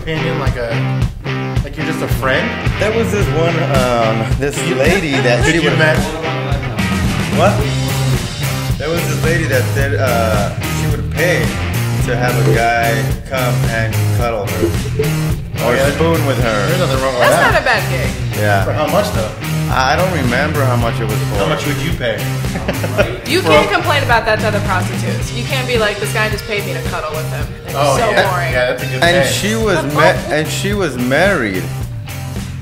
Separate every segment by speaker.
Speaker 1: companion, like you're just a friend?
Speaker 2: There was this one, this lady that she would
Speaker 1: met.
Speaker 2: What? There was this lady that said she would pay to have a guy come and cuddle her or spoon with her.
Speaker 1: There's nothing wrong with
Speaker 3: That's
Speaker 1: that.
Speaker 3: not a bad gig.
Speaker 2: Yeah.
Speaker 1: For how much though?
Speaker 2: I don't remember how much it was for.
Speaker 1: How much would you pay?
Speaker 3: You can't complain about that to other prostitutes. You can't be like, this guy just paid me to cuddle with him. It's so boring.
Speaker 1: Yeah, that's a good
Speaker 2: And
Speaker 1: pay.
Speaker 2: she was married.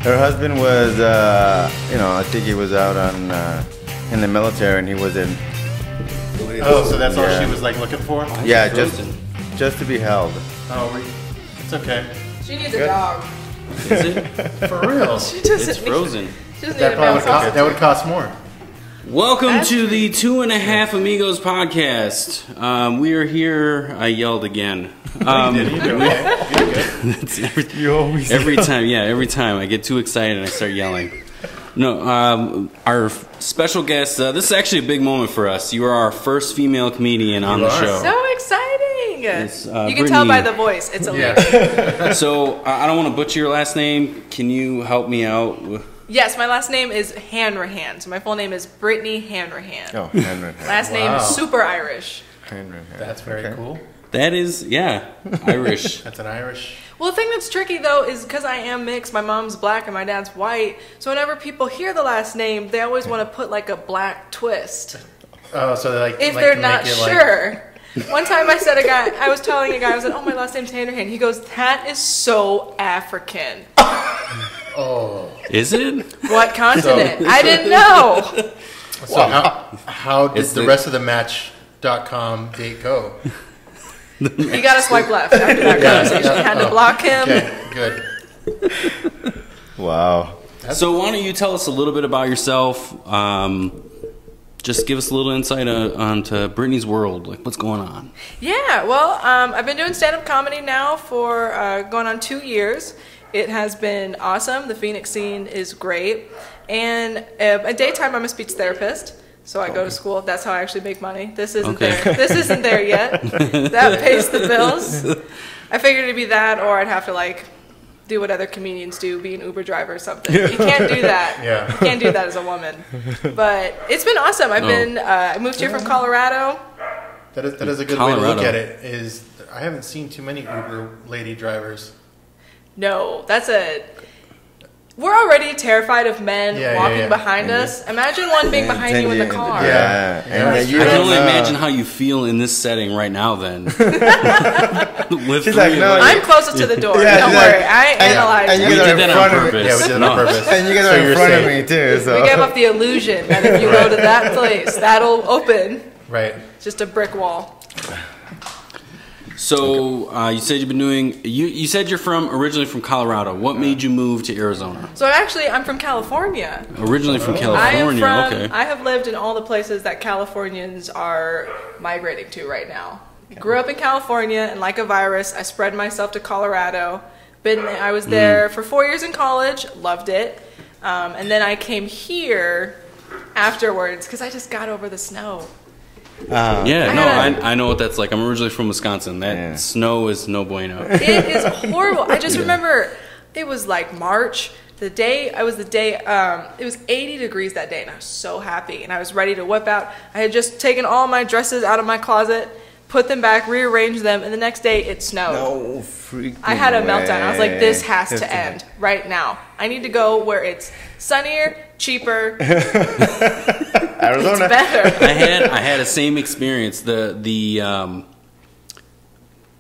Speaker 2: Her husband was, I think he was out on in the military, and he was in.
Speaker 1: Oh, so that's all she was like looking for?
Speaker 2: Yeah, just to be held.
Speaker 1: Oh, it's okay.
Speaker 3: She needs a dog.
Speaker 4: Is it?
Speaker 1: For real.
Speaker 3: She doesn't
Speaker 4: It's frozen.
Speaker 3: She doesn't
Speaker 1: That
Speaker 3: need a
Speaker 1: probably
Speaker 3: male
Speaker 1: would cost.
Speaker 3: prostitute.
Speaker 1: That would cost more.
Speaker 4: Welcome
Speaker 3: That's
Speaker 4: to
Speaker 3: true.
Speaker 4: the 2.5 Amigos podcast. We are here. I yelled again.
Speaker 1: You did. You did okay. You did good.
Speaker 4: That's every,
Speaker 2: You always
Speaker 4: every time. Yeah, every time I get too excited and I start yelling. No, our special guest. This is actually a big moment for us. You are our first female comedian on
Speaker 1: You
Speaker 4: the
Speaker 1: are.
Speaker 4: show.
Speaker 3: So exciting.
Speaker 4: It's,
Speaker 3: you can tell
Speaker 4: Brittany.
Speaker 3: by the voice. It's a lady.
Speaker 1: Yeah.
Speaker 4: So I don't want to butcher your last name. Can you help me out?
Speaker 3: Yes, my last name is Hanrahan. So my full name is Brittany Hanrahan.
Speaker 2: Oh, Henry.
Speaker 3: Last name is
Speaker 1: Wow.
Speaker 3: super Irish.
Speaker 1: That's very cool.
Speaker 4: That is, yeah, Irish.
Speaker 1: That's an Irish.
Speaker 3: Well, the thing that's tricky though is because I am mixed. My mom's black and my dad's white. So whenever people hear the last name, they always want to put like a black twist.
Speaker 1: Oh, so like
Speaker 3: If
Speaker 1: like
Speaker 3: they're
Speaker 1: to
Speaker 3: not
Speaker 1: make it like-
Speaker 3: sure. One time I was telling a guy, I was like, oh, my last name's Hanrahan. He goes, that is so African.
Speaker 1: Oh.
Speaker 4: Is it?
Speaker 3: What continent? I didn't know.
Speaker 1: So how did
Speaker 4: It's
Speaker 1: the
Speaker 4: the-
Speaker 1: rest of the Match.com date go?
Speaker 3: You got to swipe left after that conversation.
Speaker 1: yeah.
Speaker 3: Had to block him.
Speaker 1: Okay, good.
Speaker 2: Wow.
Speaker 4: So why don't you tell us a little bit about yourself? Just give us a little insight onto Brittany's world. Like, what's going on?
Speaker 3: Yeah, well, I've been doing stand-up comedy now for going on 2 years. It has been awesome. The Phoenix scene is great. And at daytime, I'm a speech therapist. So I go to school. That's how I actually make money. This isn't there. This isn't there yet. That pays the bills. I figured it'd be that, or I'd have to like do what other comedians do, be an Uber driver or something. You can't do that.
Speaker 1: Yeah.
Speaker 3: You can't do that as a woman. But it's been awesome. I moved here from Colorado.
Speaker 1: That is a good way to look
Speaker 4: Colorado.
Speaker 1: at it. Is I haven't seen too many Uber lady drivers.
Speaker 3: No, we're already terrified of men
Speaker 1: Yeah,
Speaker 3: walking
Speaker 1: yeah.
Speaker 3: behind us. Imagine one being behind you in the car.
Speaker 2: Yeah.
Speaker 1: Yeah.
Speaker 2: And then you
Speaker 4: I can
Speaker 2: don't
Speaker 4: only
Speaker 2: know.
Speaker 4: imagine how you feel in this setting right now. Then, with
Speaker 2: She's like,
Speaker 4: three
Speaker 2: no,
Speaker 4: of us.
Speaker 3: I'm closest to the door.
Speaker 2: Yeah,
Speaker 3: Don't
Speaker 2: she's like-
Speaker 3: worry. I analyzed
Speaker 2: and
Speaker 3: it.
Speaker 2: you
Speaker 4: We
Speaker 2: guys are
Speaker 4: did that
Speaker 2: in
Speaker 4: on
Speaker 2: front of me.
Speaker 4: purpose.
Speaker 1: Yeah, we did it on
Speaker 4: No.
Speaker 1: purpose.
Speaker 2: And you guys
Speaker 1: So
Speaker 2: are in
Speaker 1: you're
Speaker 2: front of
Speaker 1: safe.
Speaker 2: me too. So
Speaker 3: We gave up the illusion that if you go to that place, that'll open.
Speaker 1: Right.
Speaker 3: Just a brick wall.
Speaker 4: So you said you've been doing. You said you're originally from Colorado. What made you move to Arizona?
Speaker 3: So I'm from California.
Speaker 4: Originally from
Speaker 3: I
Speaker 4: California.
Speaker 3: am from.
Speaker 4: Okay.
Speaker 3: I have lived in all the places that Californians are migrating to right now. Grew up in California, and like a virus, I spread myself to Colorado. I was there for 4 years in college. Loved it, and then I came here afterwards because I just got over the snow.
Speaker 4: Yeah, no,
Speaker 3: had
Speaker 4: I know what that's like. I'm originally from Wisconsin. That
Speaker 2: Yeah.
Speaker 4: snow is no bueno.
Speaker 3: It is horrible. I just remember it was like March. It was 80 degrees that day, and I was so happy, and I was ready to whip out. I had just taken all my dresses out of my closet, put them back, rearranged them, and the next day it snowed.
Speaker 2: no freaking
Speaker 3: I had a meltdown. I was like, this has
Speaker 2: way.
Speaker 3: to end right now. I need to go where it's sunnier, cheaper,
Speaker 2: Arizona.
Speaker 3: it's better.
Speaker 4: I had a same experience. The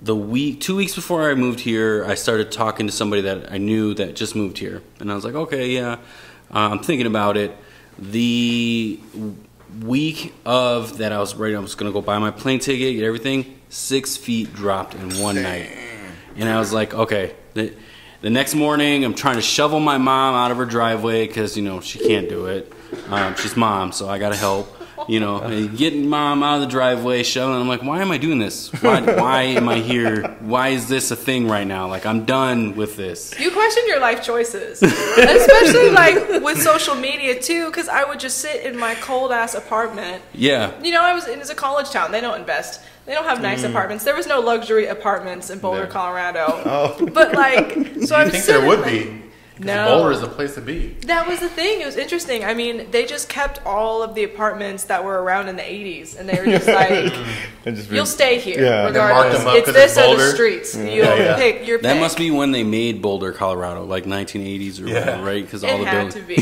Speaker 4: 2 weeks before I moved here, I started talking to somebody that I knew that just moved here, and I was like, okay, yeah, I'm thinking about it. The week of that, I was going to go buy my plane ticket, get everything. 6 feet dropped in one night, and I was like, okay. The next morning, I'm trying to shovel my mom out of her driveway because she can't do it. She's mom, so I gotta help. Getting mom out of the driveway, shoveling. I'm like, why am I doing this? Why am I here? Why is this a thing right now? Like, I'm done with this.
Speaker 3: You question your life choices, especially like with social media too, because I would just sit in my cold ass apartment.
Speaker 4: Yeah.
Speaker 3: It's a college town. They don't invest They don't have nice apartments. There was no luxury apartments in Boulder,
Speaker 2: There.
Speaker 3: Colorado.
Speaker 2: Oh.
Speaker 3: But like, so
Speaker 1: I
Speaker 3: I'm
Speaker 1: think there
Speaker 3: sitting,
Speaker 1: would
Speaker 3: like,
Speaker 1: be. 'Cause
Speaker 3: No.
Speaker 1: Boulder is the place to be.
Speaker 3: That was the thing. It was interesting. I mean, they just kept all of the apartments that were around in the 80s, and they were just like,
Speaker 2: And just
Speaker 3: you'll stay here
Speaker 2: Yeah.
Speaker 1: They marked
Speaker 3: regardless.
Speaker 1: them up
Speaker 3: It's
Speaker 1: 'cause
Speaker 3: this
Speaker 1: it's
Speaker 3: or the
Speaker 1: Boulder.
Speaker 3: streets. You'll
Speaker 1: Yeah.
Speaker 3: pick your
Speaker 4: That
Speaker 3: pick.
Speaker 4: must be when they made Boulder, Colorado, like 1980s or whatever, right? Because all
Speaker 3: It
Speaker 4: the
Speaker 3: had
Speaker 4: buildings.
Speaker 3: to be.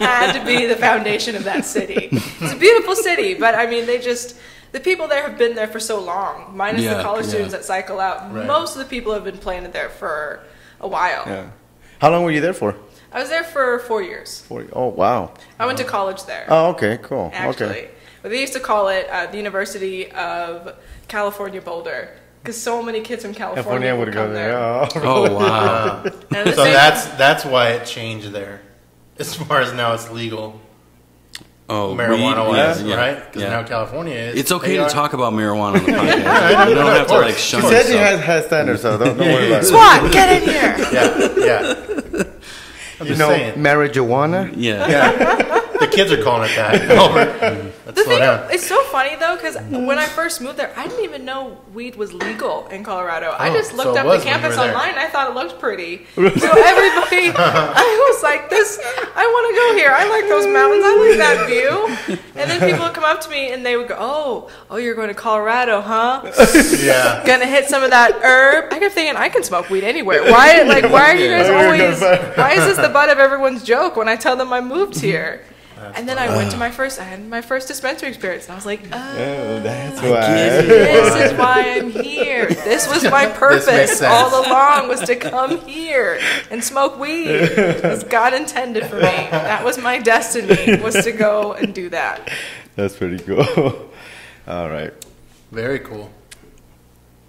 Speaker 3: Had to be the foundation of that city. It's a beautiful city, but I mean, the people there have been there for so long, minus
Speaker 4: Yeah,
Speaker 3: the college
Speaker 4: yeah.
Speaker 3: students that cycle out.
Speaker 1: Right.
Speaker 3: Most of the people have been planted there for a while.
Speaker 2: Yeah. How long were you there for?
Speaker 3: I was there for 4 years.
Speaker 2: 40. Oh, wow.
Speaker 3: I went to college there.
Speaker 2: Oh, okay, cool.
Speaker 3: Actually.
Speaker 2: Okay.
Speaker 3: But they used to call it the University of California Boulder because so many kids from California
Speaker 2: California
Speaker 3: would
Speaker 2: would
Speaker 3: come
Speaker 2: go
Speaker 3: there.
Speaker 2: there.
Speaker 4: Oh, wow.
Speaker 3: And the
Speaker 1: So
Speaker 3: same-
Speaker 1: that's why it changed there. As far as now it's legal
Speaker 4: Oh,
Speaker 1: marijuana
Speaker 4: weed,
Speaker 1: wise,
Speaker 4: yeah,
Speaker 1: right? Because
Speaker 4: yeah.
Speaker 1: now California is.
Speaker 4: It's okay
Speaker 1: they
Speaker 4: to
Speaker 1: are-
Speaker 4: talk about marijuana on the podcast.
Speaker 1: Yeah,
Speaker 4: You don't have
Speaker 1: of
Speaker 4: to like
Speaker 1: course.
Speaker 4: shun
Speaker 2: She said she
Speaker 4: yourself.
Speaker 2: has standards, so don't worry about it.
Speaker 3: SWAT, get in here!
Speaker 1: Yeah. I'm
Speaker 2: You
Speaker 1: just
Speaker 2: know,
Speaker 1: saying.
Speaker 2: marijuana?
Speaker 4: Yeah.
Speaker 1: Yeah. The kids are calling it that. Let's
Speaker 3: The
Speaker 1: slow
Speaker 3: thing,
Speaker 1: down.
Speaker 3: it's so funny though, because when I first moved there, I didn't even know weed was legal in Colorado. I
Speaker 1: Oh,
Speaker 3: just
Speaker 1: so
Speaker 3: looked
Speaker 1: it
Speaker 3: up
Speaker 1: was
Speaker 3: the
Speaker 1: when you
Speaker 3: campus
Speaker 1: were there.
Speaker 3: online. I thought it looked pretty. So everybody, I was like, I want to go here. I like those mountains. I like that view. And then people would come up to me and they would go, oh, you're going to Colorado, huh?
Speaker 1: Yeah.
Speaker 3: Gonna hit some of that herb. I kept thinking I can smoke weed anywhere. Why are you guys always? Why is this the butt of everyone's joke when I tell them I moved here? And then I went to I had my first dispensary experience, and I was like,
Speaker 2: Oh, that's
Speaker 4: get
Speaker 2: why.
Speaker 4: it.
Speaker 3: this is why I'm here. This was my
Speaker 1: makes
Speaker 3: purpose
Speaker 1: sense.
Speaker 3: all along, was to come here and smoke weed. As God intended for me. That was my destiny, was to go and do that.
Speaker 2: That's pretty cool. All right.
Speaker 1: Very cool.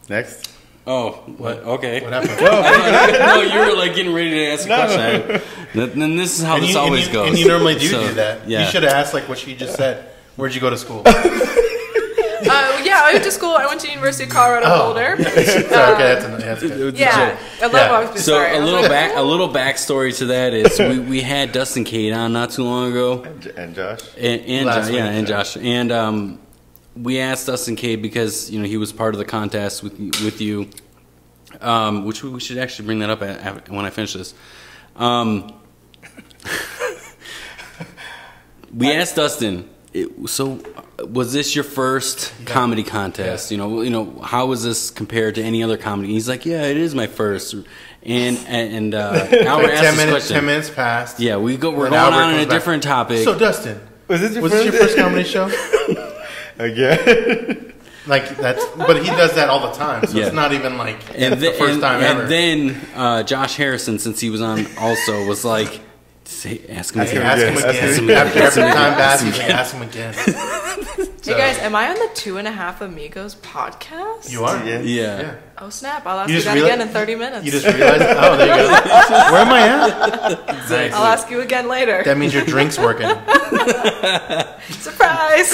Speaker 2: Next.
Speaker 4: Oh, what? Okay.
Speaker 1: What happened?
Speaker 4: No, you were like getting ready to ask a question. Then this is how this always goes.
Speaker 1: And you normally do
Speaker 4: So,
Speaker 1: do that.
Speaker 4: Yeah.
Speaker 1: You should have asked like what she just said. Where'd you go to school?
Speaker 3: Yeah, I went to school. I went to University of Colorado Boulder.
Speaker 1: Sorry, okay, that's good.
Speaker 3: Yeah, I love
Speaker 1: Yeah.
Speaker 3: Oxford.
Speaker 4: So
Speaker 3: Sorry.
Speaker 4: a little backstory to that is we had Dustin Cade on not too long ago,
Speaker 2: And Josh?
Speaker 4: and
Speaker 1: Last week,
Speaker 4: and
Speaker 1: yeah.
Speaker 4: Josh, and we asked Dustin Cade because he was part of the contest with you, which we should actually bring that up when I finish this. We asked Dustin. Was this your first comedy contest?
Speaker 1: Yeah.
Speaker 4: How was this compared to any other comedy? He's like, yeah, it is my first. And Albert asked this question.
Speaker 1: 10 minutes passed.
Speaker 4: Yeah, we're
Speaker 1: Then
Speaker 4: going
Speaker 1: Albert
Speaker 4: on
Speaker 1: comes
Speaker 4: a
Speaker 1: back.
Speaker 4: different topic.
Speaker 1: So Dustin,
Speaker 2: Was this
Speaker 1: was this your first comedy show?
Speaker 2: Again?
Speaker 1: Like but he does that all the time, so
Speaker 4: Yeah.
Speaker 1: it's not even like
Speaker 4: and
Speaker 1: the first time ever.
Speaker 4: And then Josh Harrison, since he was on, also was like, ask him
Speaker 1: I
Speaker 4: again.
Speaker 1: ask him
Speaker 2: Ask
Speaker 1: again.
Speaker 2: him
Speaker 1: After every
Speaker 4: again.
Speaker 1: time passed, he's like, ask him again.
Speaker 3: Hey guys, am I on the 2.5 Amigos podcast?
Speaker 1: You are?
Speaker 2: Yeah.
Speaker 4: Yeah.
Speaker 3: Oh snap! I'll ask
Speaker 1: You
Speaker 3: you
Speaker 1: just
Speaker 3: that
Speaker 1: reali-
Speaker 3: again in 30 minutes.
Speaker 1: You just realized? Oh, there you go. Where am I at? Nice.
Speaker 3: I'll ask you again later.
Speaker 1: That means your drink's working.
Speaker 3: Surprise!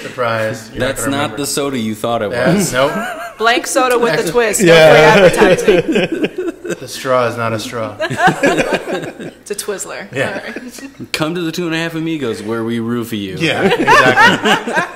Speaker 1: Surprise. You're
Speaker 4: That's
Speaker 1: gonna
Speaker 4: not
Speaker 1: remember.
Speaker 4: the soda you thought it
Speaker 1: Yeah,
Speaker 4: was.
Speaker 1: nope.
Speaker 3: Blank soda with a twist.
Speaker 2: Yeah.
Speaker 3: No free advertising.
Speaker 1: The straw is not a straw.
Speaker 3: It's a Twizzler.
Speaker 1: Yeah.
Speaker 3: All right.
Speaker 4: Come to the 2.5 Amigos where we roofie you.
Speaker 1: Yeah, exactly.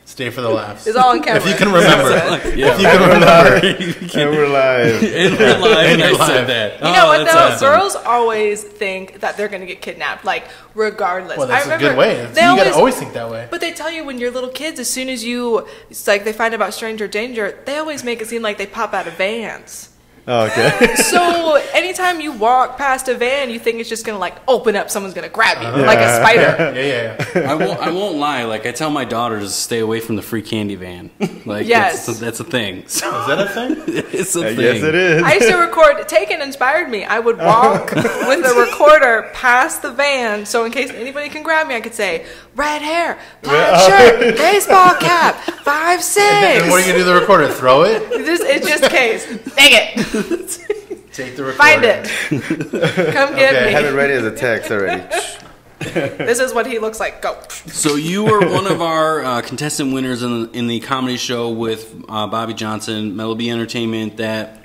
Speaker 1: Stay for the laughs.
Speaker 3: It's all on camera.
Speaker 1: If you can remember.
Speaker 4: Yeah.
Speaker 1: If you can remember.
Speaker 2: And we're live.
Speaker 4: In real life,
Speaker 1: In
Speaker 4: I
Speaker 1: real
Speaker 4: said
Speaker 1: life.
Speaker 4: that.
Speaker 3: You know what
Speaker 4: that's
Speaker 3: though?
Speaker 4: awesome.
Speaker 3: Girls always think that they're gonna get kidnapped, like regardless.
Speaker 1: Well, that's
Speaker 3: I
Speaker 1: a good way. You
Speaker 3: they
Speaker 1: gotta always think that way.
Speaker 3: But they tell you when you're little kids, as soon as it's like they find about stranger danger, they always make it seem like they pop out of vans.
Speaker 2: Oh, okay.
Speaker 3: So anytime you walk past a van, you think it's just gonna like open up, someone's gonna grab you like a spider.
Speaker 1: Yeah.
Speaker 4: I won't lie. Like I tell my daughter to stay away from the free candy van. Like
Speaker 3: Yes.
Speaker 4: that's a thing. So
Speaker 1: Is that a thing?
Speaker 4: it's a thing.
Speaker 2: Yes, it is.
Speaker 3: I used to record. Taken inspired me. I would walk with a recorder past the van, so in case anybody can grab me, I could say, "Red hair, plaid shirt, baseball cap, 5'6".
Speaker 1: And what are you gonna do to the recorder? Throw it?
Speaker 3: It's just case. Dang it!
Speaker 1: Take the recorder.
Speaker 3: Find it. Come get
Speaker 2: I have it
Speaker 3: me.
Speaker 2: ready as a text already.
Speaker 3: This is what he looks like. Go.
Speaker 4: So you were one of our contestant winners in the comedy show with Bobby Johnson, Melody Entertainment, that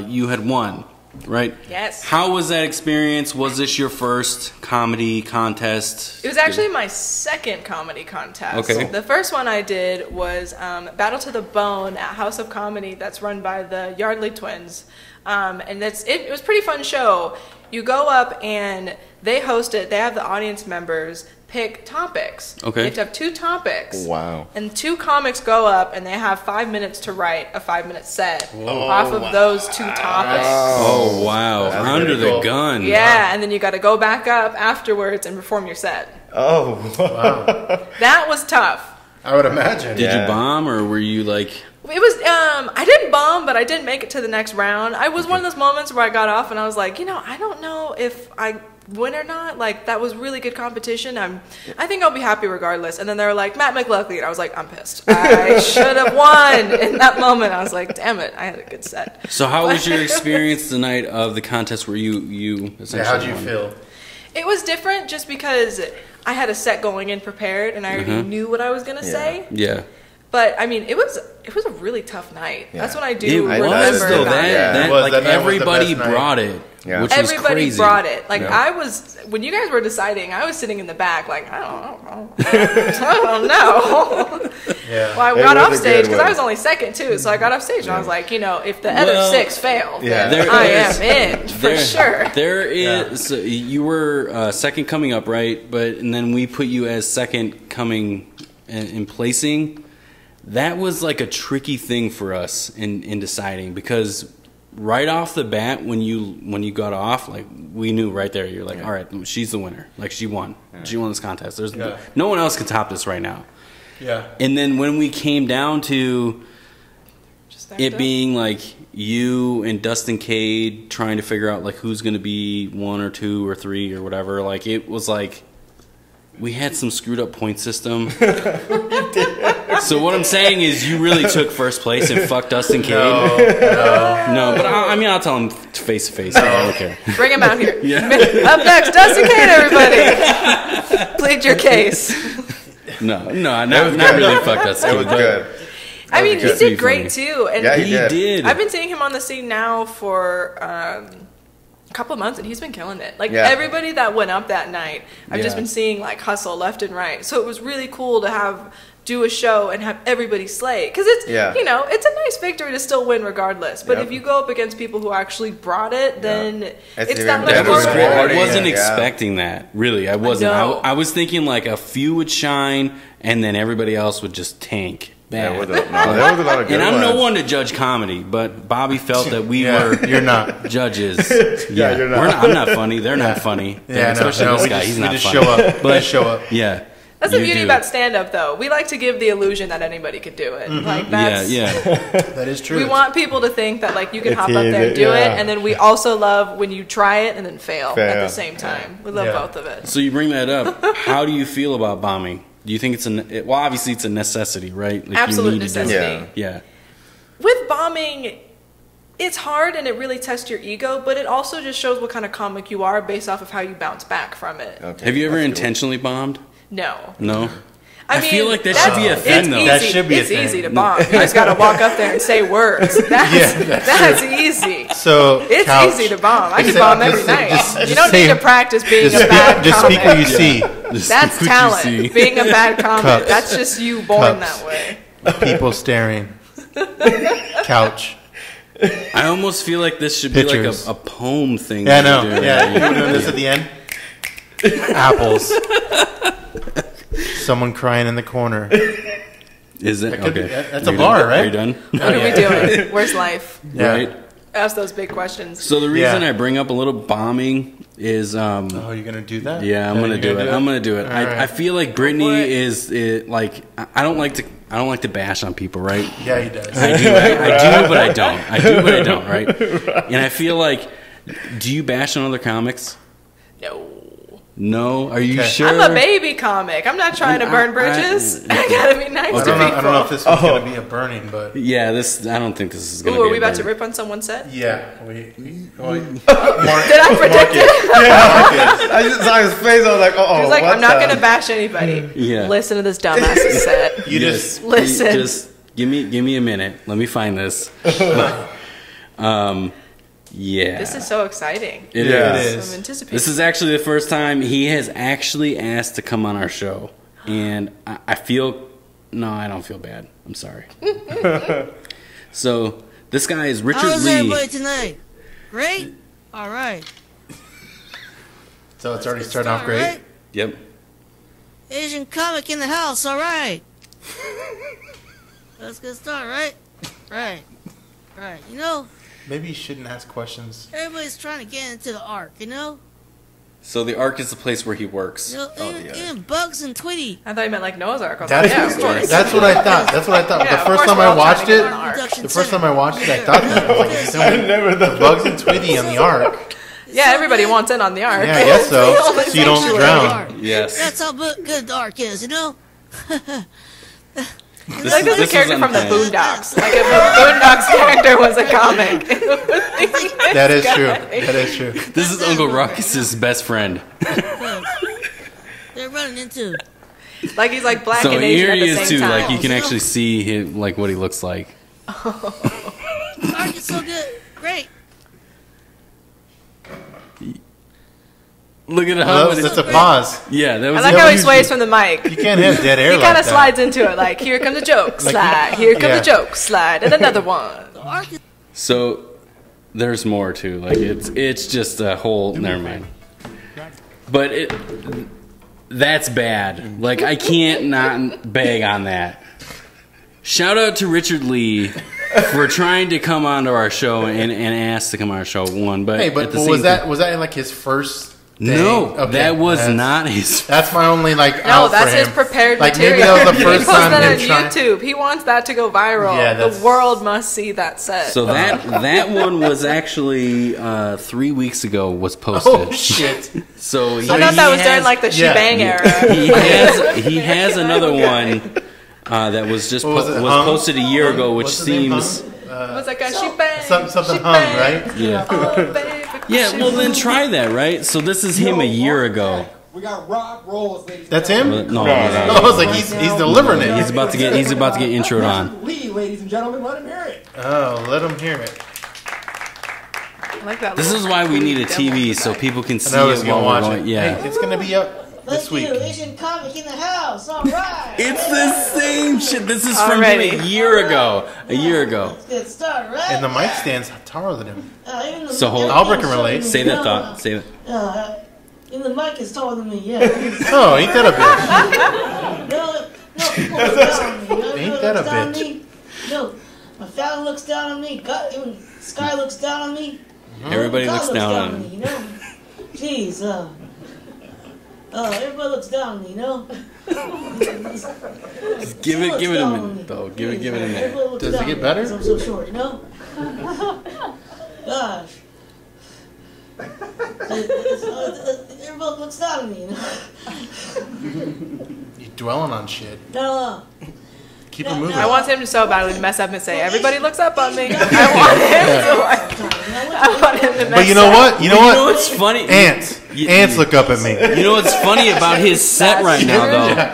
Speaker 4: you had won. right?
Speaker 3: Yes.
Speaker 4: How was that experience? Was this your first comedy contest?
Speaker 3: It was actually my second comedy contest.
Speaker 4: Okay.
Speaker 3: The first one I did was Battle to the Bone at House of Comedy that's run by the Yardley twins. And it was a pretty fun show. You go up and they host it. They have the audience members pick topics.
Speaker 4: Okay.
Speaker 3: You have to have 2 topics.
Speaker 2: Wow.
Speaker 3: And 2 comics go up and they have 5 minutes to write a 5-minute set off of those 2 topics.
Speaker 4: Oh, wow.
Speaker 2: That's
Speaker 4: Under
Speaker 2: pretty
Speaker 4: the
Speaker 2: cool.
Speaker 4: gun.
Speaker 3: Yeah, and then you got to go back up afterwards and perform your set.
Speaker 2: Oh.
Speaker 3: That was tough.
Speaker 1: I would imagine.
Speaker 4: Did
Speaker 2: Yeah.
Speaker 4: you bomb or were you like...
Speaker 3: It was, I didn't bomb, but I did make it to the next round. I was one of those moments where I got off and I was like, I don't know if I win or not. Like, that was really good competition. I think I'll be happy regardless. And then they were like, Matt McLuckley. And I was like, I'm pissed. I should have won. In that moment, I was like, damn it, I had a good set.
Speaker 4: So how was your experience the night of the contest where you essentially
Speaker 1: How'd you
Speaker 4: won?
Speaker 1: feel?
Speaker 3: It was different just because I had a set going in prepared and I already knew what I was going to say.
Speaker 4: Yeah.
Speaker 3: But I mean, it was a really tough night.
Speaker 2: Yeah.
Speaker 3: That's what I
Speaker 4: It
Speaker 3: do
Speaker 4: was
Speaker 3: remember
Speaker 4: though.
Speaker 3: about it.
Speaker 4: That
Speaker 1: It was.
Speaker 4: like
Speaker 1: That night was the
Speaker 4: everybody
Speaker 1: best night.
Speaker 4: brought it,
Speaker 2: Yeah.
Speaker 4: which was
Speaker 3: Everybody
Speaker 4: crazy.
Speaker 3: brought it. Like
Speaker 4: Yeah.
Speaker 3: when you guys were deciding, I was sitting in the back, like I don't know.
Speaker 1: Yeah.
Speaker 3: Well, I
Speaker 2: It
Speaker 3: got
Speaker 2: was
Speaker 3: off
Speaker 2: a
Speaker 3: stage
Speaker 2: good
Speaker 3: because
Speaker 2: one.
Speaker 3: I was only second too, so I got off stage and I was like, if the other
Speaker 4: Well,
Speaker 3: 6 fail,
Speaker 2: yeah.
Speaker 3: then I am in for sure.
Speaker 4: There is you were second coming up, right? And then we put you as second coming in placing. That was like a tricky thing for us in deciding because right off the bat when you got off, like we knew right there, you're like, all right, she's the winner. Like she won. She won this contest. There's no one else can top this right now.
Speaker 1: Yeah.
Speaker 4: And then when we came down to
Speaker 3: Just
Speaker 4: it being like you and Dustin Cade trying to figure out like who's going to be 1 or 2 or 3 or whatever, like it was like we had some screwed up point system. So what I'm saying is you really took first place and fucked Dustin Cade. No, but I mean I'll tell him face to face. I don't care.
Speaker 3: Bring him out here. Up next, Dustin Cade, everybody. Plead your case.
Speaker 4: No, not really fuck Dustin
Speaker 2: It
Speaker 4: Cade.
Speaker 2: was
Speaker 4: but
Speaker 2: good.
Speaker 3: I mean,
Speaker 2: was
Speaker 3: he
Speaker 2: good.
Speaker 3: did great too, and
Speaker 2: Yeah,
Speaker 4: He did.
Speaker 3: I've been seeing him on the scene now for a couple of months, and he's been killing it. Like
Speaker 2: Yeah.
Speaker 3: everybody that went up that night, I've just
Speaker 4: Yeah.
Speaker 3: been seeing like hustle left and right. So it was really cool to do a show and have everybody slay, because it's it's a nice victory to still win regardless. But
Speaker 2: Yep.
Speaker 3: if you go up against people who actually brought it, then
Speaker 2: It's
Speaker 3: it's
Speaker 2: even
Speaker 3: that much
Speaker 2: better.
Speaker 3: more
Speaker 2: That was
Speaker 4: I
Speaker 3: rewarding.
Speaker 4: wasn't
Speaker 2: Yeah.
Speaker 4: expecting that. Really, I wasn't.
Speaker 3: No.
Speaker 4: I was thinking like a few would shine, and then everybody else would just tank.
Speaker 2: Yeah,
Speaker 4: Bad.
Speaker 2: there was a lot of good
Speaker 4: And I'm no
Speaker 2: ones.
Speaker 4: one to judge comedy, but Bobby felt that we
Speaker 1: Yeah,
Speaker 4: were
Speaker 1: you're not.
Speaker 4: judges.
Speaker 2: Yeah, you're not.
Speaker 4: I'm not funny. They're not funny.
Speaker 1: Yeah,
Speaker 4: especially
Speaker 1: no,
Speaker 4: this
Speaker 1: we
Speaker 4: guy.
Speaker 1: just,
Speaker 4: He's
Speaker 1: we
Speaker 4: not
Speaker 1: just
Speaker 4: funny.
Speaker 1: show up.
Speaker 4: But
Speaker 1: Show up.
Speaker 4: yeah,
Speaker 3: That's the
Speaker 4: you
Speaker 3: beauty
Speaker 4: do.
Speaker 3: about stand-up, though. We like to give the illusion that anybody could do it. Like that's
Speaker 4: Yeah.
Speaker 1: That is true.
Speaker 3: We want people to think that like you can
Speaker 2: It's
Speaker 3: hop up there and
Speaker 2: easy,
Speaker 3: do
Speaker 2: yeah.
Speaker 3: it, and then we also love when you try it and then fail at the
Speaker 2: Fail.
Speaker 3: same time. We love
Speaker 1: Yeah.
Speaker 3: both of it.
Speaker 4: So you bring that up. How do you feel about bombing? Do you think it's well? Obviously, it's a necessity, right? Like
Speaker 3: Absolute
Speaker 4: you need to do it.
Speaker 3: necessity.
Speaker 2: Yeah.
Speaker 4: Yeah.
Speaker 3: With bombing, it's hard and it really tests your ego, but it also just shows what kind of comic you are based off of how you bounce back from it.
Speaker 2: Okay.
Speaker 4: Have you ever
Speaker 2: That's good.
Speaker 4: intentionally bombed?
Speaker 3: No.
Speaker 4: No.
Speaker 3: I
Speaker 4: feel like that should be a
Speaker 3: that's-
Speaker 4: thing,
Speaker 3: it's
Speaker 4: though.
Speaker 3: Easy.
Speaker 1: That should be a
Speaker 3: it's
Speaker 1: thing.
Speaker 3: easy to bomb. You just got to walk up there and say words. That's easy.
Speaker 1: So
Speaker 3: It's
Speaker 1: couch.
Speaker 3: easy to bomb. I can
Speaker 1: Just-
Speaker 3: bomb every
Speaker 1: just-
Speaker 3: night.
Speaker 1: just
Speaker 3: You don't
Speaker 1: say-
Speaker 3: need to practice being
Speaker 1: Just
Speaker 3: a bad
Speaker 1: just
Speaker 3: comic.
Speaker 1: speak what you see.
Speaker 3: That's
Speaker 4: what you
Speaker 3: talent.
Speaker 4: see.
Speaker 3: Being a bad comic.
Speaker 1: Cups.
Speaker 3: That's just you born
Speaker 1: Cups.
Speaker 3: that way.
Speaker 1: People staring. Couch.
Speaker 4: I almost feel like this should be
Speaker 1: Pictures.
Speaker 4: like a poem thing.
Speaker 1: Yeah, I
Speaker 4: that
Speaker 1: know.
Speaker 4: we do.
Speaker 1: Yeah, you doing this at the end? Apples. Someone crying in the corner.
Speaker 4: Is it?
Speaker 1: That could be-
Speaker 4: Okay.
Speaker 1: that's
Speaker 4: Are
Speaker 1: a
Speaker 4: you
Speaker 1: bar,
Speaker 4: done?
Speaker 1: right?
Speaker 4: Are you done?
Speaker 3: What are we doing? Where's life?
Speaker 1: Yeah.
Speaker 4: Right.
Speaker 3: Ask those big questions.
Speaker 4: So the reason
Speaker 1: Yeah.
Speaker 4: I bring up a little bombing is,
Speaker 1: Oh, you're gonna do that?
Speaker 4: yeah, I'm gonna
Speaker 1: you're
Speaker 4: do it. I'm gonna do it.
Speaker 1: All
Speaker 4: I
Speaker 1: right.
Speaker 4: feel like
Speaker 3: for
Speaker 4: Brittany
Speaker 3: it.
Speaker 4: is like I don't like to bash on people, right?
Speaker 1: Yeah, he does.
Speaker 4: I do, I do, but I don't. I do, but I don't, right? And I feel like, do you bash on other comics?
Speaker 3: No.
Speaker 4: No, are you
Speaker 1: Okay.
Speaker 4: sure?
Speaker 3: I'm a baby comic. I'm not trying to burn bridges. I gotta be nice
Speaker 1: I
Speaker 3: to
Speaker 1: don't know.
Speaker 3: people.
Speaker 1: I don't know if this one's gonna be a burning, but
Speaker 4: Yeah, this. I don't think this is gonna.
Speaker 3: Ooh,
Speaker 4: be
Speaker 3: are we
Speaker 4: a
Speaker 3: about to
Speaker 4: burn.
Speaker 3: rip on someone's set?
Speaker 1: yeah.
Speaker 3: Did I predict
Speaker 1: it?
Speaker 3: it?
Speaker 2: I just saw his face. I was like, oh,
Speaker 3: He was like,
Speaker 2: what
Speaker 3: I'm not
Speaker 2: the-
Speaker 3: gonna bash anybody.
Speaker 4: Yeah.
Speaker 3: Listen to this dumbass's set.
Speaker 1: You
Speaker 4: Yes.
Speaker 1: just
Speaker 3: Listen.
Speaker 4: Just give me a minute. Let me find this. Yeah.
Speaker 3: This is so exciting.
Speaker 4: It
Speaker 2: Yeah.
Speaker 4: is.
Speaker 1: It
Speaker 3: So
Speaker 1: is.
Speaker 3: I'm anticipating.
Speaker 4: This is actually the first time he has actually asked to come on our show. And I feel... No, I don't feel bad. I'm sorry. So, this guy is Richard
Speaker 5: How is
Speaker 4: Lee.
Speaker 5: everybody tonight? Great? All right.
Speaker 1: So it's already
Speaker 5: Let's
Speaker 1: starting off
Speaker 5: start,
Speaker 1: great.
Speaker 5: right?
Speaker 4: Yep.
Speaker 5: Asian comic in the house, all right. Let's get started, right? Right. Right. You know,
Speaker 1: Maybe you shouldn't ask questions.
Speaker 5: everybody's trying to get into the Ark, you know?
Speaker 4: So, the Ark is the place where he works.
Speaker 5: You know, even Bugs and Tweety.
Speaker 3: I thought you meant like Noah's Ark. I was
Speaker 1: That's,
Speaker 3: like, yeah, of course.
Speaker 1: that's what I thought. That's what I thought.
Speaker 3: Yeah,
Speaker 1: the
Speaker 3: of
Speaker 1: first
Speaker 3: course
Speaker 1: time
Speaker 3: we're
Speaker 1: I
Speaker 3: all trying
Speaker 1: watched
Speaker 3: to get
Speaker 1: it,
Speaker 3: on our Ark.
Speaker 5: Production
Speaker 1: the first
Speaker 5: center.
Speaker 1: time I watched it, I thought that. I was like, he's doing the Bugs and Tweety on the Ark.
Speaker 3: Yeah, everybody wants in on the Ark.
Speaker 1: Yeah, I guess so. So you don't drown.
Speaker 4: Yes.
Speaker 5: That's how good the Ark is, you know?
Speaker 3: It's like this is a
Speaker 4: this
Speaker 3: character
Speaker 4: is
Speaker 3: from the
Speaker 4: unplanned.
Speaker 3: Boondocks. Like if the Boondocks character was a comic.
Speaker 1: That is true. That is true.
Speaker 4: This is Uncle Ruckus's best friend.
Speaker 5: They're running into.
Speaker 3: Like he's like black
Speaker 4: So
Speaker 3: and Asian
Speaker 4: here
Speaker 3: at
Speaker 4: he
Speaker 3: the
Speaker 4: is
Speaker 3: same
Speaker 4: too.
Speaker 3: time.
Speaker 4: Like you can actually see him, like what he looks like.
Speaker 5: The Ark is so good. Great.
Speaker 4: Look at
Speaker 1: Well,
Speaker 4: how
Speaker 1: that's a pause.
Speaker 4: Yeah, that
Speaker 3: I
Speaker 4: was.
Speaker 3: like how he sways from the mic.
Speaker 1: You can't have dead air
Speaker 3: He
Speaker 1: like
Speaker 3: kind
Speaker 1: that.
Speaker 3: of slides into it. Like here comes a joke, slide. Here comes
Speaker 1: yeah.
Speaker 3: a joke, slide, and another one.
Speaker 5: The Ark is
Speaker 4: So there's more too. Like it's just a whole. Never mind. But that's bad. Like I can't not bag on that. Shout out to Richard Lee for trying to come onto our show and ask to come on our show. One, but
Speaker 1: Hey,
Speaker 4: at
Speaker 1: but
Speaker 4: the
Speaker 1: was
Speaker 4: same
Speaker 1: that like his first? Thing?
Speaker 4: No,
Speaker 1: Okay,
Speaker 4: that was
Speaker 1: that's-
Speaker 4: not his.
Speaker 1: That's my only like.
Speaker 3: No,
Speaker 1: out
Speaker 3: that's
Speaker 1: for
Speaker 3: his
Speaker 1: him.
Speaker 3: prepared
Speaker 1: like,
Speaker 3: material.
Speaker 1: Maybe that was the
Speaker 3: He
Speaker 1: first
Speaker 3: posts
Speaker 1: time
Speaker 3: that on
Speaker 1: him trying.
Speaker 3: YouTube. He wants that to go viral.
Speaker 1: Yeah,
Speaker 3: the
Speaker 1: that's-
Speaker 3: world must see that set.
Speaker 4: So that one was actually 3 weeks ago was posted.
Speaker 1: Oh shit!
Speaker 4: So
Speaker 3: I thought that was during like the
Speaker 1: yeah.
Speaker 3: shebang era.
Speaker 4: he has another one that was just
Speaker 1: What was it,
Speaker 4: was
Speaker 1: Hung?
Speaker 4: posted a year ago, which
Speaker 1: What's his name,
Speaker 4: seems
Speaker 3: What's that guy? Shebang.
Speaker 1: something hung,
Speaker 3: shebang.
Speaker 1: right?
Speaker 4: yeah.
Speaker 3: Oh, baby,
Speaker 4: Yeah, well then try that, right? So this is him a year ago.
Speaker 6: We got Rock Rolls, ladies. and
Speaker 1: That's
Speaker 6: gentlemen.
Speaker 1: him.
Speaker 4: No,
Speaker 1: I was like, he's delivering it.
Speaker 4: He's about to get introed on.
Speaker 6: Lee, ladies and gentlemen, let him hear it.
Speaker 1: Oh, let him hear it.
Speaker 3: I like that.
Speaker 4: This is
Speaker 3: little
Speaker 4: why we need a
Speaker 3: devil
Speaker 4: TV
Speaker 3: guy.
Speaker 4: so people can see
Speaker 1: I was
Speaker 4: it
Speaker 1: gonna
Speaker 4: while we're
Speaker 1: watch
Speaker 4: going.
Speaker 1: it.
Speaker 4: Yeah.
Speaker 1: Hey, it's gonna be up this week.
Speaker 5: Asian comic in the house, all right.
Speaker 4: It's the same shit. This is from him
Speaker 3: Already.
Speaker 4: a year ago. A year ago.
Speaker 5: Let's get started, right?
Speaker 1: And the mic stand's taller than him.
Speaker 5: Even the
Speaker 4: So hold-
Speaker 5: mic
Speaker 1: Albert
Speaker 5: is
Speaker 1: can
Speaker 5: taller
Speaker 1: relate.
Speaker 5: than
Speaker 4: Say
Speaker 5: me,
Speaker 4: that
Speaker 5: no,
Speaker 4: thought. Say that.
Speaker 5: Even the mic is taller than me, yeah.
Speaker 1: Oh, ain't that a bitch?
Speaker 5: No, people look down on me. You know,
Speaker 1: Ain't
Speaker 5: everyone
Speaker 1: that a
Speaker 5: looks down on
Speaker 1: bitch?
Speaker 5: me. No, my family looks down on me. God, even Sky looks down on me.
Speaker 4: Everybody
Speaker 5: God
Speaker 4: looks down on
Speaker 5: me,
Speaker 4: him.
Speaker 5: you know? Jeez, everybody looks down on me, you know?
Speaker 4: Give it a
Speaker 5: down on me.
Speaker 4: minute though. Give it a
Speaker 5: Everybody
Speaker 4: minute.
Speaker 5: looks
Speaker 1: Does it
Speaker 5: down
Speaker 1: get
Speaker 5: on me
Speaker 1: better?
Speaker 5: 'cause I'm so short, you know? Gosh. Everybody looks down on me, you know?
Speaker 1: You dwelling on shit.
Speaker 5: No,
Speaker 1: Keep it moving.
Speaker 3: I want him to so badly mess up and say, "Everybody looks up on me." I want him to mess
Speaker 1: But you know
Speaker 3: up.
Speaker 1: what? You know
Speaker 4: You know
Speaker 1: what?
Speaker 4: what's funny?
Speaker 1: Ants.
Speaker 4: You-
Speaker 1: Ants look up at me.
Speaker 4: You know what's funny about his set right now, though?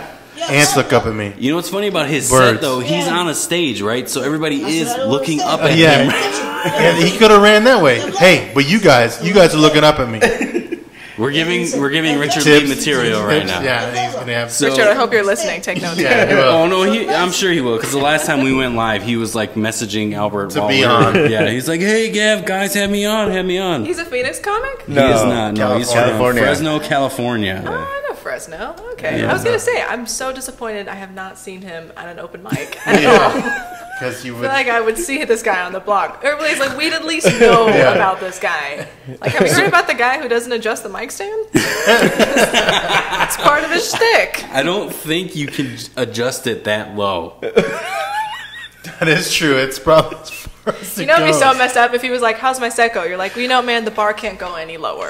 Speaker 1: Ants look up at me.
Speaker 4: You know what's funny about his set,
Speaker 1: Birds.
Speaker 4: though? He's on a stage, right? So everybody is
Speaker 5: what I
Speaker 4: looking
Speaker 5: always
Speaker 4: up
Speaker 5: say.
Speaker 4: at
Speaker 1: Yeah.
Speaker 4: him.
Speaker 1: And he could have ran that way. Hey, but you guys are looking up at me.
Speaker 4: We're giving Richard
Speaker 1: Tips.
Speaker 4: Lee material right now.
Speaker 1: Yeah, and he's gonna have.
Speaker 4: So,
Speaker 3: Richard, I hope you're listening. Take notes.
Speaker 1: Yeah, he will.
Speaker 4: oh no, I'm sure he will. Because the last time we went live, he was like messaging Albert
Speaker 1: To
Speaker 4: while
Speaker 1: be
Speaker 4: we were-
Speaker 1: on.
Speaker 4: Yeah, he's like, "Hey, Gav, guys, have me on.
Speaker 3: He's a Phoenix comic?
Speaker 4: He is not. No, he's from
Speaker 2: California.
Speaker 4: Fresno, California.
Speaker 3: Oh, I know Fresno. Okay.
Speaker 4: Yeah.
Speaker 3: I was going to say, I'm so disappointed I have not seen him at an open mic at all.
Speaker 1: Because you
Speaker 3: I
Speaker 1: would.
Speaker 3: feel like I would see this guy on the block. Everybody's like, we'd at least know
Speaker 1: Yeah.
Speaker 3: about this guy. Like, have you heard about the guy who doesn't adjust the mic stand? It's part of his shtick.
Speaker 4: I don't think you can adjust it that low.
Speaker 1: That is true. It's probably as far as
Speaker 3: You
Speaker 1: it
Speaker 3: know, it'd be
Speaker 1: goes.
Speaker 3: so messed up if he was like, how's my set go? You're like, well, you know, man, the bar can't go any lower.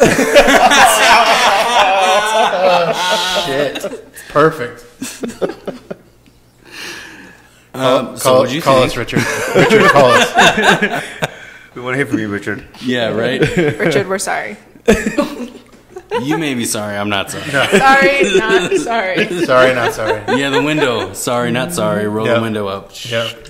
Speaker 1: Shit. Perfect.
Speaker 4: So
Speaker 1: Call,
Speaker 4: what'd you
Speaker 1: call
Speaker 4: think?
Speaker 1: us, Richard. Richard, call us.
Speaker 2: We want to hear from you, Richard.
Speaker 4: Yeah, right.
Speaker 3: Richard, we're sorry.
Speaker 4: You may be sorry. I'm not sorry.
Speaker 3: Sorry, not sorry.
Speaker 1: Sorry, not sorry.
Speaker 4: Yeah, the window. Sorry, not sorry. Roll
Speaker 1: Yep.
Speaker 4: the window up.
Speaker 1: Yep.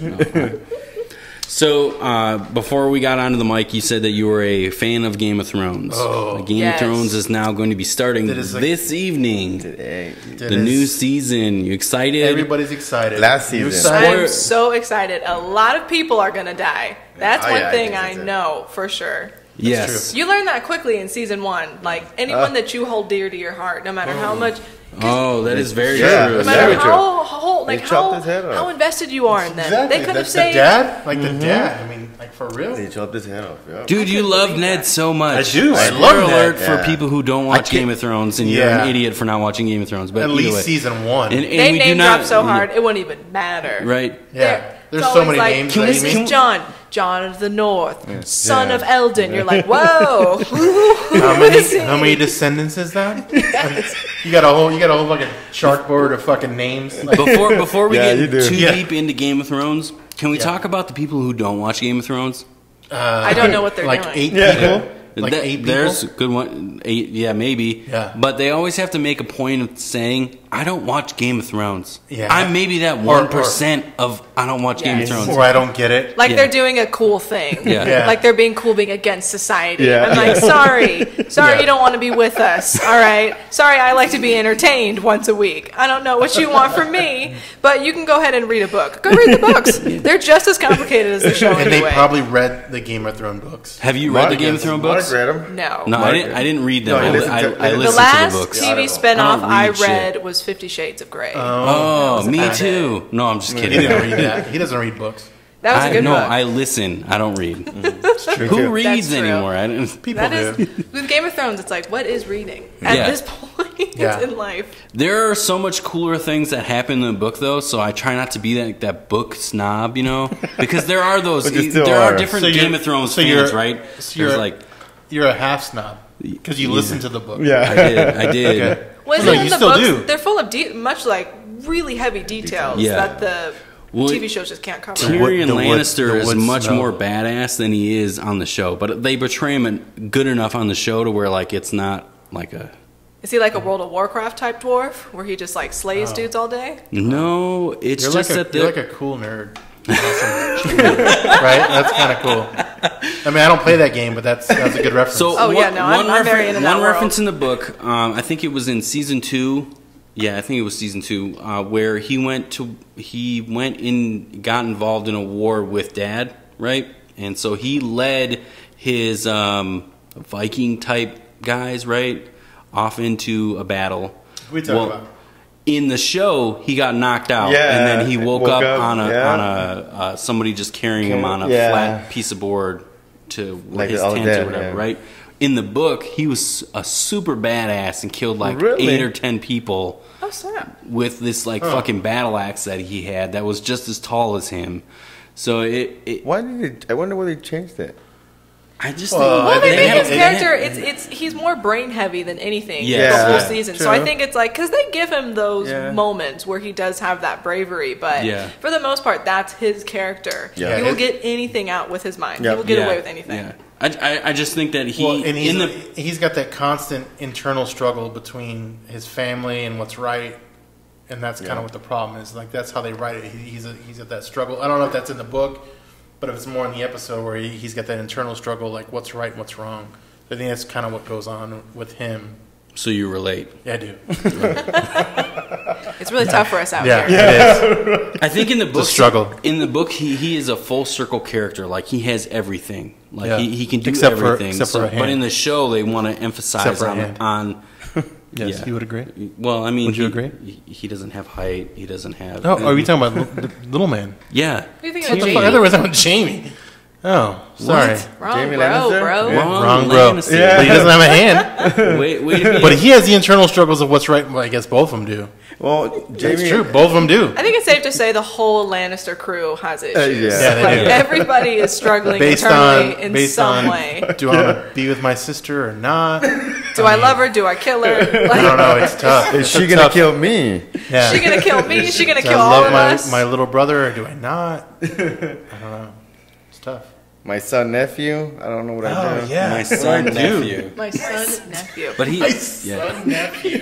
Speaker 4: So, before we got onto the mic, you said that you were a fan of Game of Thrones.
Speaker 1: Oh.
Speaker 4: Game
Speaker 3: Yes.
Speaker 4: of Thrones is now going to be starting
Speaker 1: That is like-
Speaker 4: this evening.
Speaker 2: Today.
Speaker 4: The new season. You excited?
Speaker 1: Everybody's excited.
Speaker 2: Last
Speaker 1: You
Speaker 2: season.
Speaker 1: excited?
Speaker 3: I'm so excited. A lot of people are going to die. That's
Speaker 2: Oh,
Speaker 3: one
Speaker 2: yeah, I
Speaker 3: thing
Speaker 2: think
Speaker 3: I
Speaker 2: that's it.
Speaker 3: know for sure.
Speaker 4: Yes.
Speaker 3: You learn that quickly in season 1. Like, anyone that you hold dear to your heart, no matter how much...
Speaker 4: Oh, that is very
Speaker 2: Yeah,
Speaker 4: true.
Speaker 3: No
Speaker 2: that's
Speaker 3: matter
Speaker 2: very true.
Speaker 3: how
Speaker 2: They chopped his head off.
Speaker 3: how invested you are in them.
Speaker 1: Exactly.
Speaker 3: They could have
Speaker 1: the
Speaker 3: saved...
Speaker 1: dad? Like the dad. I mean, like for real?
Speaker 2: They chopped his head off. Yeah.
Speaker 4: Dude, you
Speaker 3: couldn't
Speaker 4: love
Speaker 3: believe
Speaker 4: Ned
Speaker 3: that.
Speaker 4: so much.
Speaker 1: I do. I
Speaker 4: Spoiler
Speaker 1: love Ned.
Speaker 4: alert for
Speaker 2: Yeah.
Speaker 4: people who don't watch
Speaker 1: can't-
Speaker 4: Game of Thrones, and you're
Speaker 1: Yeah.
Speaker 4: an idiot for not watching Game of Thrones. But
Speaker 1: At
Speaker 4: either
Speaker 1: least
Speaker 4: way.
Speaker 1: season 1.
Speaker 4: And
Speaker 3: They
Speaker 4: we do
Speaker 3: name
Speaker 4: not,
Speaker 3: drop so hard, it wouldn't even matter.
Speaker 4: Right?
Speaker 1: yeah. There's
Speaker 3: It's
Speaker 1: so
Speaker 3: always
Speaker 1: many
Speaker 3: like,
Speaker 1: names.
Speaker 4: Can
Speaker 1: that
Speaker 4: we-
Speaker 1: you
Speaker 3: This
Speaker 1: mean.
Speaker 3: is John of the North, son
Speaker 2: Yeah.
Speaker 3: of Eldon. You're like, whoa.
Speaker 1: How many descendants is that? you got a whole fucking chalkboard of fucking names. Like,
Speaker 4: Before we
Speaker 2: Yeah, you
Speaker 4: get
Speaker 2: do.
Speaker 4: too
Speaker 1: Yeah.
Speaker 4: deep into Game of Thrones, can we talk about the people who don't watch Game of Thrones?
Speaker 3: I don't know what they're
Speaker 1: like
Speaker 3: doing.
Speaker 1: 8
Speaker 2: Yeah.
Speaker 1: people. Like
Speaker 4: That-
Speaker 1: 8 people.
Speaker 4: There's a good one. 8, yeah, maybe.
Speaker 1: Yeah.
Speaker 4: But they always have to make a point of saying, I don't watch Game of Thrones.
Speaker 1: Yeah.
Speaker 4: I'm maybe that
Speaker 1: Or-
Speaker 4: 1% of I don't watch Game of
Speaker 3: Yes.
Speaker 4: Thrones.
Speaker 1: Or I don't get it.
Speaker 3: Like
Speaker 4: Yeah.
Speaker 3: they're doing a cool thing.
Speaker 4: Yeah.
Speaker 1: Yeah.
Speaker 3: Like they're being cool being against society.
Speaker 2: Yeah.
Speaker 3: I'm like, sorry
Speaker 1: Yeah.
Speaker 3: you don't want to be with us. All right. Sorry, I like to be entertained once a week. I don't know what you want from me, but you can go ahead and read a book. Go read the books. They're just as complicated as the show
Speaker 1: And
Speaker 3: anyway.
Speaker 1: they probably read the Game of Thrones books.
Speaker 4: Have you read the Game of Thrones books?
Speaker 2: Mark read them.
Speaker 3: No.
Speaker 4: No,
Speaker 2: Mark-
Speaker 4: I didn't read them.
Speaker 2: No, he
Speaker 4: I
Speaker 2: listened to-
Speaker 4: I
Speaker 3: The
Speaker 4: listened
Speaker 3: last
Speaker 4: to the books.
Speaker 3: TV
Speaker 2: I
Speaker 3: spinoff
Speaker 4: don't
Speaker 3: I
Speaker 4: read
Speaker 3: read
Speaker 4: shit.
Speaker 3: was 50 Shades of Grey.
Speaker 4: Oh,
Speaker 3: was a
Speaker 4: me
Speaker 3: bad
Speaker 4: too. No, I'm just
Speaker 1: He
Speaker 4: kidding.
Speaker 1: didn't read that. He doesn't read books.
Speaker 3: That was a good
Speaker 4: no,
Speaker 3: book.
Speaker 4: I listen. I don't read.
Speaker 2: Me
Speaker 4: Who
Speaker 2: too.
Speaker 4: reads
Speaker 3: That's true.
Speaker 4: anymore? I don't.
Speaker 1: People
Speaker 3: That
Speaker 1: do.
Speaker 3: is with Game of Thrones. It's like, what is reading at
Speaker 4: Yeah.
Speaker 3: this point
Speaker 1: Yeah.
Speaker 3: in life?
Speaker 4: There are so much cooler things that happen in the book, though. So I try not to be that book snob, because there are those.
Speaker 2: But you still
Speaker 4: There are
Speaker 2: are.
Speaker 4: different
Speaker 1: So you're-
Speaker 4: Game of Thrones
Speaker 1: so
Speaker 4: fans,
Speaker 1: you're-
Speaker 4: right?
Speaker 1: so you're-
Speaker 4: There's like
Speaker 1: You're a half snob because you listen to the book.
Speaker 2: Yeah.
Speaker 4: I did.
Speaker 1: Okay.
Speaker 3: Was
Speaker 1: Well, no,
Speaker 3: it in
Speaker 1: you
Speaker 3: the
Speaker 1: still
Speaker 3: books?
Speaker 1: do.
Speaker 3: They're full of much like really heavy details
Speaker 4: Yeah.
Speaker 3: that the
Speaker 4: Well,
Speaker 3: TV shows just can't cover.
Speaker 4: Tyrion
Speaker 1: The wood-
Speaker 4: Lannister
Speaker 1: the
Speaker 4: is
Speaker 1: wood
Speaker 4: much
Speaker 1: smell.
Speaker 4: more badass than he is on the show, but they portray him good enough on the show to where like it's not like a
Speaker 3: Is he like a World of Warcraft type dwarf where he just like slays dudes all day?
Speaker 4: no. It's
Speaker 1: You're
Speaker 4: just
Speaker 1: like
Speaker 4: that
Speaker 1: you're like a cool nerd. Awesome. Right? That's kind of cool. I mean, I don't play that game, but that's a good reference.
Speaker 4: So
Speaker 3: Oh, yeah, no, I'm very into that
Speaker 4: one
Speaker 3: world.
Speaker 4: reference in the book. I think it was in season 2. Yeah, I think it was season 2, where he got involved in a war with Dad, right? And so he led his Viking type guys, right, off into a battle.
Speaker 1: Who we talking about?
Speaker 4: In the show, he got knocked out,
Speaker 2: Yeah,
Speaker 4: and then he woke up on
Speaker 2: yeah.
Speaker 4: a somebody just carrying him on a
Speaker 2: Yeah.
Speaker 4: flat piece of board to
Speaker 2: Like
Speaker 4: his
Speaker 2: all
Speaker 4: tent
Speaker 2: dead,
Speaker 4: or whatever,
Speaker 2: yeah.
Speaker 4: right? In the book, he was a super badass and killed like
Speaker 2: Really?
Speaker 4: 8 or 10 people
Speaker 3: Oh snap!
Speaker 4: with this like fucking battle axe that he had that was just as tall as him. So
Speaker 2: Why did I wonder why they changed it.
Speaker 4: I just
Speaker 1: Well,
Speaker 3: Well, they
Speaker 1: they
Speaker 3: make
Speaker 1: have-
Speaker 3: his
Speaker 1: they
Speaker 3: character. He's more brain heavy than anything
Speaker 4: Yeah.
Speaker 3: the whole
Speaker 2: Yeah.
Speaker 3: season.
Speaker 2: True.
Speaker 3: So I think it's like because they give him those
Speaker 2: Yeah.
Speaker 3: moments where he does have that bravery, but
Speaker 4: Yeah.
Speaker 3: for the most part, that's his character.
Speaker 2: Yeah.
Speaker 3: He will
Speaker 1: It-
Speaker 3: get anything out with his mind.
Speaker 2: Yeah.
Speaker 3: He will get
Speaker 4: yeah,
Speaker 3: away with anything.
Speaker 4: Yeah. I just think that he
Speaker 1: Well, and
Speaker 4: in
Speaker 1: he's got that constant internal struggle between his family and what's right, and that's kind of what the problem is. Like that's how they write it. He's at that struggle. I don't know if that's in the book, but if it's more in the episode where he's got that internal struggle, like what's right and what's wrong. I think that's kind of what goes on with him.
Speaker 4: so you relate.
Speaker 1: Yeah, I do.
Speaker 3: It's really tough for us out
Speaker 1: Yeah,
Speaker 3: here.
Speaker 1: it is.
Speaker 4: I think in the book,
Speaker 1: struggle.
Speaker 4: In the book, he is a full circle character. Like he has everything. Like
Speaker 1: Yeah.
Speaker 4: he can do
Speaker 1: Except for-
Speaker 4: everything.
Speaker 1: except for a
Speaker 4: but
Speaker 1: hand.
Speaker 4: in the show, they want to
Speaker 1: Except
Speaker 4: emphasize
Speaker 1: for a hand.
Speaker 4: on.
Speaker 1: Yes,
Speaker 4: Yeah.
Speaker 1: you would agree.
Speaker 4: Well, I mean,
Speaker 1: Would you
Speaker 4: he-
Speaker 1: agree?
Speaker 4: He doesn't have height. He doesn't have.
Speaker 1: Oh, are we talking about the little man?
Speaker 4: Yeah.
Speaker 3: Who do you think
Speaker 1: What
Speaker 3: of
Speaker 1: the
Speaker 3: Jamie?
Speaker 1: fuck? I thought we were talking about Jamie. Oh, sorry.
Speaker 3: Wrong,
Speaker 2: Jamie
Speaker 3: bro,
Speaker 2: Lannister?
Speaker 3: bro.
Speaker 2: Yeah.
Speaker 1: Wrong, bro.
Speaker 4: Lannister.
Speaker 2: Yeah.
Speaker 1: But he doesn't have a hand.
Speaker 4: Wait,
Speaker 1: But he has the internal struggles of what's right. Well, I guess both of them do.
Speaker 2: Well,
Speaker 1: That's
Speaker 2: Jamie,
Speaker 1: true. Both of them do.
Speaker 3: I think it's safe to say the whole Lannister crew has issues.
Speaker 2: yeah.
Speaker 1: Yeah, they
Speaker 3: Like
Speaker 1: do.
Speaker 3: everybody is struggling
Speaker 1: Based
Speaker 3: internally
Speaker 1: on
Speaker 3: in
Speaker 1: based
Speaker 3: some
Speaker 1: on
Speaker 3: way.
Speaker 1: do I want to be with my sister or not?
Speaker 3: Do I love her? Do I kill her?
Speaker 1: I
Speaker 3: Like,
Speaker 1: don't know. It's tough.
Speaker 2: is
Speaker 1: It's
Speaker 2: she
Speaker 1: a
Speaker 2: gonna
Speaker 1: tough-
Speaker 2: kill me?
Speaker 1: Yeah.
Speaker 3: is she gonna kill me? Is she gonna
Speaker 1: Do
Speaker 3: kill
Speaker 1: I
Speaker 3: all
Speaker 1: love
Speaker 3: of
Speaker 1: my
Speaker 3: us?
Speaker 1: my little brother or do I not? I don't know. It's tough.
Speaker 2: My son nephew? I don't know what I
Speaker 1: Oh
Speaker 2: do.
Speaker 1: yeah,
Speaker 4: My
Speaker 1: What do I
Speaker 4: son
Speaker 1: do?
Speaker 4: nephew.
Speaker 3: My son nephew.
Speaker 4: But he.
Speaker 1: My
Speaker 4: yeah.
Speaker 1: son nephew.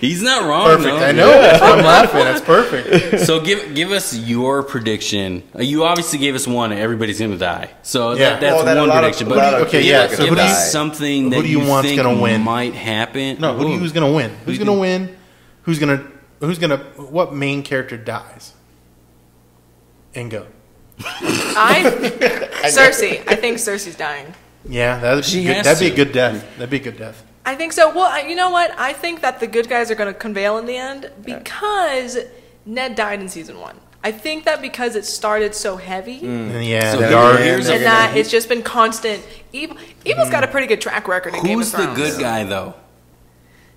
Speaker 4: He's not wrong.
Speaker 1: Perfect.
Speaker 4: though.
Speaker 1: I know. That's why I'm laughing. That's perfect.
Speaker 4: So give us your prediction. You obviously gave us one. Everybody's gonna die. So
Speaker 1: Yeah.
Speaker 4: that's
Speaker 2: Well, then a
Speaker 4: one
Speaker 2: lot of-
Speaker 4: prediction.
Speaker 2: a
Speaker 4: But
Speaker 2: lot of
Speaker 1: Okay,
Speaker 2: people
Speaker 1: yeah,
Speaker 2: are
Speaker 1: so
Speaker 2: gonna
Speaker 4: give
Speaker 1: who do you-
Speaker 2: die.
Speaker 4: us something
Speaker 1: who
Speaker 4: that
Speaker 1: do you
Speaker 4: you
Speaker 1: want's
Speaker 4: think
Speaker 1: gonna win?
Speaker 4: might happen.
Speaker 1: No, who's gonna win? Who's gonna win? Who's gonna? What main character dies? And go.
Speaker 3: Cersei. I think Cersei's dying.
Speaker 1: Yeah, that'd be
Speaker 4: She
Speaker 1: good.
Speaker 4: has
Speaker 1: That'd be a
Speaker 4: to.
Speaker 1: good death. That'd be a good death.
Speaker 3: I think so. Well, you know what? I think that the good guys are going to prevail in the end because Ned died in season 1. I think that because it started so heavy.
Speaker 1: And yeah,
Speaker 4: So
Speaker 1: the
Speaker 2: here's-
Speaker 1: dark.
Speaker 2: here's
Speaker 3: And that it's just been constant. Evil's got a pretty good track record in Game of
Speaker 4: Who's the
Speaker 3: Thrones.
Speaker 4: good guy though?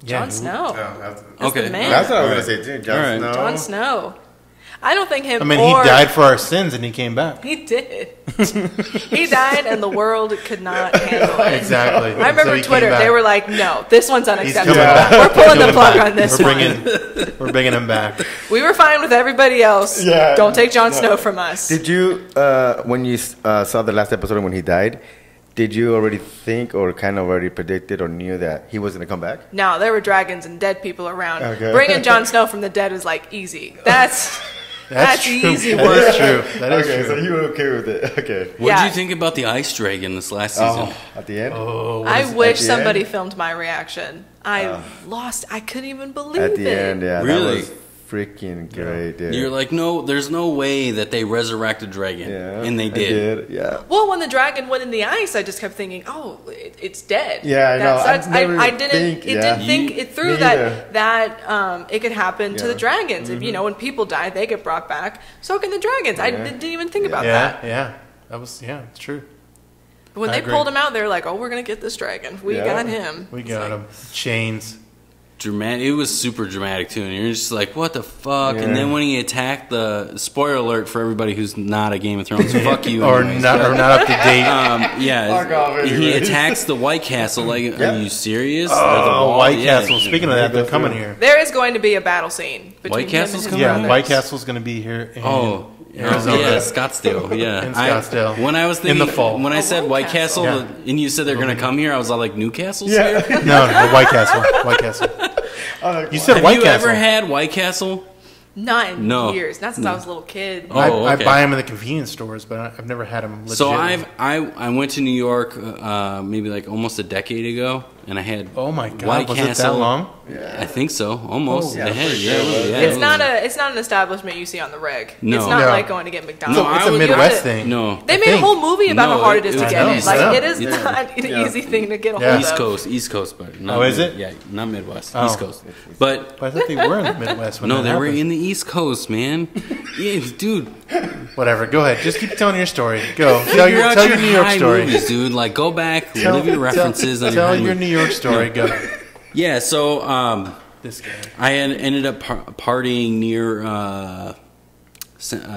Speaker 1: Yeah,
Speaker 3: Jon Snow.
Speaker 2: That's
Speaker 4: Okay.
Speaker 3: the man.
Speaker 2: what I was gonna say too. Jon
Speaker 4: All right.
Speaker 2: Snow.
Speaker 3: Jon Snow. I don't think him.
Speaker 1: I mean,
Speaker 3: or,
Speaker 1: he died for our sins and he came back.
Speaker 3: He did. He died, and the world could not handle it.
Speaker 1: Exactly.
Speaker 3: I remember
Speaker 1: So he came
Speaker 3: Twitter.
Speaker 1: back.
Speaker 3: They were like, "No, this one's
Speaker 1: He's
Speaker 3: unacceptable.
Speaker 1: coming back.
Speaker 3: We're pulling the
Speaker 1: Coming
Speaker 3: plug
Speaker 1: back.
Speaker 3: on this
Speaker 1: We're
Speaker 3: one."
Speaker 1: we're bringing him back.
Speaker 3: We were fine with everybody else.
Speaker 2: Yeah.
Speaker 3: Don't take Jon Snow from us.
Speaker 2: Did you, when you saw the last episode when he died, did you already think or kind of already predicted or knew that he was going to come back?
Speaker 3: No, there were dragons and dead people around.
Speaker 2: Okay.
Speaker 3: Bringing Jon Snow from the dead is like easy. That's
Speaker 1: true.
Speaker 3: easy
Speaker 1: That
Speaker 3: work.
Speaker 1: is true. That is
Speaker 2: Okay, so
Speaker 1: true.
Speaker 2: you were okay with it. Okay.
Speaker 4: What
Speaker 3: Yeah.
Speaker 4: did you think about the ice dragon this last season?
Speaker 2: Oh, at the end?
Speaker 1: Oh,
Speaker 3: I
Speaker 1: what is-
Speaker 3: wish
Speaker 2: at the
Speaker 3: somebody
Speaker 2: end?
Speaker 3: filmed my reaction. I lost. I couldn't even believe
Speaker 2: At the
Speaker 3: it.
Speaker 2: end, yeah.
Speaker 4: Really?
Speaker 2: That was freaking great, dude.
Speaker 4: You're like, no, there's no way that they resurrected dragon,
Speaker 2: yeah.
Speaker 4: and they
Speaker 2: I
Speaker 4: did.
Speaker 2: yeah.
Speaker 3: Well, when the dragon went in the ice, I just kept thinking, "Oh, it's dead."
Speaker 2: Yeah, I know.
Speaker 3: That's-
Speaker 2: I never
Speaker 3: I didn't.
Speaker 2: think-
Speaker 3: it
Speaker 2: yeah.
Speaker 3: didn't think it through
Speaker 2: Me either.
Speaker 3: that it could happen to
Speaker 2: Yeah.
Speaker 3: the dragons. If you know, when people die, they get brought back. So can the dragons. I
Speaker 2: Yeah.
Speaker 3: didn't even think about
Speaker 1: Yeah,
Speaker 3: that.
Speaker 1: yeah. That was it's true.
Speaker 3: But when
Speaker 1: I
Speaker 3: they
Speaker 1: agree.
Speaker 3: pulled him out, they were like, "Oh, we're gonna get this dragon. We
Speaker 2: Yeah.
Speaker 3: got him."
Speaker 1: We
Speaker 3: It's
Speaker 1: got
Speaker 3: like,
Speaker 1: him. Chains.
Speaker 4: Dramatic. It was super dramatic too, and you're just like, what the fuck?
Speaker 2: Yeah.
Speaker 4: And then when he attacked the spoiler alert for everybody who's not a Game of Thrones, fuck you.
Speaker 1: or
Speaker 4: anyways.
Speaker 1: not up to date.
Speaker 4: Yeah,
Speaker 2: Fuck off,
Speaker 4: he
Speaker 2: anyways.
Speaker 4: attacks the White Castle. Like,
Speaker 2: Yeah.
Speaker 4: are you serious?
Speaker 1: Oh, White
Speaker 4: Yeah.
Speaker 1: Castle. Speaking of that, they're coming here.
Speaker 3: There is going to be a battle scene between
Speaker 4: White
Speaker 3: him
Speaker 4: Castle's
Speaker 3: and his
Speaker 4: coming?
Speaker 1: Yeah,
Speaker 3: brothers.
Speaker 1: White Castle's going to be here. In
Speaker 4: Oh,
Speaker 1: Arizona.
Speaker 4: yeah, Scottsdale. Yeah,
Speaker 1: In Scottsdale.
Speaker 4: when I was
Speaker 1: In
Speaker 4: thinking,
Speaker 1: the fall.
Speaker 4: when I
Speaker 3: Oh,
Speaker 4: said
Speaker 3: White
Speaker 4: White
Speaker 3: Castle.
Speaker 4: Castle,
Speaker 1: Yeah.
Speaker 4: and you said they're gonna come here, I was all like, Newcastle's
Speaker 2: Yeah.
Speaker 4: here.
Speaker 1: No, White Castle. White Castle. You said
Speaker 4: Have
Speaker 1: White
Speaker 4: you
Speaker 1: Castle.
Speaker 4: ever had White Castle?
Speaker 3: Not in
Speaker 4: No.
Speaker 3: years. Not since I was a little kid.
Speaker 4: Oh,
Speaker 1: I
Speaker 4: okay.
Speaker 1: buy them in the convenience stores, but I've never had them. Legit.
Speaker 4: So I went to New York maybe like almost a decade ago, and I had
Speaker 1: Oh my god,
Speaker 4: White
Speaker 1: was
Speaker 4: Castle.
Speaker 1: it that long?
Speaker 4: I think so, almost.
Speaker 2: Oh,
Speaker 4: They
Speaker 2: yeah,
Speaker 4: had,
Speaker 2: for
Speaker 4: yeah,
Speaker 2: sure.
Speaker 4: yeah,
Speaker 3: It's
Speaker 4: it
Speaker 3: not
Speaker 4: was-
Speaker 3: an establishment you see on the reg.
Speaker 4: No.
Speaker 3: It's not
Speaker 1: No.
Speaker 3: like going to get McDonald's.
Speaker 4: No,
Speaker 1: It's
Speaker 4: I
Speaker 1: a
Speaker 4: would-
Speaker 1: Midwest
Speaker 3: you have to-
Speaker 1: thing.
Speaker 4: No,
Speaker 3: They
Speaker 1: I
Speaker 3: made a
Speaker 1: think.
Speaker 3: whole movie about
Speaker 4: No,
Speaker 3: how hard it is
Speaker 4: it
Speaker 3: to
Speaker 4: was
Speaker 3: get it.
Speaker 1: nice.
Speaker 3: Like
Speaker 1: Yeah.
Speaker 3: it is
Speaker 4: It's-
Speaker 3: not an easy thing to get a
Speaker 1: Yeah.
Speaker 3: hold
Speaker 4: East
Speaker 3: of.
Speaker 4: Coast, East Coast, but not
Speaker 1: Oh, is it?
Speaker 4: Yeah, not Midwest,
Speaker 1: Oh.
Speaker 4: East Coast. But
Speaker 1: But I thought they were in the Midwest. When
Speaker 4: no,
Speaker 1: that
Speaker 4: they were
Speaker 1: happened.
Speaker 4: in the East Coast, man. Yeah, dude.
Speaker 1: Whatever. Go ahead. Just keep telling your story. Go.
Speaker 4: Figure out
Speaker 1: Tell your New York
Speaker 4: high
Speaker 1: story.
Speaker 4: movies, dude. Like, go back, live your references on your
Speaker 1: Tell
Speaker 4: high
Speaker 1: your
Speaker 4: movies.
Speaker 1: New York story. Go.
Speaker 4: Yeah, so
Speaker 1: This guy.
Speaker 4: I had ended up partying near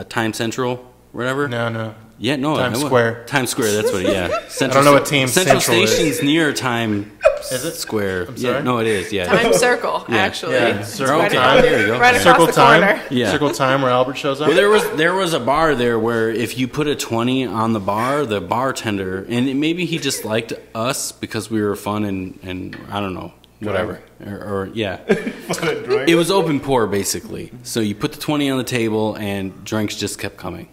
Speaker 4: Time Central, whatever.
Speaker 1: No.
Speaker 4: Yeah, no,
Speaker 1: Times
Speaker 4: I went-
Speaker 1: Square.
Speaker 4: Times Square, that's what it. Yeah, Central,
Speaker 1: I don't know what Team
Speaker 4: Central
Speaker 1: Central is.
Speaker 4: Station's near Time
Speaker 1: Is it?
Speaker 4: Square.
Speaker 1: I'm
Speaker 4: Yeah,
Speaker 1: sorry?
Speaker 4: no, it is. Yeah,
Speaker 3: Time Circle,
Speaker 4: Yeah.
Speaker 3: actually.
Speaker 1: Yeah,
Speaker 3: It's
Speaker 1: Circle
Speaker 3: right
Speaker 1: Time.
Speaker 3: across-
Speaker 4: There you go.
Speaker 3: Right across
Speaker 1: Circle
Speaker 3: the
Speaker 1: Time.
Speaker 3: corner.
Speaker 4: Yeah.
Speaker 1: Circle Time where Albert shows up.
Speaker 4: Well, there was a bar there where if you put a 20 on the bar, the bartender, and maybe he just liked us because we were fun and I don't know, whatever, or yeah. It was open pour basically. So you put the 20 on the table and drinks just kept coming.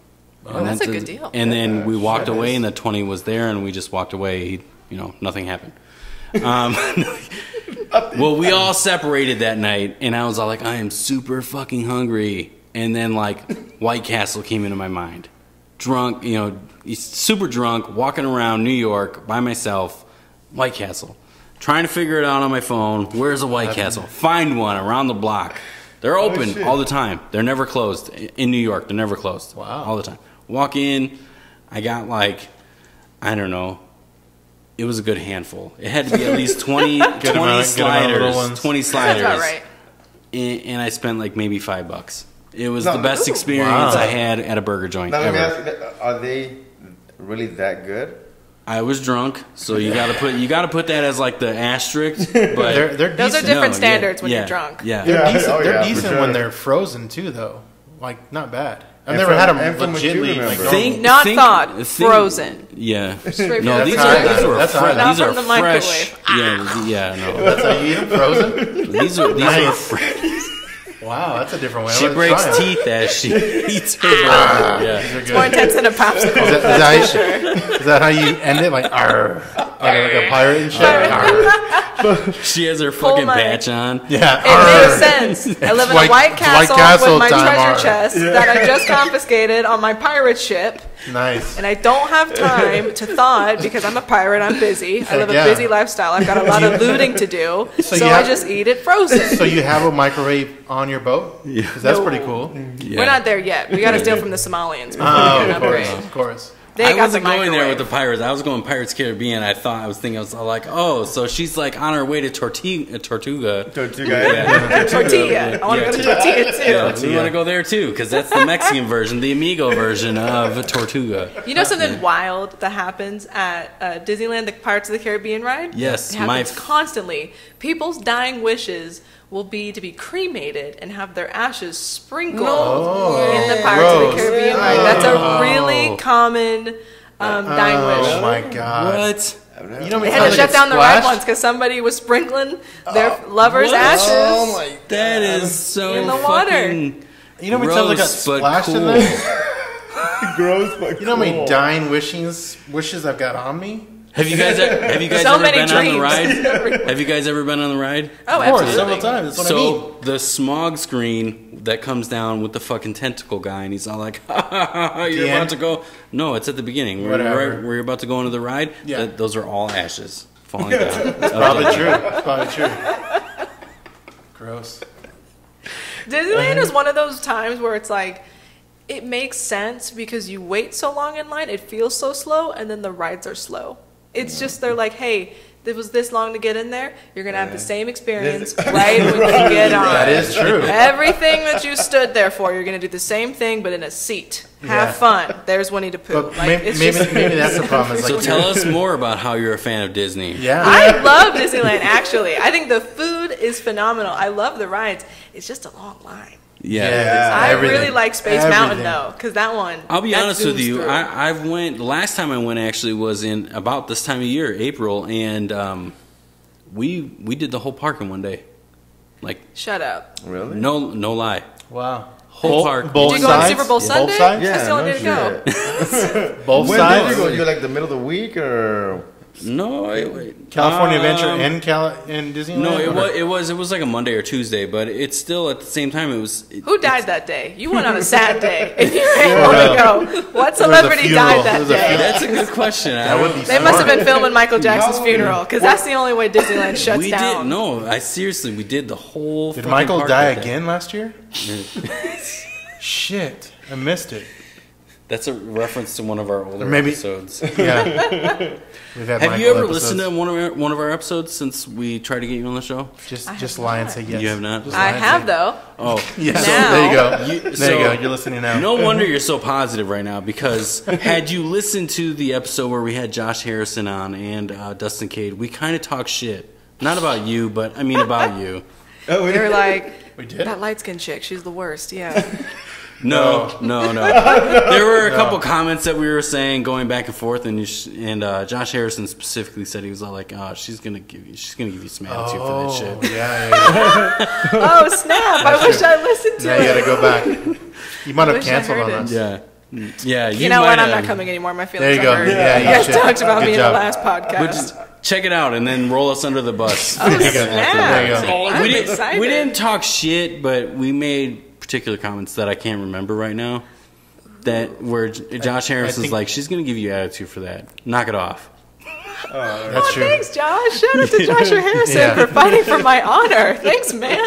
Speaker 3: Oh, that's a good deal.
Speaker 4: And then we walked away and the 20 was there and we just walked away. Nothing happened. Well, we all separated that night and I was all like, I am super fucking hungry. And then like White Castle came into my mind. Drunk, super drunk, walking around New York by myself, White Castle. Trying to figure it out on my phone. Where's a White Castle? Find one around the block. They're open
Speaker 2: shit.
Speaker 4: all the time. They're never closed. In New York, they're never closed.
Speaker 1: Wow.
Speaker 4: All the time. Walk in, I got like, I don't know, it was a good handful. It had to be at least 20, 20
Speaker 1: amount of little
Speaker 4: sliders.
Speaker 1: ones.
Speaker 4: 20 sliders.
Speaker 3: Sounds about right.
Speaker 4: And I spent like maybe $5. It was
Speaker 2: No,
Speaker 4: the best
Speaker 2: ooh,
Speaker 4: experience
Speaker 1: wow.
Speaker 4: I had at a burger joint
Speaker 2: Now, let me
Speaker 4: ever.
Speaker 2: ask you, are they really that good?
Speaker 4: I was drunk, so you got to put that as like the asterisk. But
Speaker 1: They're
Speaker 3: Those are
Speaker 1: decent.
Speaker 3: different
Speaker 4: No,
Speaker 3: standards when
Speaker 4: yeah,
Speaker 3: you're drunk.
Speaker 4: Yeah.
Speaker 1: They're
Speaker 2: Yeah,
Speaker 1: decent.
Speaker 2: oh,
Speaker 1: They're
Speaker 2: yeah, for
Speaker 1: decent
Speaker 2: sure.
Speaker 1: when they're frozen too, though. Like not bad. I've never had them
Speaker 2: and from what you
Speaker 1: legitly. Like,
Speaker 2: remember.
Speaker 1: normal.
Speaker 3: Not thawed, frozen.
Speaker 4: Yeah.
Speaker 3: Straight
Speaker 4: No,
Speaker 3: from
Speaker 4: these
Speaker 3: the
Speaker 4: are
Speaker 3: fridge.
Speaker 4: these are
Speaker 1: That's
Speaker 4: fresh.
Speaker 1: hot.
Speaker 3: Not
Speaker 4: These are
Speaker 3: from the
Speaker 4: fresh.
Speaker 3: microwave.
Speaker 4: Yeah, no.
Speaker 1: That's how you eat them, frozen?
Speaker 4: These are
Speaker 1: Nice.
Speaker 4: fresh.
Speaker 1: Wow, that's a different way.
Speaker 4: She
Speaker 1: I'm gonna
Speaker 4: breaks
Speaker 1: try 'em.
Speaker 4: teeth as she eats her burger. Yeah.
Speaker 1: These are good.
Speaker 3: More intense than a popsicle.
Speaker 1: Is that how you end it? Like, arr. Like a pirate and shit? Arr.
Speaker 4: She has her
Speaker 3: Pull
Speaker 4: fucking
Speaker 3: my-
Speaker 4: patch on.
Speaker 1: Yeah.
Speaker 3: It
Speaker 1: arr.
Speaker 3: makes sense. I live in a
Speaker 1: White-
Speaker 3: White
Speaker 1: White
Speaker 3: Castle,
Speaker 1: Castle
Speaker 3: with my
Speaker 1: time,
Speaker 3: treasure
Speaker 1: arr.
Speaker 3: chest that I just confiscated on my pirate ship,
Speaker 1: Nice.
Speaker 3: and I don't have time to thaw it because I'm a pirate. I'm busy. I live a
Speaker 1: Yeah.
Speaker 3: busy lifestyle. I've got a lot of looting to do, so
Speaker 1: you
Speaker 3: I
Speaker 1: have-
Speaker 3: just eat it frozen.
Speaker 1: So you have a microwave on your boat? Yeah. That's
Speaker 3: No.
Speaker 1: pretty cool.
Speaker 4: Yeah.
Speaker 3: We're not there yet. We got to steal from the Somalians before
Speaker 1: Oh,
Speaker 3: we can
Speaker 1: of
Speaker 3: upgrade.
Speaker 1: course. Of course.
Speaker 3: They
Speaker 4: I
Speaker 3: got
Speaker 4: wasn't
Speaker 3: the
Speaker 4: going there with
Speaker 3: microwave.
Speaker 4: the pirates. I was going Pirates Caribbean. I was like, oh, so she's like on her way to Tortuga.
Speaker 2: Tortuga.
Speaker 3: Tortilla. I want to go to Tortilla too.
Speaker 4: Yeah, we want to go there too because that's the Mexican version, the amigo version of Tortuga.
Speaker 3: You know something wild that happens at Disneyland, the Pirates of the Caribbean ride?
Speaker 4: Yes,
Speaker 3: it
Speaker 4: my
Speaker 3: happens constantly. People's dying wishes will be to be cremated and have their ashes sprinkled in the Pirates of the
Speaker 1: gross.
Speaker 3: Caribbean ride. That's a really common dying wish.
Speaker 1: Oh my god.
Speaker 4: What?
Speaker 1: You know
Speaker 3: They had to shut down the ride once because somebody was sprinkling their lover's
Speaker 4: What?
Speaker 3: ashes.
Speaker 1: Oh my.
Speaker 4: That is so
Speaker 3: In the water.
Speaker 4: fucking
Speaker 1: You know how many times I got
Speaker 4: gross, but
Speaker 1: splashed in
Speaker 4: cool.
Speaker 1: there?
Speaker 2: Gross, but
Speaker 1: You know how many
Speaker 2: cool.
Speaker 1: dying wishes I've got on me?
Speaker 4: Have you guys
Speaker 3: So
Speaker 4: ever
Speaker 3: many
Speaker 4: been on the
Speaker 3: dreams.
Speaker 4: ride? Have you guys ever been on the ride?
Speaker 3: Oh,
Speaker 1: Of course,
Speaker 3: absolutely.
Speaker 1: several times. That's what I mean.
Speaker 4: So the smog screen that comes down with the fucking tentacle guy, and he's all like, ha, ha, ha, ha, "You're
Speaker 1: The
Speaker 4: about
Speaker 1: end?
Speaker 4: to go." No, it's at the beginning.
Speaker 1: Whatever.
Speaker 4: Where you're about to go into the ride.
Speaker 1: Yeah.
Speaker 4: Those are all ashes falling down.
Speaker 1: Probably true. Probably true. Gross.
Speaker 3: Disneyland is one of those times where it's like, it makes sense because you wait so long in line, it feels so slow, and then the rides are slow. It's just, they're like, hey, it was this long to get in there, you're going to have the same experience right when you get on.
Speaker 1: That is true.
Speaker 3: Everything that you stood there for, you're going to do the same thing, but in a seat. Have
Speaker 1: Yeah.
Speaker 3: fun. There's Winnie the Pooh.
Speaker 1: But
Speaker 3: Like,
Speaker 1: maybe,
Speaker 3: it's
Speaker 1: maybe,
Speaker 3: just-
Speaker 1: maybe that's the problem. Is like
Speaker 4: So tell us more about how you're a fan of Disney.
Speaker 1: Yeah.
Speaker 3: I love Disneyland, actually. I think the food is phenomenal. I love the rides. It's just a long line.
Speaker 4: Yeah.
Speaker 3: I
Speaker 1: Everything.
Speaker 3: really like Space
Speaker 1: Everything.
Speaker 3: Mountain though, because that one.
Speaker 4: I'll be
Speaker 3: that
Speaker 4: honest with
Speaker 3: zooms
Speaker 4: you.
Speaker 3: through.
Speaker 4: I've went. The last time I went actually was in about this time of year, April, and we did the whole park in one day. Like
Speaker 3: Shut up.
Speaker 2: Really?
Speaker 4: no lie,
Speaker 1: Wow.
Speaker 4: whole park.
Speaker 1: Both
Speaker 3: Did you go on
Speaker 1: sides?
Speaker 3: Super Bowl
Speaker 1: Both
Speaker 3: Sunday?
Speaker 1: sides?
Speaker 3: That's the only
Speaker 2: no
Speaker 3: way to go.
Speaker 2: shit.
Speaker 1: Both
Speaker 2: When
Speaker 1: sides?
Speaker 2: did you go? You like the middle of the week or?
Speaker 4: No,
Speaker 1: California Adventure and Disneyland?
Speaker 4: No,
Speaker 1: Or-
Speaker 4: it was like a Monday or Tuesday, but it's still at the same time. It was.
Speaker 3: Who died that day? You went on a sad day. If you were able to go, what celebrity
Speaker 1: funeral.
Speaker 3: died
Speaker 1: There
Speaker 3: that
Speaker 1: was a
Speaker 3: day?
Speaker 4: That's a good question.
Speaker 1: That would be
Speaker 3: They must have
Speaker 1: smart.
Speaker 3: been filming Michael Jackson's funeral because that's the only way Disneyland shuts
Speaker 4: We
Speaker 3: down.
Speaker 4: did no. I seriously, we did the whole.
Speaker 1: Did
Speaker 4: fucking
Speaker 1: Michael
Speaker 4: park
Speaker 1: die
Speaker 4: that day.
Speaker 1: again last year? Shit. I missed it.
Speaker 4: That's a reference to one of our older
Speaker 1: Maybe-
Speaker 4: episodes.
Speaker 1: Yeah. We've had
Speaker 4: Have
Speaker 1: Michael
Speaker 4: you ever
Speaker 1: episodes.
Speaker 4: listened to one of our episodes since we tried to get you on the show?
Speaker 1: Just lie and say yes.
Speaker 4: You have not?
Speaker 1: Just
Speaker 3: I
Speaker 1: lie and
Speaker 3: have
Speaker 1: say-
Speaker 3: though.
Speaker 4: Oh,
Speaker 1: Yeah.
Speaker 3: Now.
Speaker 1: There you go.
Speaker 4: You-
Speaker 1: There
Speaker 4: so-
Speaker 1: you go. You're listening now.
Speaker 4: no wonder you're so positive right now because had you listened to the episode where we had Josh Harrison on and Dustin Cade, we kind of talked shit. Not about you, but I mean about you.
Speaker 2: Oh,
Speaker 3: They were like,
Speaker 1: We did?
Speaker 3: that light skinned chick, she's the worst. Yeah.
Speaker 4: No. There were a couple comments that we were saying going back and forth, and Josh Harrison specifically said he was all like, "Oh, she's gonna give you some attitude for that shit."
Speaker 1: Yeah.
Speaker 3: Oh snap! I wish I listened to
Speaker 1: Now you
Speaker 3: it.
Speaker 1: gotta go back. You might have
Speaker 3: wish I
Speaker 1: canceled
Speaker 3: heard
Speaker 1: on
Speaker 3: it.
Speaker 1: us.
Speaker 4: Yeah.
Speaker 3: You know what?
Speaker 4: might
Speaker 3: I'm not
Speaker 4: have.
Speaker 3: coming anymore. My
Speaker 1: There
Speaker 3: feelings
Speaker 1: you go.
Speaker 3: are hurt.
Speaker 1: Yeah,
Speaker 3: you
Speaker 1: you
Speaker 3: guys
Speaker 1: should.
Speaker 3: talked about
Speaker 1: Good
Speaker 3: me
Speaker 1: job.
Speaker 3: in the last podcast.
Speaker 4: But just check it out and then roll us under the bus.
Speaker 3: Oh,
Speaker 1: There you go. There you
Speaker 3: snap.
Speaker 1: go.
Speaker 3: I'm
Speaker 4: we
Speaker 3: excited.
Speaker 4: didn't talk shit, but we made particular comments that I can't remember right now. That where Josh Harrison's
Speaker 1: think-
Speaker 4: like, she's gonna give you attitude for that. Knock it off.
Speaker 1: That's true.
Speaker 3: Thanks, Josh. Shout out to Joshua Harrison
Speaker 1: Yeah.
Speaker 3: for fighting for my honor. Thanks, man.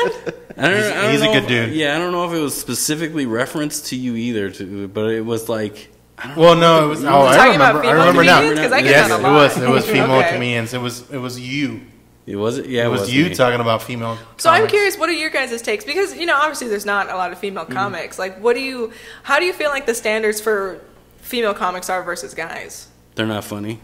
Speaker 4: I don't
Speaker 1: He's a
Speaker 4: know
Speaker 1: good
Speaker 4: if-
Speaker 1: dude.
Speaker 4: Yeah, I don't know if it was specifically referenced to you either, but it was like,
Speaker 1: Well, no, it was. Oh, I
Speaker 3: Talking about
Speaker 1: remember. I
Speaker 3: female
Speaker 1: remember now.
Speaker 3: comedians? 'Cause I get
Speaker 1: Yes,
Speaker 3: that a
Speaker 1: it
Speaker 3: lot.
Speaker 1: was. It was female
Speaker 3: Okay.
Speaker 1: comedians. It was you.
Speaker 4: it was yeah,
Speaker 1: It was you
Speaker 4: me.
Speaker 1: talking about female.
Speaker 3: So I'm
Speaker 1: comics.
Speaker 3: curious, what are your guys' takes? Because obviously there's not a lot of female comics. Like, how do you feel like the standards for female comics are versus guys?
Speaker 4: They're not funny.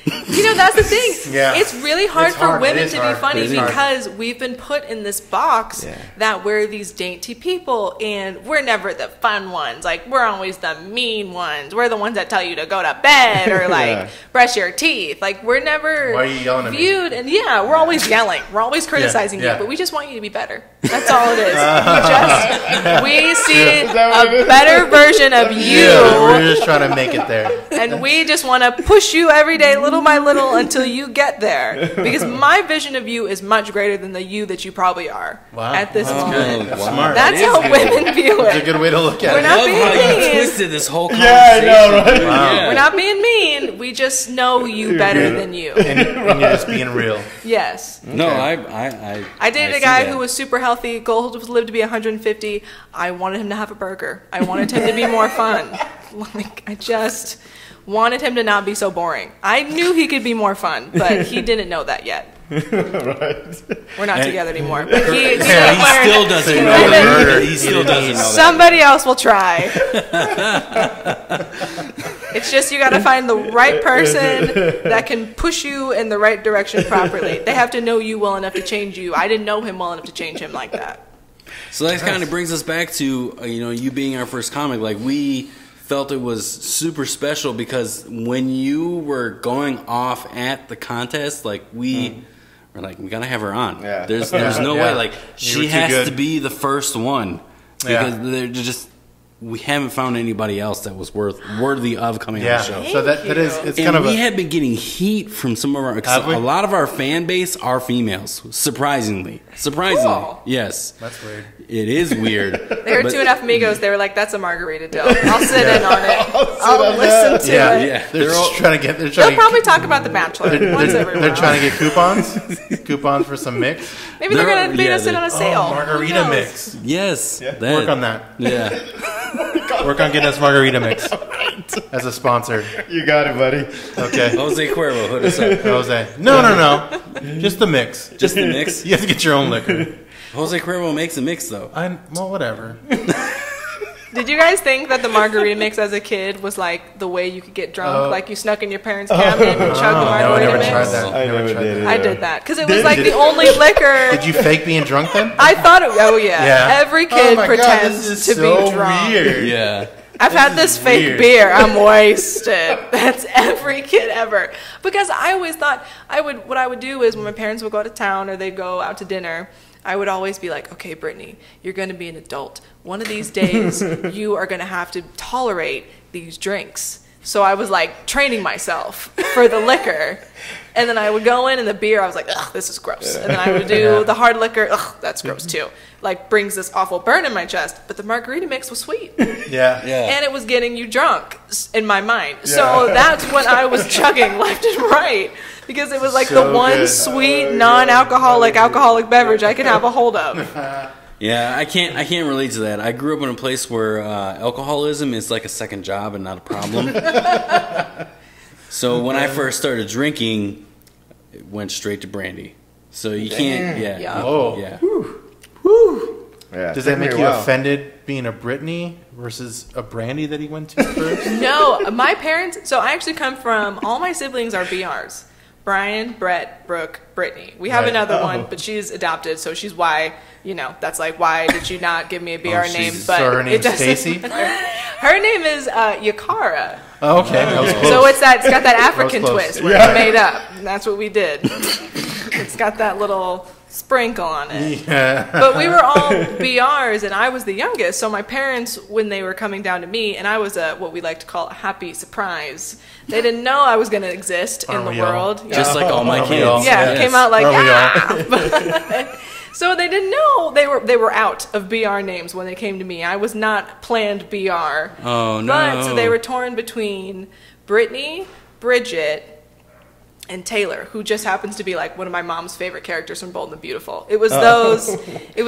Speaker 3: You know, that's the thing.
Speaker 1: Yeah.
Speaker 3: It's really hard
Speaker 1: It's
Speaker 3: for
Speaker 1: hard.
Speaker 3: women
Speaker 1: It is
Speaker 3: to be
Speaker 1: hard.
Speaker 3: funny
Speaker 1: It is hard.
Speaker 3: because we've been put in this box
Speaker 2: Yeah.
Speaker 3: that we're these dainty people and we're never the fun ones. Like, we're always the mean ones. We're the ones that tell you to go to bed or, like,
Speaker 2: Yeah.
Speaker 3: brush your teeth. Like, we're never
Speaker 1: Why are you yelling at me?
Speaker 3: viewed. And, yeah, we're always yelling. We're always criticizing
Speaker 1: yeah.
Speaker 3: you. But we just want you to be better. That's all it is. We see a better version of you.
Speaker 1: Yeah, we're just trying to make it there.
Speaker 3: And we just want to push you every day, little by little, until you get there. Because my vision of you is much greater than the you that you probably are
Speaker 1: Wow.
Speaker 3: at this moment.
Speaker 1: That's
Speaker 4: wow.
Speaker 1: smart.
Speaker 3: That's
Speaker 4: That is
Speaker 3: how
Speaker 4: good.
Speaker 3: women view
Speaker 1: That's a
Speaker 3: it.
Speaker 1: good way to look at
Speaker 3: We're
Speaker 1: it.
Speaker 3: not
Speaker 4: I
Speaker 3: being
Speaker 4: love how you
Speaker 3: mean.
Speaker 4: twisted this whole conversation.
Speaker 2: Yeah, I know, right?
Speaker 1: Wow.
Speaker 3: We're not being mean. We just know you better than you.
Speaker 1: And you're just being real.
Speaker 3: Yes.
Speaker 4: No,
Speaker 2: Okay.
Speaker 3: I dated a
Speaker 4: see
Speaker 3: guy
Speaker 4: that.
Speaker 3: who was super healthy. Goal was to live to be 150. I wanted him to have a burger. I wanted him to be more fun. Like, I just wanted him to not be so boring. I knew he could be more fun, but he didn't know that yet.
Speaker 2: Right.
Speaker 3: We're not
Speaker 4: And-
Speaker 3: together anymore. But he
Speaker 4: He
Speaker 3: learned.
Speaker 4: still doesn't
Speaker 1: Say
Speaker 4: know
Speaker 1: no to
Speaker 4: that.
Speaker 1: murder.
Speaker 4: He still doesn't know that.
Speaker 3: Somebody else will try. It's just you got to find the right person that can push you in the right direction properly. They have to know you well enough to change you. I didn't know him well enough to change him like that.
Speaker 4: So that kind of brings us back to you being our first comic. Like, we felt it was super special because when you were going off at the contest, like we were like, we gotta have her on.
Speaker 2: Yeah.
Speaker 4: There's no
Speaker 1: Yeah.
Speaker 4: way. Like,
Speaker 1: You were
Speaker 4: she
Speaker 1: too
Speaker 4: has
Speaker 1: good.
Speaker 4: to be the first one
Speaker 1: Yeah.
Speaker 4: because they're just. We haven't found anybody else that was worthy of coming
Speaker 1: Yeah.
Speaker 4: on the show.
Speaker 1: So that is,
Speaker 3: Thank
Speaker 1: it's
Speaker 4: And
Speaker 1: kind of
Speaker 4: we
Speaker 1: a,
Speaker 4: have been getting heat from some of our.
Speaker 1: Have we?
Speaker 4: A lot of our fan base are females. Surprisingly,
Speaker 3: Cool.
Speaker 4: yes,
Speaker 1: that's weird.
Speaker 4: it is weird.
Speaker 3: They heard
Speaker 4: But-
Speaker 3: Two and a Half Amigos. They were like, "That's a margarita dough. I'll sit in on it. I'll listen to
Speaker 1: Yeah,
Speaker 3: it."
Speaker 4: Yeah.
Speaker 1: They're
Speaker 4: They're all-
Speaker 1: just trying to get. They're
Speaker 3: They'll
Speaker 1: trying
Speaker 3: probably
Speaker 1: to.
Speaker 3: talk about The Bachelor once every
Speaker 1: They're
Speaker 3: while.
Speaker 1: trying to get coupons for some mix.
Speaker 3: Maybe they're
Speaker 4: They're-
Speaker 3: going to beat
Speaker 4: yeah,
Speaker 3: us in on a
Speaker 4: they're-
Speaker 3: sale.
Speaker 1: Oh, margarita
Speaker 3: Who knows?
Speaker 1: mix.
Speaker 4: Yes,
Speaker 2: Yeah.
Speaker 4: that-
Speaker 1: Work on that.
Speaker 4: Yeah,
Speaker 1: Work on getting us margarita mix as a sponsor.
Speaker 2: You got it, buddy.
Speaker 1: Okay,
Speaker 4: Jose Cuervo, hook us up.
Speaker 1: Jose. No. Just the mix.
Speaker 4: Just the mix.
Speaker 1: You have to get your own liquor.
Speaker 4: Jose Cuervo makes a mix though.
Speaker 1: Well, whatever.
Speaker 3: Did you guys think that the margarita mix as a kid was like the way you could get drunk? Like you snuck in your parents' cabinet and chugged the
Speaker 1: No, I
Speaker 3: margarita
Speaker 1: never
Speaker 3: mix?
Speaker 1: tried that.
Speaker 2: I never
Speaker 1: tried
Speaker 2: did
Speaker 1: that.
Speaker 2: it.
Speaker 3: I
Speaker 2: Yeah.
Speaker 3: did that because it was like
Speaker 1: Did
Speaker 3: the
Speaker 1: you-
Speaker 3: only liquor.
Speaker 1: Did you fake being drunk then?
Speaker 3: I thought it. Oh yeah.
Speaker 1: Yeah.
Speaker 3: Every
Speaker 1: Oh
Speaker 3: kid
Speaker 1: my God,
Speaker 3: pretends
Speaker 1: this is
Speaker 3: to
Speaker 1: so
Speaker 3: be drunk.
Speaker 1: weird.
Speaker 4: Yeah,
Speaker 3: I've had this
Speaker 1: is
Speaker 3: fake
Speaker 1: weird.
Speaker 3: beer. I'm wasted. That's every kid ever. Because I always thought what I would do is when my parents would go to town or they'd go out to dinner, I would always be like, okay, Brittany, you're going to be an adult. One of these days, you are going to have to tolerate these drinks. So I was like training myself for the liquor. And then I would go in and the beer, I was like, ugh, this is gross. And then I would do the hard liquor, ugh, that's gross too. Like brings this awful burn in my chest. But the margarita mix was sweet.
Speaker 1: Yeah.
Speaker 4: yeah.
Speaker 3: And it was getting you drunk in my mind. So that's what I was chugging left and right. Because it was like
Speaker 1: So
Speaker 3: the one
Speaker 1: good.
Speaker 3: sweet, non-alcoholic, alcoholic beverage I could have a hold of.
Speaker 4: Yeah, I can't relate to that. I grew up in a place where alcoholism is like a second job and not a problem. So when I first started drinking, it went straight to brandy. So you can't. Yeah.
Speaker 3: Yeah.
Speaker 1: Oh.
Speaker 4: Yeah.
Speaker 2: Yeah.
Speaker 1: Does that
Speaker 2: took me
Speaker 1: make
Speaker 2: a
Speaker 1: you
Speaker 2: while.
Speaker 1: offended being a Brittany versus a Brandy that he went to first?
Speaker 3: No, my parents, so I actually come from, all my siblings are BRs. Brian, Brett, Brooke, Brittany. We have
Speaker 1: Right.
Speaker 3: another one, but she's adopted, so she's why, that's like, why did you not give me a BR name?
Speaker 1: she's-
Speaker 3: But
Speaker 1: so her
Speaker 3: it
Speaker 1: name's
Speaker 3: doesn't
Speaker 1: Stacy?
Speaker 3: matter. Her name is Yakara.
Speaker 1: Oh, okay, that was close.
Speaker 3: So it's got that African
Speaker 1: close.
Speaker 3: twist where it's made up. And that's what we did. It's got that little sprinkle on it.
Speaker 1: Yeah.
Speaker 3: But we were all BRs, and I was the youngest. So my parents, when they were coming down to me, and I was what we like to call a happy surprise. They didn't know I was going to exist in
Speaker 1: Aren't
Speaker 3: the
Speaker 1: we all?
Speaker 3: world.
Speaker 4: Just like all my
Speaker 1: Aren't we
Speaker 4: kids.
Speaker 1: all?
Speaker 3: Yeah, it
Speaker 4: Yes.
Speaker 3: came out like
Speaker 1: Aren't we all?
Speaker 3: So they didn't know they were out of BR names when they came to me. I was not planned BR.
Speaker 4: Oh no.
Speaker 3: But so they were torn between Brittany, Bridget, and Taylor, who just happens to be like one of my mom's favorite characters from Bold and the Beautiful. It was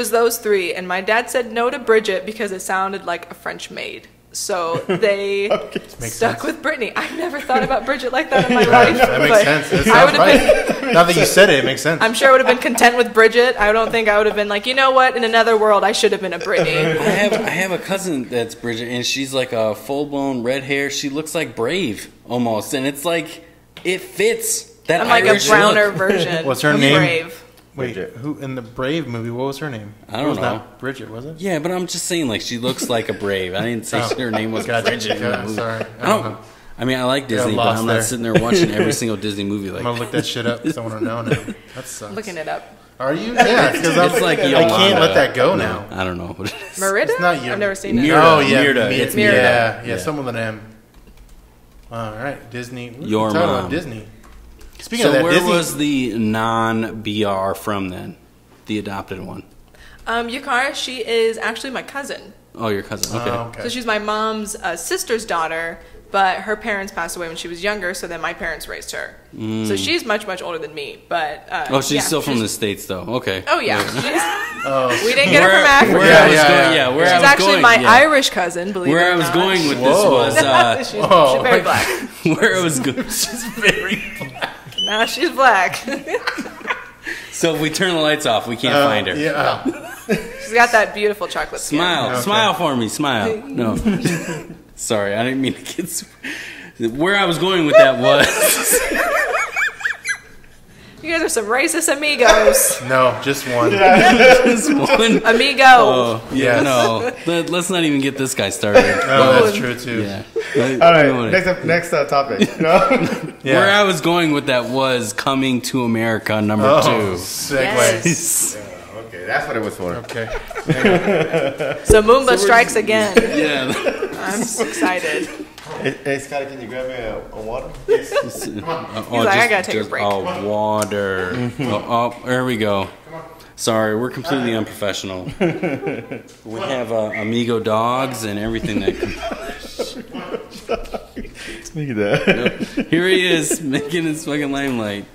Speaker 3: those three, and my dad said no to Bridget because it sounded like a French maid. So they
Speaker 1: Makes
Speaker 3: stuck
Speaker 1: sense.
Speaker 3: with Brittany. I've never thought about Bridget like that in my life.
Speaker 1: That makes
Speaker 3: but
Speaker 1: sense. That
Speaker 3: I
Speaker 1: sounds
Speaker 3: would have been.
Speaker 1: right. Now that you said it, it makes sense.
Speaker 3: I'm sure I would have been content with Bridget. I don't think I would have been like, you know what? In another world, I should have been a Brittany.
Speaker 4: I have a cousin that's Bridget, and she's like a full blown red hair. She looks like Brave almost, and it's like It fits that
Speaker 3: I'm like a
Speaker 4: Irish
Speaker 3: browner
Speaker 4: look.
Speaker 3: version.
Speaker 1: What's her
Speaker 3: of
Speaker 1: name?
Speaker 3: Brave.
Speaker 1: Wait,
Speaker 2: Bridget.
Speaker 1: who in the Brave movie? What was her name?
Speaker 4: I don't
Speaker 1: It was
Speaker 4: know.
Speaker 1: Not Bridget, was it?
Speaker 4: Yeah, but I'm just saying, like, she looks like a Brave. I didn't say
Speaker 1: Oh.
Speaker 4: her name was
Speaker 1: Gotcha.
Speaker 4: Bridget in the
Speaker 1: Yeah,
Speaker 4: movie.
Speaker 1: sorry.
Speaker 4: I don't. I mean, I like Disney, but
Speaker 1: lost
Speaker 4: I'm not
Speaker 1: there.
Speaker 4: sitting there watching every single Disney movie.
Speaker 1: I'm
Speaker 4: Like,
Speaker 1: gonna look that shit up because I want to know now. That sucks.
Speaker 3: Looking it up.
Speaker 1: Are you? Yeah, because
Speaker 4: it's like
Speaker 1: I
Speaker 4: Yolanda.
Speaker 1: can't let that go now.
Speaker 4: I don't know what it is.
Speaker 3: Merida?
Speaker 1: It's not you.
Speaker 3: I've never seen it.
Speaker 4: Mira.
Speaker 1: Oh yeah,
Speaker 4: Mirda. It's Mirda.
Speaker 1: Yeah,
Speaker 4: Yeah.
Speaker 1: someone with an M. All right, Disney. We're
Speaker 4: Your
Speaker 1: talking
Speaker 4: mom.
Speaker 1: about Disney. Speaking
Speaker 4: So
Speaker 1: of that,
Speaker 4: where
Speaker 1: Disney.
Speaker 4: was the non-BR from then? The adopted one.
Speaker 3: Yukara, she is actually my cousin.
Speaker 4: Oh, your cousin. Okay.
Speaker 1: Oh, okay.
Speaker 3: So she's my mom's sister's daughter, but her parents passed away when she was younger, so then my parents raised her. So she's much, much older than me, but...
Speaker 4: Oh, she's
Speaker 3: yeah,
Speaker 4: still from the States, though. Okay.
Speaker 3: Oh, yeah.
Speaker 1: Oh,
Speaker 3: We didn't get her from Africa.
Speaker 4: Where I was
Speaker 1: Yeah,
Speaker 4: going,
Speaker 1: yeah.
Speaker 4: where
Speaker 3: She's
Speaker 4: I was
Speaker 3: actually
Speaker 4: going,
Speaker 3: my
Speaker 4: yeah.
Speaker 3: Irish cousin, believe
Speaker 4: Where
Speaker 3: it or
Speaker 4: I was
Speaker 3: not.
Speaker 4: going with
Speaker 1: Whoa.
Speaker 4: this was
Speaker 3: she's,
Speaker 1: Whoa.
Speaker 3: she's very black.
Speaker 4: where I was going.
Speaker 1: she's very black.
Speaker 3: Nah, she's black.
Speaker 4: So if we turn the lights off, we can't find her.
Speaker 1: Yeah.
Speaker 3: She's got that beautiful chocolate skin.
Speaker 4: Smile,
Speaker 1: Okay.
Speaker 4: smile for me, smile. No, sorry, I didn't mean to get. Where I was going with that was.
Speaker 3: You guys are some racist amigos.
Speaker 1: No, just one.
Speaker 4: This one.
Speaker 3: Amigo.
Speaker 4: Oh, yeah,
Speaker 1: Yes.
Speaker 4: no. Let's not even get this guy started.
Speaker 1: Oh, that's true too.
Speaker 4: Yeah.
Speaker 2: All right, next topic. No?
Speaker 1: Yeah.
Speaker 4: Where I was going with that was Coming to America #2.
Speaker 1: segue.
Speaker 3: Yes.
Speaker 2: Okay, that's what it was for.
Speaker 1: Okay.
Speaker 3: So Moomba strikes again.
Speaker 4: Yeah.
Speaker 3: I'm so excited.
Speaker 2: Hey, Scotty, can you grab me a water?
Speaker 3: He's like, I gotta take a break.
Speaker 4: Oh, water. Oh, there we go. Sorry, we're completely unprofessional. We have amigo dogs and everything that.
Speaker 2: Look at that.
Speaker 4: Here he is making his fucking limelight.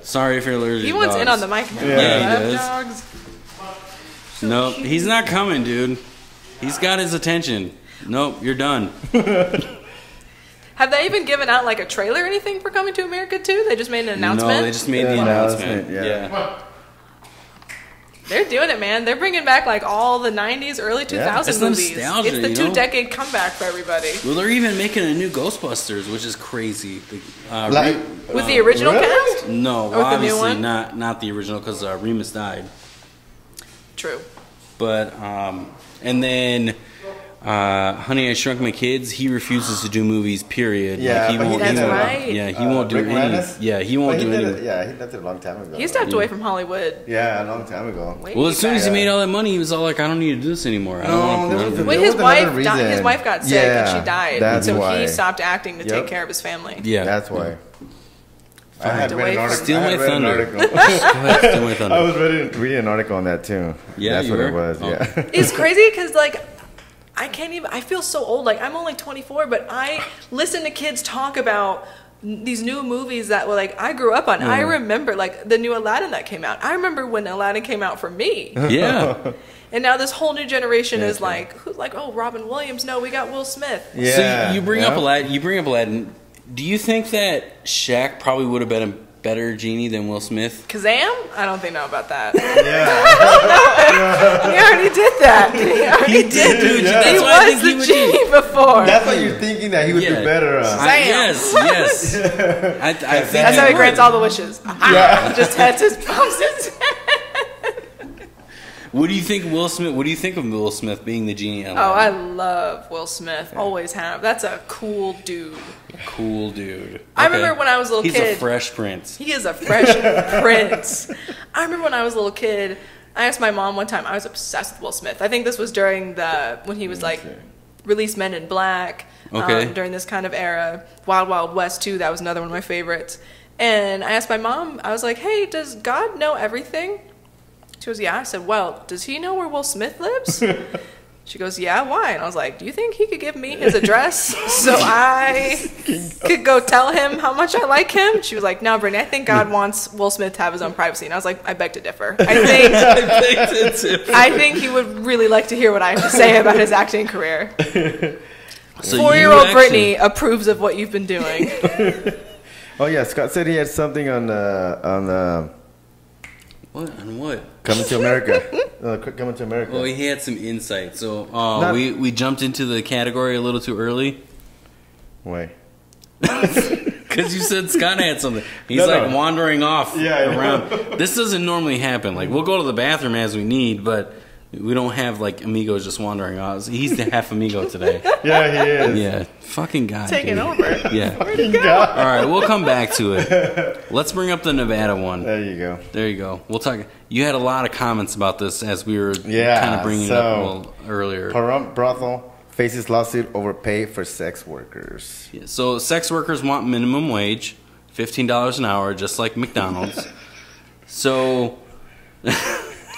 Speaker 4: Sorry if you're allergic.
Speaker 3: He
Speaker 4: to
Speaker 3: wants
Speaker 4: dogs.
Speaker 3: in on the mic.
Speaker 4: Yeah, he
Speaker 3: I
Speaker 4: does.
Speaker 3: love dogs.
Speaker 4: Nope, he's not coming, dude. He's got his attention. Nope, you're done.
Speaker 3: Have they even given out like a trailer or anything for Coming to America too? They just made an announcement.
Speaker 4: No, they just made the announcement.
Speaker 2: Yeah.
Speaker 3: They're doing it, man. They're bringing back like all the '90s, early 2000s
Speaker 4: It's
Speaker 3: movies.
Speaker 4: nostalgia,
Speaker 3: It's the
Speaker 4: you know?
Speaker 3: 2-decade comeback for everybody.
Speaker 4: Well, they're even making a new Ghostbusters, which is crazy.
Speaker 3: With the original
Speaker 2: really?
Speaker 3: cast?
Speaker 4: No,
Speaker 3: Or with the new
Speaker 4: obviously
Speaker 3: one?
Speaker 4: not the original because Remus died.
Speaker 3: True.
Speaker 4: But and then Honey I Shrunk My Kids. He refuses to do movies. Period.
Speaker 2: Yeah,
Speaker 4: like, he
Speaker 2: but he
Speaker 4: won't.
Speaker 3: That's
Speaker 4: he won't-
Speaker 3: right.
Speaker 4: Yeah, he won't do
Speaker 2: Rick
Speaker 4: any.
Speaker 2: Moranis?
Speaker 4: Yeah, he won't
Speaker 2: But
Speaker 4: do
Speaker 2: he did
Speaker 4: any.
Speaker 2: it, yeah, he left it a long time ago.
Speaker 3: He stepped away from Hollywood.
Speaker 2: Yeah, a long time ago.
Speaker 3: Way
Speaker 4: Well, as soon as he
Speaker 3: back.
Speaker 4: made all that money, he was all like, "I don't need to do this anymore." I don't
Speaker 2: No,
Speaker 4: want
Speaker 2: there
Speaker 4: to."
Speaker 2: was a-
Speaker 3: When
Speaker 2: there
Speaker 3: his
Speaker 2: was
Speaker 3: wife
Speaker 2: another
Speaker 3: died, his
Speaker 2: reason.
Speaker 3: wife got sick
Speaker 2: Yeah,
Speaker 3: and she died.
Speaker 2: that's
Speaker 3: so
Speaker 2: why.
Speaker 3: he stopped acting to take
Speaker 2: Yep.
Speaker 3: care of his family.
Speaker 4: Yeah,
Speaker 2: That's why. I had
Speaker 3: Away
Speaker 2: read an
Speaker 3: from-
Speaker 2: article.
Speaker 4: Steal
Speaker 2: I
Speaker 4: my
Speaker 2: had read an
Speaker 4: thunder.
Speaker 2: article.
Speaker 4: Go ahead, steal my thunder.
Speaker 2: I was reading an article on that too.
Speaker 4: Yeah,
Speaker 2: that's
Speaker 4: you
Speaker 2: what
Speaker 4: were?
Speaker 2: it was.
Speaker 4: Oh.
Speaker 2: Yeah.
Speaker 3: It's crazy because like I can't even. I feel so old. Like I'm only 24, but I listen to kids talk about these new movies that were like I grew up on. I remember like the new Aladdin that came out. I remember when Aladdin came out for me.
Speaker 4: Yeah,
Speaker 3: And now this whole new generation is
Speaker 2: true.
Speaker 3: like, who's like, oh, Robin Williams? No, we got Will Smith.
Speaker 2: Yeah.
Speaker 4: So you bring up
Speaker 2: yeah.
Speaker 4: Aladdin. You bring up Aladdin. Do you think that Shaq probably would have been a better genie than Will Smith?
Speaker 3: Kazam? I don't think know about that.
Speaker 2: Yeah.
Speaker 3: He already did that.
Speaker 4: He did, dude.
Speaker 2: Yeah.
Speaker 4: That's
Speaker 3: He
Speaker 4: why I
Speaker 3: was
Speaker 4: think he
Speaker 3: the
Speaker 4: would
Speaker 3: genie before.
Speaker 2: That's why you're thinking that he would
Speaker 4: Yeah.
Speaker 2: be better.
Speaker 3: Sam.
Speaker 4: Yes, yes. I think
Speaker 3: That's how he grants
Speaker 4: would.
Speaker 3: all the wishes. Ah, just heads his bumps his
Speaker 4: What do you think, Will Smith? What do you think of Will Smith being the genie?
Speaker 3: Oh, I love Will Smith. Always have. That's a cool dude.
Speaker 4: Cool dude.
Speaker 3: I remember when I was a little
Speaker 4: He's
Speaker 3: kid.
Speaker 4: a fresh prince.
Speaker 3: He is a fresh prince. I remember when I was a little kid, I asked my mom one time, I was obsessed with Will Smith. I think this was during when he was like released Men in Black,
Speaker 4: Okay.
Speaker 3: during this kind of era. Wild Wild West too, that was another one of my favorites. And I asked my mom, I was like, hey, does God know everything? She goes, yeah. I said, well, does he know where Will Smith lives? She goes, yeah, why? And I was like, do you think he could give me his address so I could go tell him how much I like him? She was like, no, Brittany, I think God wants Will Smith to have his own privacy. And I was like, I beg to differ. I think he would really like to hear what I have to say about his acting career.
Speaker 4: So
Speaker 3: 4-year-old
Speaker 4: you
Speaker 3: Brittany approves of what you've been doing.
Speaker 2: Oh yeah, Scott said he had something on
Speaker 4: What? On what?
Speaker 2: Coming to America. Coming to America.
Speaker 4: Well, he had some insight. So
Speaker 2: Not-
Speaker 4: we jumped into the category a little too early.
Speaker 2: Wait.
Speaker 4: Because Because you said Scott had something. He's
Speaker 2: No,
Speaker 4: like
Speaker 2: no.
Speaker 4: wandering off
Speaker 2: Yeah, I know.
Speaker 4: around. This doesn't normally happen. Like we'll go to the bathroom as we need, but we don't have like amigos just wandering off. He's the half amigo today.
Speaker 2: Yeah, he is.
Speaker 4: Yeah, fucking guy.
Speaker 3: Taking
Speaker 4: dude.
Speaker 3: over.
Speaker 4: Yeah.
Speaker 2: Fucking God.
Speaker 4: All right, we'll come back to it. Let's bring up the Nevada one.
Speaker 2: There you go.
Speaker 4: There you go. We'll talk. You had a lot of comments about this as we were
Speaker 2: Yeah,
Speaker 4: kind of bringing it up a
Speaker 2: so-
Speaker 4: little earlier.
Speaker 2: Pahrump brothel faces lawsuit over pay for sex workers.
Speaker 4: Yeah, so sex workers want minimum wage, $15 an hour, just like McDonald's. So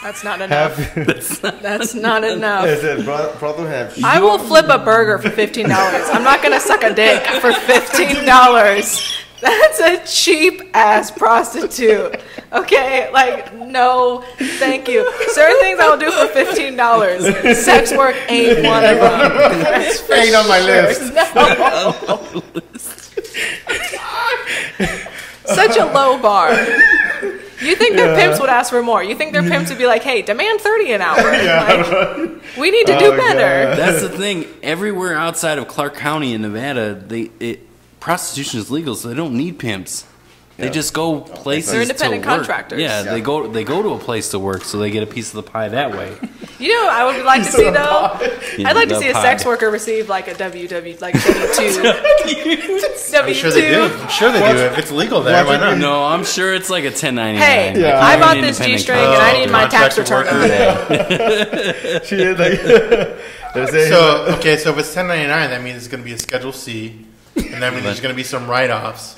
Speaker 3: That's not enough. That's not enough.
Speaker 2: It says brothel have.
Speaker 3: I will flip a burger for $15. I'm not gonna suck a dick for $15. That's a cheap ass prostitute. Okay, like no, thank you. Certain things I will do for $15. Sex work ain't one of them. That's for
Speaker 2: Ain't on my
Speaker 3: sure.
Speaker 2: list.
Speaker 3: No. Such a low bar. You think their pimps would ask for more? You think their pimps would be like, "Hey, demand $30 an hour"? Like, we need to do
Speaker 2: Oh,
Speaker 3: better.
Speaker 4: that's the thing. Everywhere outside of Clark County in Nevada, prostitution is legal, so they don't need pimps. They
Speaker 2: Yeah.
Speaker 4: just go places.
Speaker 3: They're independent
Speaker 4: to work.
Speaker 3: contractors.
Speaker 4: Yeah,
Speaker 2: Yeah.
Speaker 4: they go to a place to work, so they get a piece of the pie that way.
Speaker 3: You know, what I would like to see though.
Speaker 4: Yeah,
Speaker 3: I'd like to
Speaker 4: the
Speaker 3: see a
Speaker 4: pie.
Speaker 3: sex worker receive like a W2.
Speaker 1: I'm sure they do. I'm sure they do. If it's legal there, why not?
Speaker 4: No, I'm sure it's like a 1099.
Speaker 3: Hey,
Speaker 2: Yeah.
Speaker 3: I
Speaker 4: You're
Speaker 3: bought
Speaker 4: an
Speaker 3: this
Speaker 4: independent
Speaker 3: G-string and I need my tax
Speaker 1: contracted
Speaker 3: return
Speaker 1: worker.
Speaker 3: today.
Speaker 2: She is like. They're saying-
Speaker 1: So okay, so if it's 1099, that means it's going to be a Schedule C, and that means there's going to be some write-offs.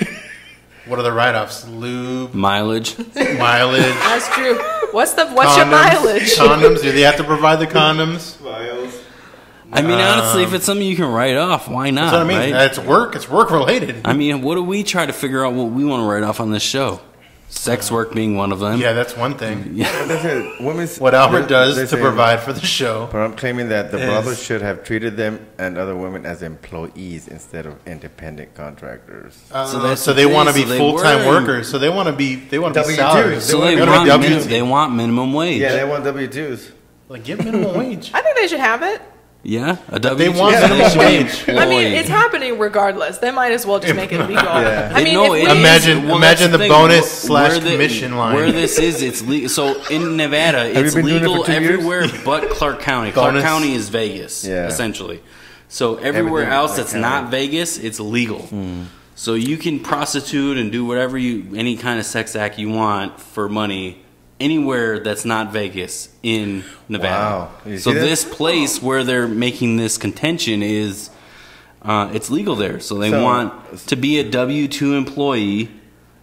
Speaker 1: What are the write-offs? Lube,
Speaker 4: Mileage.
Speaker 1: mileage,
Speaker 3: That's true. What's your mileage?
Speaker 1: Condoms. Do they have to provide the condoms?
Speaker 4: I mean, honestly, if it's something you can write off, why not?
Speaker 1: That's what I mean.
Speaker 4: Right?
Speaker 1: It's work. It's work related.
Speaker 4: I mean, what do we try to figure out what we want to write off on this show? Sex work being one of them.
Speaker 1: Yeah, that's one thing.
Speaker 2: women's,
Speaker 1: What Albert does
Speaker 2: they're
Speaker 1: to
Speaker 2: saying-
Speaker 1: provide for the show.
Speaker 2: Pahrump claiming that the
Speaker 1: is-
Speaker 2: brothels should have treated them and other women as employees instead of independent contractors.
Speaker 1: So they want to be
Speaker 4: So they
Speaker 1: full-time
Speaker 4: were-
Speaker 1: workers. So they want to be
Speaker 2: W-2s.
Speaker 1: salaried.
Speaker 4: So
Speaker 1: They
Speaker 4: they
Speaker 1: wanna
Speaker 4: want,
Speaker 1: be W-2s.
Speaker 4: they want minimum wage.
Speaker 2: Yeah, they want W-2s.
Speaker 1: Like get minimum wage.
Speaker 3: I think they should have it.
Speaker 4: Yeah, a
Speaker 1: They
Speaker 4: W-2.
Speaker 1: want
Speaker 4: So
Speaker 1: minimum
Speaker 4: should be
Speaker 1: wage.
Speaker 3: I mean,
Speaker 4: employed.
Speaker 3: it's happening regardless. They might as well just make it legal.
Speaker 2: Yeah.
Speaker 3: I mean,
Speaker 4: No,
Speaker 3: if
Speaker 4: it
Speaker 3: we,
Speaker 4: is.
Speaker 1: Imagine
Speaker 4: that's
Speaker 1: the
Speaker 4: thing.
Speaker 1: bonus
Speaker 4: Where
Speaker 1: /
Speaker 4: the-
Speaker 1: commission line.
Speaker 4: Where this is, it's legal. So in Nevada,
Speaker 2: you
Speaker 4: it's
Speaker 2: been doing it
Speaker 4: legal
Speaker 2: for 2 years?
Speaker 4: everywhere but Clark County. Clark
Speaker 1: Bonus.
Speaker 4: County is Vegas,
Speaker 2: Yeah.
Speaker 4: essentially. So everywhere
Speaker 2: Everything
Speaker 4: else
Speaker 2: like
Speaker 4: that's
Speaker 2: County.
Speaker 4: not Vegas, it's legal. So you can prostitute and do whatever any kind of sex act you want for money anywhere that's not Vegas in Nevada.
Speaker 2: Wow. You
Speaker 4: So
Speaker 2: see that?
Speaker 4: this place where they're making this contention is it's legal there. So they
Speaker 2: So-
Speaker 4: want to be a W-2 employee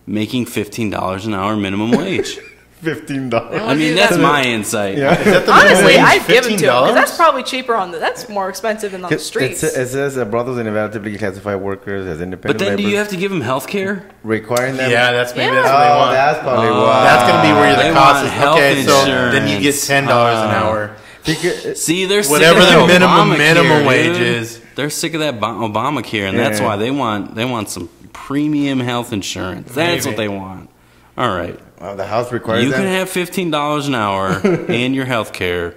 Speaker 4: making $15 an hour minimum wage.
Speaker 2: $15.
Speaker 4: I mean, that's my insight.
Speaker 2: Yeah.
Speaker 1: Is that the minimum
Speaker 3: honestly,
Speaker 1: wage?
Speaker 3: I'd give them to them
Speaker 1: $15?
Speaker 3: because that's probably cheaper that's more expensive than on the
Speaker 2: It
Speaker 3: streets.
Speaker 2: says brothels in Nevada typically classify workers as independent
Speaker 4: But then do you
Speaker 2: laborers,
Speaker 4: have to give them health care?
Speaker 2: requiring them.
Speaker 1: Yeah, that's maybe
Speaker 3: Yeah.
Speaker 1: that's what they
Speaker 2: Oh,
Speaker 1: want.
Speaker 2: that's probably
Speaker 4: Oh.
Speaker 2: why.
Speaker 1: That's going to be where
Speaker 4: They
Speaker 1: the cost
Speaker 4: want
Speaker 1: is.
Speaker 4: health
Speaker 1: Okay, so then you get
Speaker 4: insurance.
Speaker 1: $10 an hour.
Speaker 2: Because-
Speaker 4: See, they're sick
Speaker 1: Whatever
Speaker 4: of
Speaker 1: the
Speaker 4: that
Speaker 1: minimum
Speaker 4: Obamacare,
Speaker 1: wage
Speaker 4: dude.
Speaker 1: is.
Speaker 4: They're sick of that Obamacare, and that's
Speaker 2: Yeah.
Speaker 4: why they want some premium health insurance. That's
Speaker 1: Maybe.
Speaker 4: what they want. All right,
Speaker 2: the House requires
Speaker 4: you
Speaker 2: them.
Speaker 4: can have $15 an hour and your health care.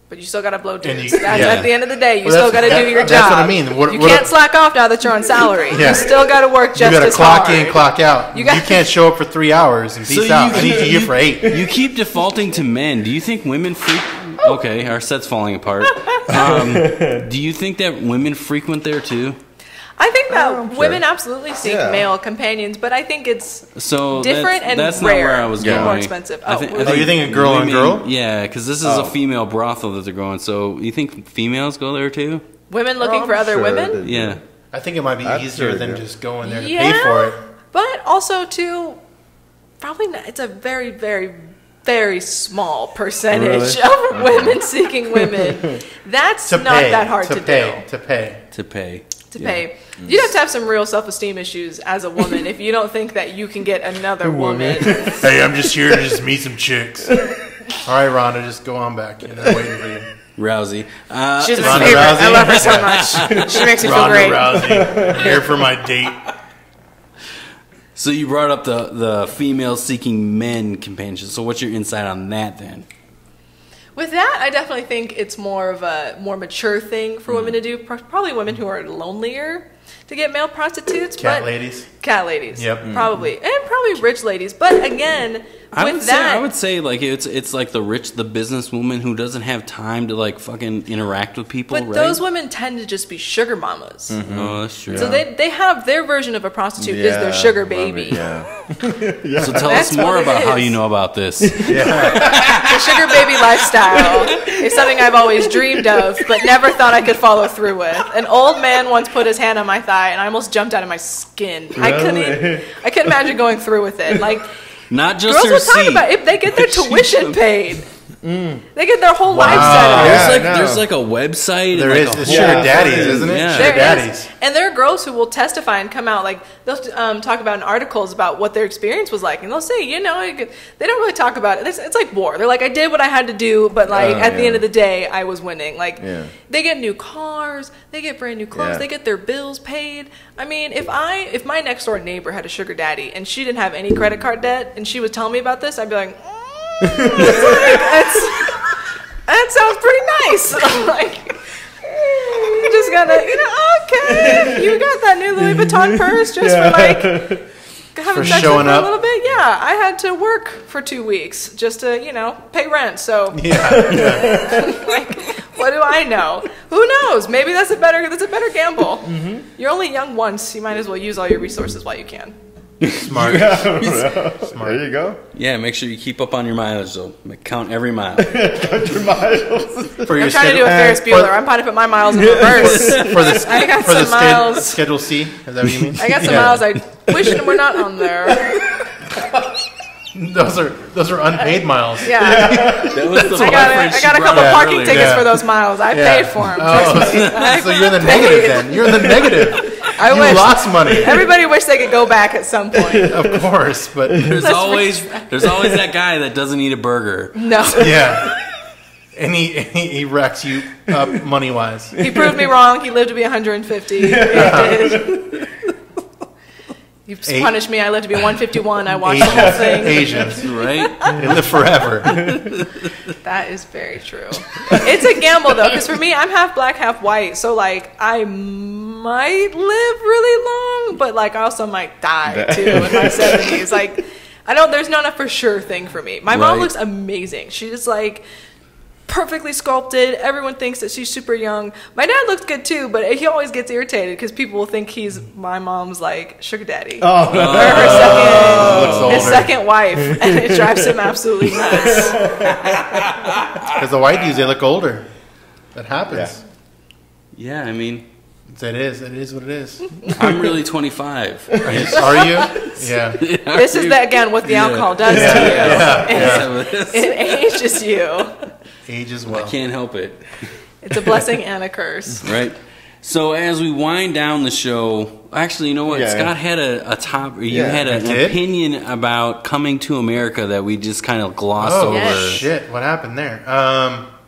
Speaker 3: But you still got to blow
Speaker 1: And
Speaker 3: dudes.
Speaker 1: you-
Speaker 3: That's
Speaker 1: yeah.
Speaker 3: at the end of the day. You
Speaker 1: Well,
Speaker 3: still
Speaker 1: that's-
Speaker 3: got to do your job.
Speaker 1: that's what I mean. What-
Speaker 3: you
Speaker 1: what
Speaker 3: can't
Speaker 1: a-
Speaker 3: slack off now that you're on salary.
Speaker 1: Yeah.
Speaker 3: You still got to work just
Speaker 1: You got to
Speaker 3: as
Speaker 1: clock
Speaker 3: hard.
Speaker 1: in, clock out. You,
Speaker 3: You got-
Speaker 1: can't show up for 3 hours and peace out. I need you here for 8.
Speaker 4: You keep defaulting to men. Do you think women Okay, our set's falling apart. Do you think that women frequent there too?
Speaker 3: I think that
Speaker 2: I'm sure.
Speaker 3: women absolutely seek
Speaker 2: Yeah.
Speaker 3: male companions, but I think it's
Speaker 4: So
Speaker 3: different and
Speaker 4: that's
Speaker 3: rare.
Speaker 4: not where I was
Speaker 3: and
Speaker 4: going.
Speaker 3: more expensive.
Speaker 4: I
Speaker 3: Oh,
Speaker 4: think-
Speaker 3: what
Speaker 4: I
Speaker 3: was
Speaker 1: you think a girl on
Speaker 4: women-
Speaker 1: girl?
Speaker 4: Yeah, because this is a female brothel that they're going. So you think females go there too?
Speaker 3: women looking
Speaker 2: I'm
Speaker 3: for other
Speaker 2: sure
Speaker 3: women?
Speaker 2: they-
Speaker 4: Yeah.
Speaker 1: I think it might be
Speaker 2: I'm
Speaker 1: easier
Speaker 2: sure
Speaker 1: than
Speaker 2: they do.
Speaker 1: just going there to
Speaker 3: Yeah,
Speaker 1: pay for it.
Speaker 3: but also too, probably not, it's a very, very, very small percentage
Speaker 2: Really?
Speaker 3: of women seeking women. That's
Speaker 1: To
Speaker 3: not
Speaker 1: pay.
Speaker 3: that hard
Speaker 1: to
Speaker 3: to
Speaker 1: pay.
Speaker 3: do.
Speaker 1: To pay.
Speaker 4: To pay.
Speaker 3: To pay. You'd have some real self-esteem issues as a woman if you don't think that you can get another woman.
Speaker 1: Hey, I'm just here to just meet some chicks. All right, Rhonda, just go on back. You know, waiting for you.
Speaker 4: Rousey.
Speaker 3: She's my
Speaker 1: Ronda
Speaker 3: favorite. I
Speaker 1: Rousey?
Speaker 3: love her so much. She makes me feel
Speaker 1: Ronda
Speaker 3: great.
Speaker 1: Rousey, I'm here for my date.
Speaker 4: So you brought up the female seeking men companion. So what's your insight on that then?
Speaker 3: With that, I definitely think it's more of a more mature thing for women to do. Probably women who are lonelier. to get male prostitutes.
Speaker 1: Cat
Speaker 3: but
Speaker 1: ladies.
Speaker 3: Cat ladies.
Speaker 1: Yep.
Speaker 3: Probably. And probably rich ladies. But again,
Speaker 4: I
Speaker 3: with
Speaker 4: would say like it's like the businesswoman who doesn't have time to like fucking interact with people.
Speaker 3: but
Speaker 4: right?
Speaker 3: those women tend to just be sugar mamas.
Speaker 4: Oh, that's true.
Speaker 3: So they have their version of a prostitute is their sugar
Speaker 2: love it,
Speaker 3: baby.
Speaker 2: Yeah.
Speaker 4: So tell
Speaker 3: That's
Speaker 4: us more
Speaker 3: what it
Speaker 4: about how
Speaker 3: is.
Speaker 4: you know about this.
Speaker 3: The sugar baby lifestyle is something I've always dreamed of, but never thought I could follow through with. An old man once put his hand on my thigh, and I almost jumped out of my skin. I couldn't imagine going through with it. Like
Speaker 4: Not just
Speaker 3: girls
Speaker 4: her
Speaker 3: will talk
Speaker 4: seat.
Speaker 3: about if they get their tuition paid. They get their whole life set
Speaker 1: Wow.
Speaker 3: up.
Speaker 2: Yeah.
Speaker 4: There's like a website.
Speaker 1: There
Speaker 4: and
Speaker 1: is.
Speaker 4: like a
Speaker 1: It's
Speaker 4: whole-
Speaker 1: sugar
Speaker 2: Yeah.
Speaker 1: daddies, isn't it?
Speaker 4: Yeah.
Speaker 1: Sugar
Speaker 3: There
Speaker 1: daddies.
Speaker 3: is. And there are girls who will testify and come out like they'll talk about in articles about what their experience was like, and they'll say, they don't really talk about it. It's like war. They're like, I did what I had to do, but like at the
Speaker 2: yeah.
Speaker 3: end of the day, I was winning. Like
Speaker 2: Yeah.
Speaker 3: they get new cars, they get brand new clothes,
Speaker 2: Yeah.
Speaker 3: they get their bills paid. I mean, if my next door neighbor had a sugar daddy and she didn't have any credit card debt, and she was telling me about this, I'd be like, that sounds pretty nice. Like, you just gotta, okay, you got that new Louis Vuitton purse just for like having
Speaker 1: For
Speaker 3: sex
Speaker 1: showing
Speaker 3: with her
Speaker 1: up?
Speaker 3: a little bit. Yeah, I had to work for 2 weeks just to, pay rent. So,
Speaker 1: Yeah.
Speaker 3: like, what do I know? Who knows? Maybe that's a better gamble. You're only young once. You might as well use all your resources while you can.
Speaker 1: Smart.
Speaker 2: There you go.
Speaker 4: Yeah, make sure you keep up on your mileage though. Count every mile.
Speaker 1: For your
Speaker 3: I'm trying to do a Ferris Bueller. I'm trying to put my miles in reverse.
Speaker 1: for the
Speaker 3: I got
Speaker 1: for the
Speaker 3: some miles.
Speaker 1: Schedule C. Is that what you mean?
Speaker 3: I got some
Speaker 1: Yeah.
Speaker 3: miles I wish were not on there.
Speaker 1: Those are unpaid miles.
Speaker 3: Yeah.
Speaker 4: That was the
Speaker 3: I got a couple parking tickets
Speaker 1: Yeah.
Speaker 3: for those miles. I
Speaker 1: Yeah.
Speaker 3: paid for them.
Speaker 1: Oh, so you're in the negative then. You're in the negative.
Speaker 3: I
Speaker 1: You
Speaker 3: wish.
Speaker 1: lost money.
Speaker 3: Everybody wished they could go back at some point.
Speaker 1: Of course, but
Speaker 4: There's always that guy that doesn't eat a burger.
Speaker 3: No.
Speaker 1: yeah. And he racks you up money wise.
Speaker 3: He proved me wrong. He lived to be 150. He did. You punished me. I lived to be 151. I watched the whole thing.
Speaker 1: Asians,
Speaker 4: Right?
Speaker 1: they live forever.
Speaker 3: That is very true. It's a gamble though, because for me, I'm half black, half white. So like, I might live really long, but like, I also might die too in my 70s. Like, there's not a for sure thing for me. My mom
Speaker 4: Right.
Speaker 3: looks amazing. She's like perfectly sculpted. Everyone thinks that she's super young. My dad looks good too, but he always gets irritated because people will think he's my mom's like sugar daddy. Or
Speaker 1: Looks
Speaker 3: his
Speaker 1: older.
Speaker 3: second wife, and it drives him absolutely nuts.
Speaker 1: Because the white dudes, they look older. That happens.
Speaker 4: Yeah, I mean,
Speaker 1: It is. It is what it is.
Speaker 4: I'm really 25.
Speaker 1: Are you? Yeah.
Speaker 3: This is what the alcohol does to you. It ages you.
Speaker 1: Age as
Speaker 4: I
Speaker 1: well.
Speaker 4: can't help it.
Speaker 3: It's a blessing and a curse.
Speaker 4: Right. So as we wind down the show, actually, you know what?
Speaker 2: Yeah.
Speaker 4: Scott had a top. You
Speaker 2: Yeah,
Speaker 4: had an
Speaker 1: I did?
Speaker 4: opinion about Coming to America that we just kind of glossed
Speaker 1: Oh
Speaker 4: over.
Speaker 3: Yes.
Speaker 1: shit! What happened there?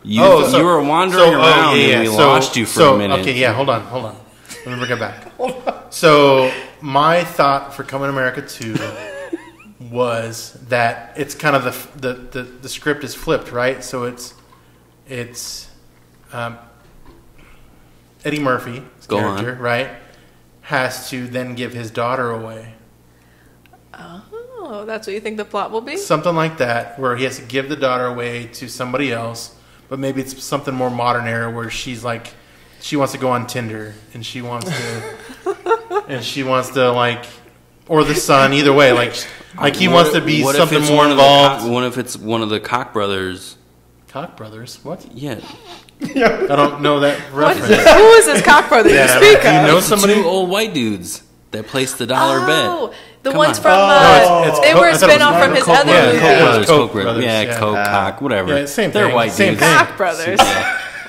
Speaker 4: You were wandering around and we lost you for a minute.
Speaker 1: Okay, yeah, hold on. Let me bring it back. So my thought for Coming to America 2 was that it's kind of the script is flipped, right? So it's Eddie Murphy's
Speaker 4: Go
Speaker 1: character,
Speaker 4: on.
Speaker 1: right, has to then give his daughter away.
Speaker 3: Oh, that's what you think the plot will be?
Speaker 1: Something like that, where he has to give the daughter away to somebody else, but maybe it's something more modern era where she's like, she wants to go on Tinder and she wants to, like, or the son, either way, like he wants to be
Speaker 4: What if
Speaker 1: something
Speaker 4: it's
Speaker 1: more
Speaker 4: one of the
Speaker 1: involved.
Speaker 4: What if it's one of the Koch brothers?
Speaker 1: Koch brothers, what?
Speaker 4: Yeah.
Speaker 1: I don't know that
Speaker 3: What is
Speaker 1: reference.
Speaker 3: this? Who is this cock brother
Speaker 1: Yeah,
Speaker 3: you speak
Speaker 1: do you
Speaker 3: of?
Speaker 1: know
Speaker 4: The
Speaker 1: somebody?
Speaker 4: two old white dudes that placed the dollar
Speaker 3: Oh,
Speaker 4: bet.
Speaker 3: the
Speaker 4: Come
Speaker 3: ones
Speaker 4: on.
Speaker 3: from,
Speaker 1: No, it's
Speaker 3: they
Speaker 1: Koch-
Speaker 3: were a
Speaker 1: I thought it was
Speaker 3: spinoff from his
Speaker 1: Koch-
Speaker 3: other
Speaker 1: yeah,
Speaker 3: movie.
Speaker 1: Koch
Speaker 4: Brothers,
Speaker 1: Koch
Speaker 4: Koch brothers.
Speaker 1: brothers,
Speaker 4: Yeah,
Speaker 1: yeah.
Speaker 4: Koch, Koch, whatever.
Speaker 1: Yeah, same
Speaker 4: They're
Speaker 1: thing,
Speaker 4: white
Speaker 1: same
Speaker 4: dudes.
Speaker 1: thing.
Speaker 3: Koch brothers.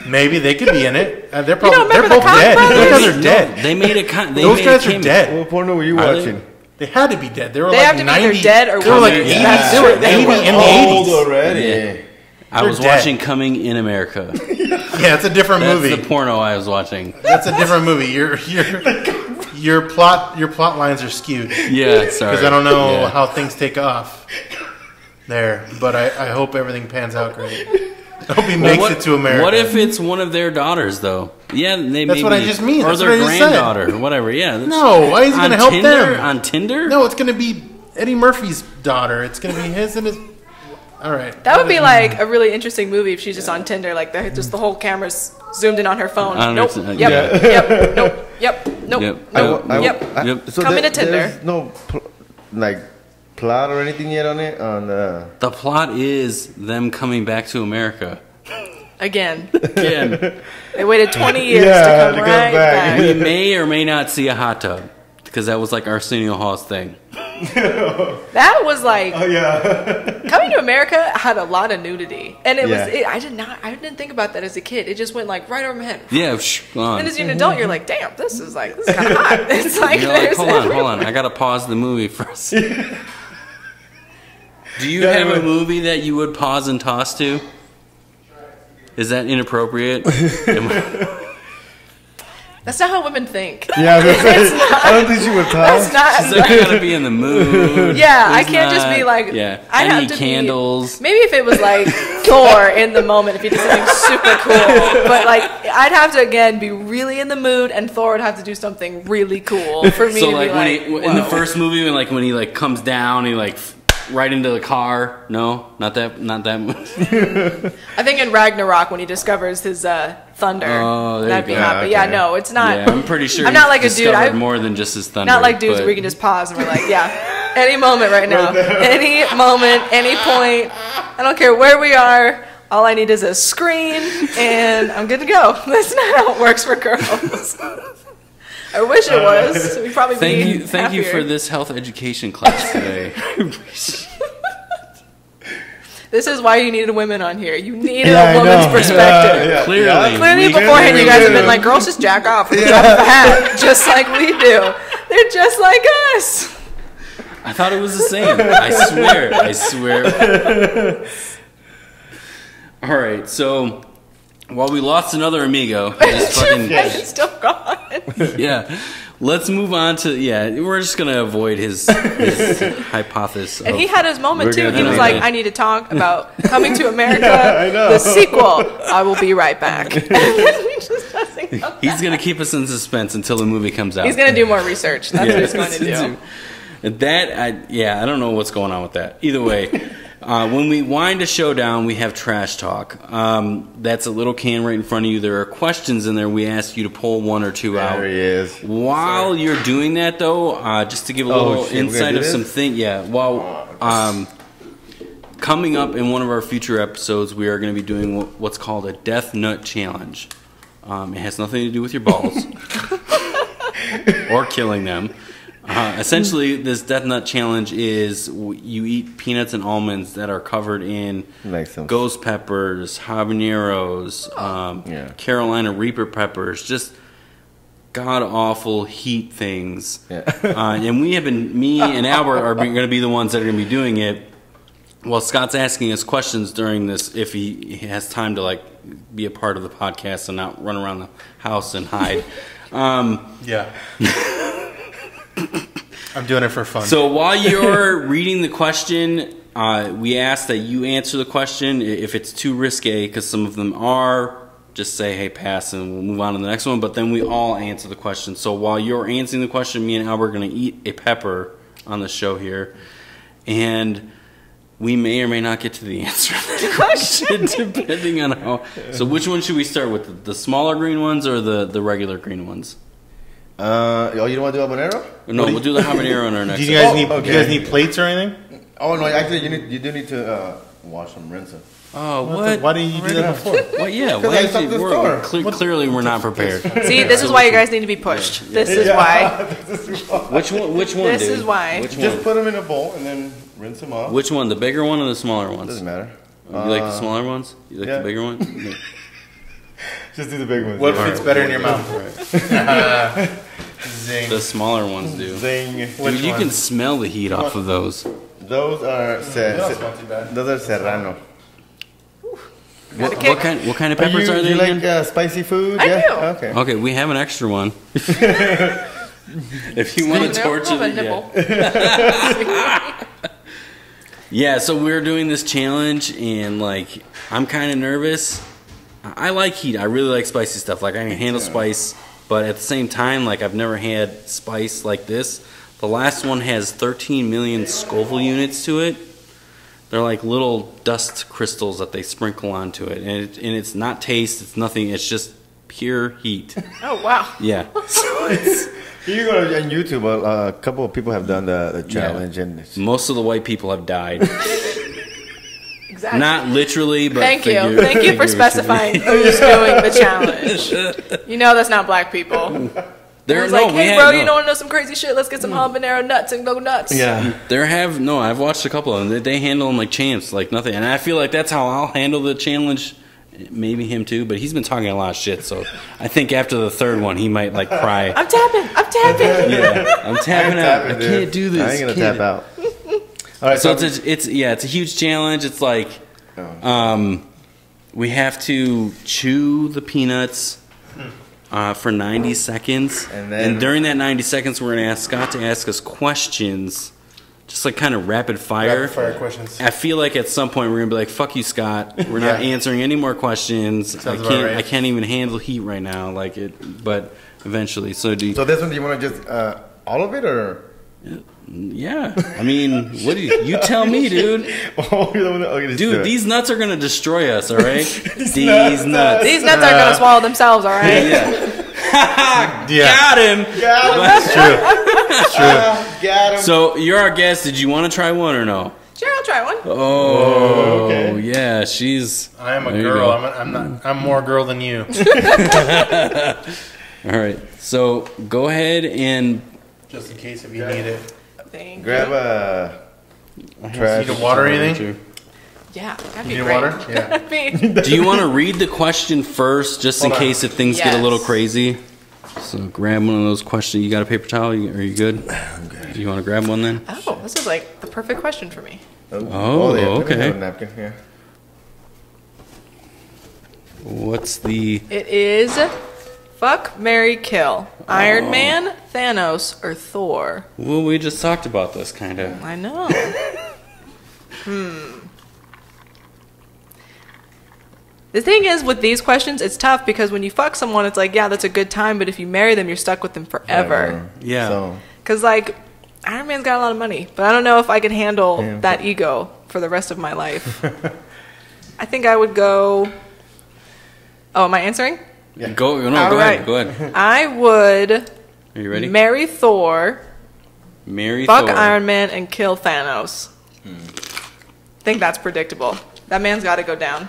Speaker 1: Maybe they could be in it. They're
Speaker 3: don't
Speaker 1: probably
Speaker 3: remember
Speaker 1: they're
Speaker 3: the
Speaker 1: both
Speaker 3: Koch
Speaker 1: dead.
Speaker 3: brothers?
Speaker 1: Those guys are dead.
Speaker 4: They made a
Speaker 1: Those guys are dead.
Speaker 2: What porno were you
Speaker 4: Are they?
Speaker 2: watching?
Speaker 1: They had to be dead. They were
Speaker 3: They
Speaker 1: like
Speaker 3: have to be
Speaker 1: 90.
Speaker 3: either dead or
Speaker 1: they were like
Speaker 3: women.
Speaker 1: 80s.
Speaker 3: That's
Speaker 1: They were
Speaker 3: true. They
Speaker 1: 80
Speaker 3: were
Speaker 1: in the
Speaker 2: old
Speaker 1: 80s.
Speaker 2: already.
Speaker 4: I was
Speaker 1: They're dead.
Speaker 4: watching Coming in America.
Speaker 1: Yeah, it's a different
Speaker 4: That's
Speaker 1: movie.
Speaker 4: the porno I was watching.
Speaker 1: That's a different movie. Your plot lines are skewed
Speaker 4: Yeah, sorry.
Speaker 1: because I don't know
Speaker 4: Yeah.
Speaker 1: how things take off there. But I hope everything pans out great. I hope he makes it to America.
Speaker 4: What if it's one of their daughters, though? Yeah,
Speaker 1: That's what I just mean.
Speaker 4: Or
Speaker 1: That's
Speaker 4: their
Speaker 1: what I just said.
Speaker 4: granddaughter, or whatever. Yeah.
Speaker 1: No, why is he going to help them?
Speaker 4: On Tinder?
Speaker 1: No, it's going to be Eddie Murphy's daughter. It's going to be his and his. All right.
Speaker 3: That would be like a really interesting movie if she's just on Tinder, like just the whole camera's zoomed in on her phone. Nope. Yep. Yep. Nope. Yep. Nope. Nope. Yep.
Speaker 2: So
Speaker 3: Coming to Tinder.
Speaker 2: There's no plot or anything yet on it.
Speaker 4: The plot is them coming back to America.
Speaker 3: Again.
Speaker 4: Again.
Speaker 3: They waited 20 years to come right back.
Speaker 4: We may or may not see a hot tub because that was like Arsenio Hall's thing.
Speaker 3: That was like Coming to America had a lot of nudity, and I didn't think about that as a kid. It just went like right over my head.
Speaker 4: Yeah,
Speaker 3: and as an adult, you're like, damn, this is kind of hot. It's like,
Speaker 4: you're like, hold on, I gotta pause the movie first. Do you have a movie that you would pause and toss to? Is that inappropriate?
Speaker 3: That's not how women think.
Speaker 2: Yeah, I don't think she would talk.
Speaker 3: That's not.
Speaker 4: She's like, I gotta be in the mood.
Speaker 3: Yeah, I can't just be like.
Speaker 4: Yeah.
Speaker 3: I
Speaker 4: need
Speaker 3: have to
Speaker 4: candles.
Speaker 3: Maybe if it was like Thor in the moment, if he did something super cool. But like, I'd have to again be really in the mood, and Thor would have to do something really cool for me.
Speaker 4: So
Speaker 3: to
Speaker 4: like
Speaker 3: be
Speaker 4: when in the first movie, when he like comes down, he like right into the car. No, not that.
Speaker 3: I think in Ragnarok when he discovers his thunder, that'd be hot. But yeah, no, it's not.
Speaker 4: Yeah, I'm pretty sure.
Speaker 3: I'm not like a dude.
Speaker 4: I'm more than just his thunder.
Speaker 3: Not like dudes where we can just pause and we're like, yeah, any moment right now, any moment, any point. I don't care where we are. All I need is a screen, and I'm good to go. That's not how it works for girls. I wish it was. We'd probably be
Speaker 4: Thank you for this health education class today.
Speaker 3: This is why you needed women on here. You needed a woman's perspective.
Speaker 4: Clearly
Speaker 3: beforehand you guys have been like, girls just jack off from the top of the hat, just like we do. They're just like us.
Speaker 4: I thought it was the same. I swear. All right, so while we lost another amigo,
Speaker 3: it's still gone.
Speaker 4: Yeah, let's move on to we're just gonna avoid his hypothesis.
Speaker 3: And he had his moment too. He was like, "I need to talk about Coming to America, the sequel. I will be right back."
Speaker 4: He's gonna keep us in suspense until the movie comes out.
Speaker 3: He's gonna do more research. That's what he's going to do.
Speaker 4: I don't know what's going on with that. Either way. When we wind a show down, we have trash talk. That's a little can right in front of you. There are questions in there. We ask you to pull one or two out.
Speaker 2: There he is.
Speaker 4: While you're doing that, though, just to give a little insight of some things. Yeah, while coming up in one of our future episodes, we are going to be doing what's called a Death Nut Challenge. It has nothing to do with your balls or killing them. Essentially, this Death Nut Challenge is you eat peanuts and almonds that are covered in ghost peppers, habaneros, Carolina Reaper peppers, just god-awful heat things. Yeah. And me and Albert are going to be the ones that are going to be doing it. Well, Scott's asking us questions during this if he has time to be a part of the podcast and not run around the house and hide.
Speaker 1: Yeah. I'm doing it for fun.
Speaker 4: So while you're reading the question, we ask that you answer the question. If it's too risque, because some of them are, just say, hey, pass, and we'll move on to the next one. But then we all answer the question. So while you're answering the question, me and Albert are going to eat a pepper on the show here. And we may or may not get to the answer to the question, depending on how. So which one should we start with? The smaller green ones or the regular green ones?
Speaker 2: You don't want to do habanero?
Speaker 4: No, we'll do the habanero in our next.
Speaker 1: Do you guys need plates or anything?
Speaker 2: Oh no, actually you do need to wash them, rinse them.
Speaker 4: Oh, what?
Speaker 1: Why didn't you do that before?
Speaker 4: Well, yeah. Clearly, we're not prepared.
Speaker 3: See, this is why you guys need to be pushed. This is why.
Speaker 4: Which one?
Speaker 3: This is why.
Speaker 2: Just put them in a bowl and then rinse them off.
Speaker 4: Which one? The bigger one or the smaller ones?
Speaker 2: Doesn't matter.
Speaker 4: You like the smaller ones? You like the bigger ones? Yeah.
Speaker 2: Just do the big ones.
Speaker 1: What fits better in your mouth? Zing.
Speaker 4: The smaller ones do.
Speaker 2: Zing.
Speaker 4: Dude, you can smell the heat off of those.
Speaker 2: Those are serrano.
Speaker 4: What kind of peppers are they?
Speaker 2: You like spicy food?
Speaker 3: I do.
Speaker 2: Okay.
Speaker 4: Okay, we have an extra one. If you want to torture
Speaker 3: the nibble.
Speaker 4: Yeah, so we were doing this challenge, and like I'm kind of nervous. I like heat. I really like spicy stuff. Like I can handle spice, but at the same time, like I've never had spice like this. The last one has 13 million Scoville units to it. They're like little dust crystals that they sprinkle onto it, and it's not taste. It's nothing. It's just pure heat.
Speaker 3: Oh wow.
Speaker 4: Yeah. So it's,
Speaker 2: You go on YouTube. A couple of people have done the challenge, and it's,
Speaker 4: most of the white people have died.
Speaker 3: Exactly.
Speaker 4: Not literally, but
Speaker 3: Thank you for
Speaker 4: figuratively.
Speaker 3: specifying who's doing the challenge. You know that's not black people.
Speaker 4: There,
Speaker 3: It's
Speaker 4: no,
Speaker 3: like,
Speaker 4: we
Speaker 3: hey
Speaker 4: had-
Speaker 3: bro,
Speaker 4: no.
Speaker 3: you don't want to know some crazy shit? Let's get some habanero nuts and go nuts.
Speaker 2: yeah.
Speaker 4: I've watched a couple of them. They handle them like champs, like nothing. And I feel like that's how I'll handle the challenge. Maybe him too, but he's been talking a lot of shit. So I think after the third one, he might like cry.
Speaker 3: I'm tapping.
Speaker 4: Yeah, I'm tapping out. I can't do this.
Speaker 2: I ain't gonna
Speaker 4: Can't.
Speaker 2: tap out. All right,
Speaker 4: So it's a huge challenge. It's like we have to chew the peanuts for 90 seconds,
Speaker 2: And
Speaker 4: during that 90 seconds, we're gonna ask Scott to ask us questions, just like kind of rapid fire.
Speaker 1: Rapid fire questions.
Speaker 4: I feel like at some point we're gonna be like, "Fuck you, Scott. We're not
Speaker 1: Yeah.
Speaker 4: answering any more questions.
Speaker 1: Sounds about right.
Speaker 4: I can't even handle heat right now." Like it, but eventually. So do you,
Speaker 2: So this one, do you want to just all of it or?
Speaker 4: yeah. I mean, what do you tell me, dude?
Speaker 2: Oh, you're the one that, okay, just do
Speaker 4: Dude,
Speaker 2: it.
Speaker 4: these nuts are gonna destroy us. All right, these nuts.
Speaker 3: These nuts aren't gonna swallow themselves, all right?
Speaker 1: Yeah.
Speaker 4: Got him.
Speaker 1: That's true.
Speaker 2: Got him.
Speaker 4: So you're our guest. Did you want to try one or no?
Speaker 3: Sure, I'll try one.
Speaker 4: Oh,
Speaker 2: okay.
Speaker 4: yeah. She's.
Speaker 1: I am a
Speaker 4: There you
Speaker 1: girl.
Speaker 4: go.
Speaker 1: I'm more girl than you.
Speaker 4: All right. So go ahead and
Speaker 1: Just in case if you need it.
Speaker 3: Thank
Speaker 2: Grab
Speaker 3: you.
Speaker 2: a trash.
Speaker 1: Need a water or anything?
Speaker 3: Yeah, that'd
Speaker 1: You
Speaker 3: be
Speaker 1: need
Speaker 3: great.
Speaker 1: water? Yeah.
Speaker 3: That'd be-
Speaker 4: Do you want to read the question first, just in
Speaker 1: Hold on.
Speaker 4: case if things get a
Speaker 3: Yes.
Speaker 4: little crazy? So grab one of those questions. You got a paper towel? Are you good? I'm good. Do you want to grab one then?
Speaker 3: Oh, this is like the perfect question for me.
Speaker 2: Yeah,
Speaker 4: okay.
Speaker 2: Have a napkin here.
Speaker 4: What's the?
Speaker 3: It is fuck, marry, kill. Iron Man, Thanos, or Thor?
Speaker 4: Well, we just talked about this kind of.
Speaker 3: I know. The thing is, with these questions, it's tough because when you fuck someone, it's like, yeah, that's a good time, but if you marry them, you're stuck with them forever.
Speaker 4: Yeah.
Speaker 2: So,
Speaker 3: Because, like, Iron Man's got a lot of money, but I don't know if I can handle
Speaker 2: Yeah.
Speaker 3: that ego for the rest of my life. I think I would go. Oh, am I answering?
Speaker 4: Go. No,
Speaker 3: All
Speaker 4: go
Speaker 3: right.
Speaker 4: ahead. Go ahead.
Speaker 3: I would
Speaker 4: Are you ready?
Speaker 3: marry Thor,
Speaker 4: Marry
Speaker 3: fuck
Speaker 4: Thor.
Speaker 3: Iron Man, and kill Thanos. I think that's predictable. That man's got to go down.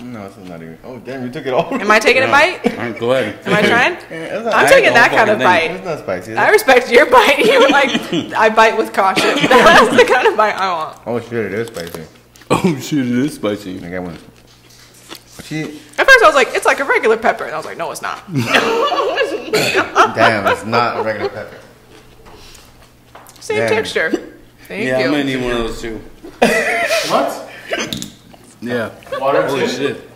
Speaker 2: no, this is not even. Oh, damn, you took it all.
Speaker 3: Am I taking a bite?
Speaker 4: All right, go ahead.
Speaker 3: Am I trying?
Speaker 2: It's not,
Speaker 3: I'm
Speaker 4: I
Speaker 3: taking
Speaker 4: don't
Speaker 3: that kind of
Speaker 4: fucking think-
Speaker 2: it's
Speaker 3: bite.
Speaker 2: not spicy. Is
Speaker 3: I
Speaker 2: it?
Speaker 3: respect your bite. You were like, I bite with caution. That's the kind of bite I want.
Speaker 2: Oh shit, it is spicy.
Speaker 4: Oh shit! It is spicy.
Speaker 2: I got one. She,
Speaker 3: At first I was like, it's like a regular pepper. And I was like, no, it's not.
Speaker 2: damn, it's not a regular pepper.
Speaker 3: Same
Speaker 2: Damn.
Speaker 3: texture. Thank
Speaker 4: Yeah,
Speaker 3: you.
Speaker 4: I'm gonna need one of those too.
Speaker 1: What?
Speaker 4: Yeah.
Speaker 1: Water
Speaker 4: Holy
Speaker 1: too?
Speaker 4: shit.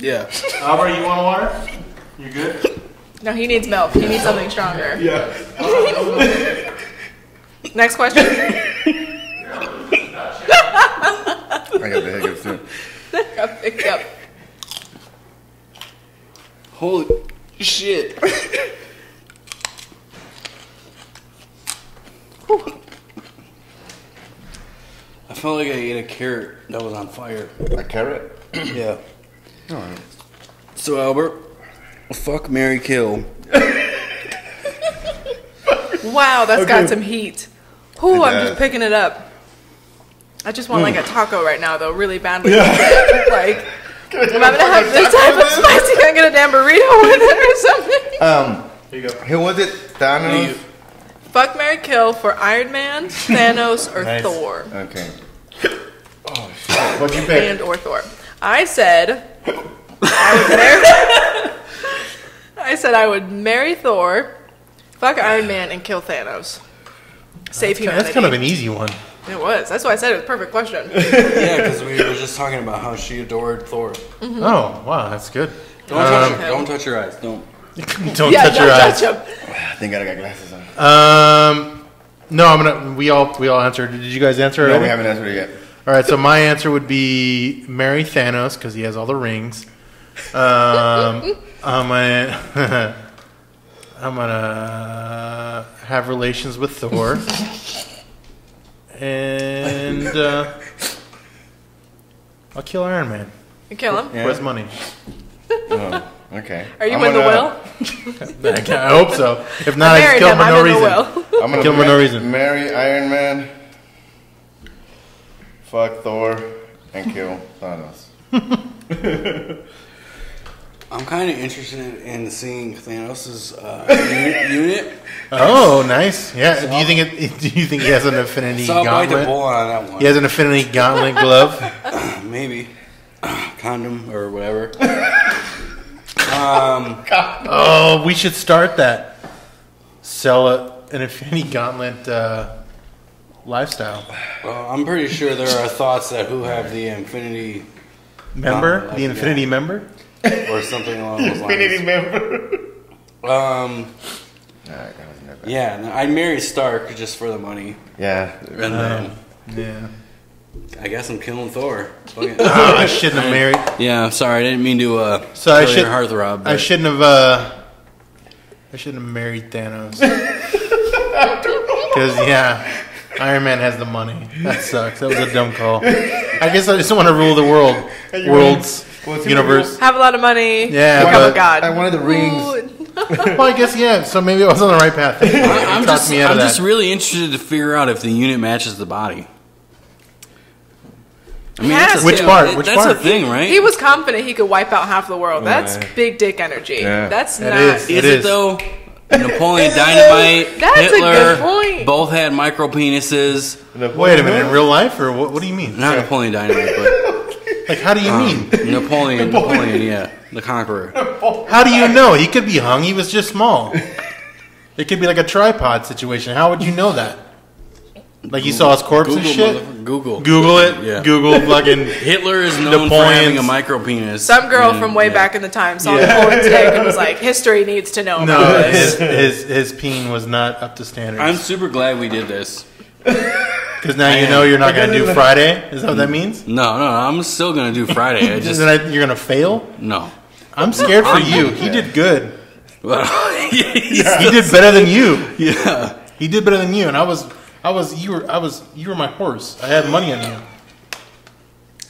Speaker 4: Yeah.
Speaker 1: Albert, you want water? You good?
Speaker 3: No, he needs milk. He needs something stronger.
Speaker 1: Yeah.
Speaker 3: Next question.
Speaker 2: I got the hiccups too.
Speaker 3: Got picked up.
Speaker 4: Holy shit. I felt like I ate a carrot that was on fire.
Speaker 2: A carrot?
Speaker 4: Yeah.
Speaker 2: Alright.
Speaker 4: So Albert, fuck, marry, kill.
Speaker 3: Wow, that's got some heat. Ooh, I'm
Speaker 2: does.
Speaker 3: just picking it up. I just want like a taco right now, though, really badly. Like, if I'm gonna have this type of spicy, can I get a damn burrito with it or something?
Speaker 1: Here you go.
Speaker 2: Who was it? Thanos?
Speaker 3: Fuck, marry, kill for Iron Man, Thanos, or
Speaker 1: Nice.
Speaker 3: Thor.
Speaker 2: Okay.
Speaker 1: What'd you pick?
Speaker 3: And or Thor. I said I would marry. I said I would marry Thor, fuck Iron Man, and kill Thanos. Save humanity.
Speaker 1: That's kind of an easy one.
Speaker 3: It was. That's why I said it was a perfect question.
Speaker 4: Yeah, because we were just talking about how she adored Thor.
Speaker 1: Oh, wow, that's good.
Speaker 4: Don't touch your eyes. Don't.
Speaker 1: Don't
Speaker 3: Yeah,
Speaker 1: touch your
Speaker 3: don't
Speaker 1: eyes.
Speaker 3: touch him.
Speaker 2: I think I got glasses on.
Speaker 1: No, we all answered. Did you guys answer
Speaker 2: No,
Speaker 1: already?
Speaker 2: we haven't answered it yet.
Speaker 1: All right, so my answer would be marry Thanos because he has all the rings. I'm gonna have relations with Thor, and I'll kill Iron Man
Speaker 3: You kill him.
Speaker 2: Yeah.
Speaker 1: for his money.
Speaker 2: Oh, okay.
Speaker 3: Are you
Speaker 2: I'm
Speaker 3: in the
Speaker 2: gonna-
Speaker 3: will?
Speaker 1: I hope so. If not, I
Speaker 3: Married
Speaker 1: just kill
Speaker 3: him.
Speaker 1: him for
Speaker 3: I'm
Speaker 1: no
Speaker 3: in the
Speaker 1: reason.
Speaker 3: will.
Speaker 2: I'm gonna
Speaker 1: Kill him for no reason.
Speaker 2: Marry Iron Man, fuck Thor, and kill Thanos.
Speaker 4: I'm kind of interested in seeing Thanos' unit.
Speaker 1: Oh, nice. Yeah. Do you think he has an Infinity
Speaker 4: So I'll bite the
Speaker 1: Gauntlet?
Speaker 4: bullet on that one.
Speaker 1: He has an Infinity Gauntlet glove.
Speaker 4: Maybe. Condom or whatever.
Speaker 1: Oh, we should start that. Sell an Infinity Gauntlet lifestyle.
Speaker 4: Well, I'm pretty sure there are thoughts that who have the Infinity
Speaker 1: Member,
Speaker 4: Gauntlet,
Speaker 1: the Infinity member.
Speaker 4: or something along those lines.
Speaker 2: Infinity member.
Speaker 4: Um,
Speaker 2: Alright, that wasn't that bad.
Speaker 4: yeah, no, I'd marry Stark just for the money,
Speaker 2: Yeah.
Speaker 4: and then
Speaker 1: Yeah.
Speaker 4: I guess I'm killing Thor. Fuck it.
Speaker 1: Oh, I shouldn't have married.
Speaker 4: Yeah, I'm sorry, I didn't mean to
Speaker 1: So I
Speaker 4: kill
Speaker 1: should.
Speaker 4: your heartthrob.
Speaker 1: I
Speaker 4: but-
Speaker 1: shouldn't have. I shouldn't have married Thanos. Because Iron Man has the money. That sucks. That was a dumb call. I guess I just want to rule the world's universe.
Speaker 3: Have a lot of money.
Speaker 1: Yeah,
Speaker 3: Become a
Speaker 1: but-
Speaker 3: god.
Speaker 2: I wanted the rings.
Speaker 3: Ooh.
Speaker 1: Well, I guess so maybe I was on the right path.
Speaker 4: I'm
Speaker 1: Talked
Speaker 4: just,
Speaker 1: me out of
Speaker 4: I'm just
Speaker 1: that.
Speaker 4: really interested to figure out if the unit matches the body. I mean,
Speaker 3: Yes.
Speaker 4: that's a
Speaker 1: Which
Speaker 4: thing.
Speaker 1: part? Which
Speaker 4: That's
Speaker 1: part?
Speaker 4: a thing, right?
Speaker 3: He was confident he could wipe out half the world. That's
Speaker 2: Yeah.
Speaker 3: big dick energy.
Speaker 2: Yeah.
Speaker 3: That's
Speaker 1: It
Speaker 3: not.
Speaker 1: is.
Speaker 4: Is
Speaker 1: It
Speaker 4: it though? Napoleon Dynamite,
Speaker 3: That's a
Speaker 4: Hitler,
Speaker 3: good point.
Speaker 4: both had micro penises.
Speaker 1: Wait a minute. In real life, or what do you mean?
Speaker 4: Not Napoleon Dynamite, but
Speaker 1: Like, how do you mean?
Speaker 4: Napoleon, yeah, the Conqueror.
Speaker 1: How do you know? He could be hung. He was just small. It could be like a tripod situation. How would you know that? Like you saw his corpse and shit?
Speaker 4: motherfucker, Google.
Speaker 1: Google it.
Speaker 4: Yeah.
Speaker 1: Google fucking.
Speaker 4: Hitler is known for
Speaker 1: Napoleon's-
Speaker 4: having a micro penis.
Speaker 3: Some girl
Speaker 4: And,
Speaker 3: from way
Speaker 4: yeah.
Speaker 3: back in the time saw
Speaker 1: Yeah.
Speaker 3: Napoleon's dick and was like, history needs to know
Speaker 1: No,
Speaker 3: about this.
Speaker 1: his peen was not up to
Speaker 4: I'm
Speaker 1: standards.
Speaker 4: super glad we did this.
Speaker 1: Because now you know you're not going to do Friday. Is that what that means?
Speaker 4: No, I'm still gonna do Friday. I just
Speaker 1: Then you're going to fail?
Speaker 4: no.
Speaker 1: I'm scared for you. He did good.
Speaker 4: Well,
Speaker 1: He did better than you.
Speaker 4: yeah.
Speaker 1: He did better than you, and you were my horse. I had money on you.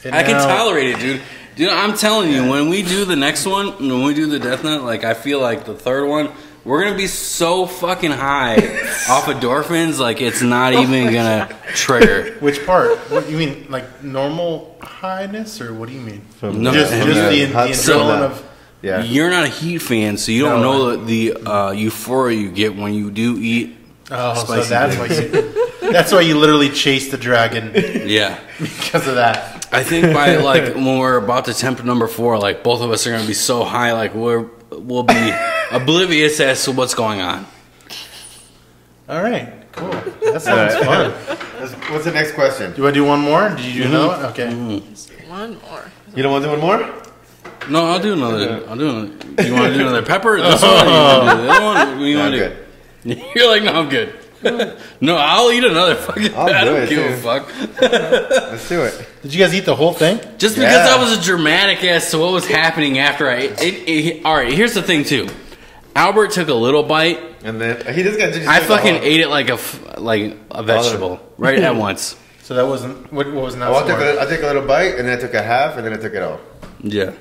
Speaker 1: And
Speaker 4: I can
Speaker 1: now-
Speaker 4: tolerate it, dude. Dude, I'm telling you, when we do the next one, when we do the Death Nut, like I feel like the third one, we're gonna be so fucking high off endorphins, like it's not even gonna trigger.
Speaker 1: Which part? What you mean, like normal highness, or what do you mean?
Speaker 4: No,
Speaker 1: just
Speaker 4: from
Speaker 1: the
Speaker 2: hot
Speaker 1: adrenaline
Speaker 2: sun.
Speaker 1: of.
Speaker 2: Yeah.
Speaker 4: You're not a Heat fan, so you don't
Speaker 1: No.
Speaker 4: know the euphoria you get when you do eat.
Speaker 1: Oh, so
Speaker 4: Spicy
Speaker 1: that's why that's why you literally chase the dragon
Speaker 4: Yeah.
Speaker 1: because of that.
Speaker 4: I think by like when we're about to attempt number 4, like both of us are gonna be so high, like we'll be oblivious as to what's going on.
Speaker 1: All right, cool. That sounds fun.
Speaker 2: What's the next question?
Speaker 1: Do you want to do one more? Did you do another one? Okay.
Speaker 3: One more.
Speaker 2: You don't want to do one more?
Speaker 4: No, I'll do another. I'll do another. You want to do another pepper? This one? Or you want to do the other one? What do you
Speaker 2: No,
Speaker 4: want
Speaker 2: I'm
Speaker 4: to
Speaker 2: good.
Speaker 4: do? You're like, no, I'm good. No, I'll eat another fucking.
Speaker 2: I'll
Speaker 4: I
Speaker 2: do
Speaker 4: don't
Speaker 2: it,
Speaker 4: give a
Speaker 2: too.
Speaker 4: fuck.
Speaker 2: Let's do it.
Speaker 1: Did you guys eat the whole thing?
Speaker 4: Just
Speaker 2: Yeah.
Speaker 4: because I was dramatic as to what was happening after I ate. All right, here's the thing too. Albert took a little bite.
Speaker 2: And then he just got.
Speaker 4: I fucking ate it like a vegetable right at once.
Speaker 1: So that wasn't what was not
Speaker 2: Oh, I
Speaker 1: smart.
Speaker 2: took a little bite, and then I took a half, and then I took it all.
Speaker 4: Yeah.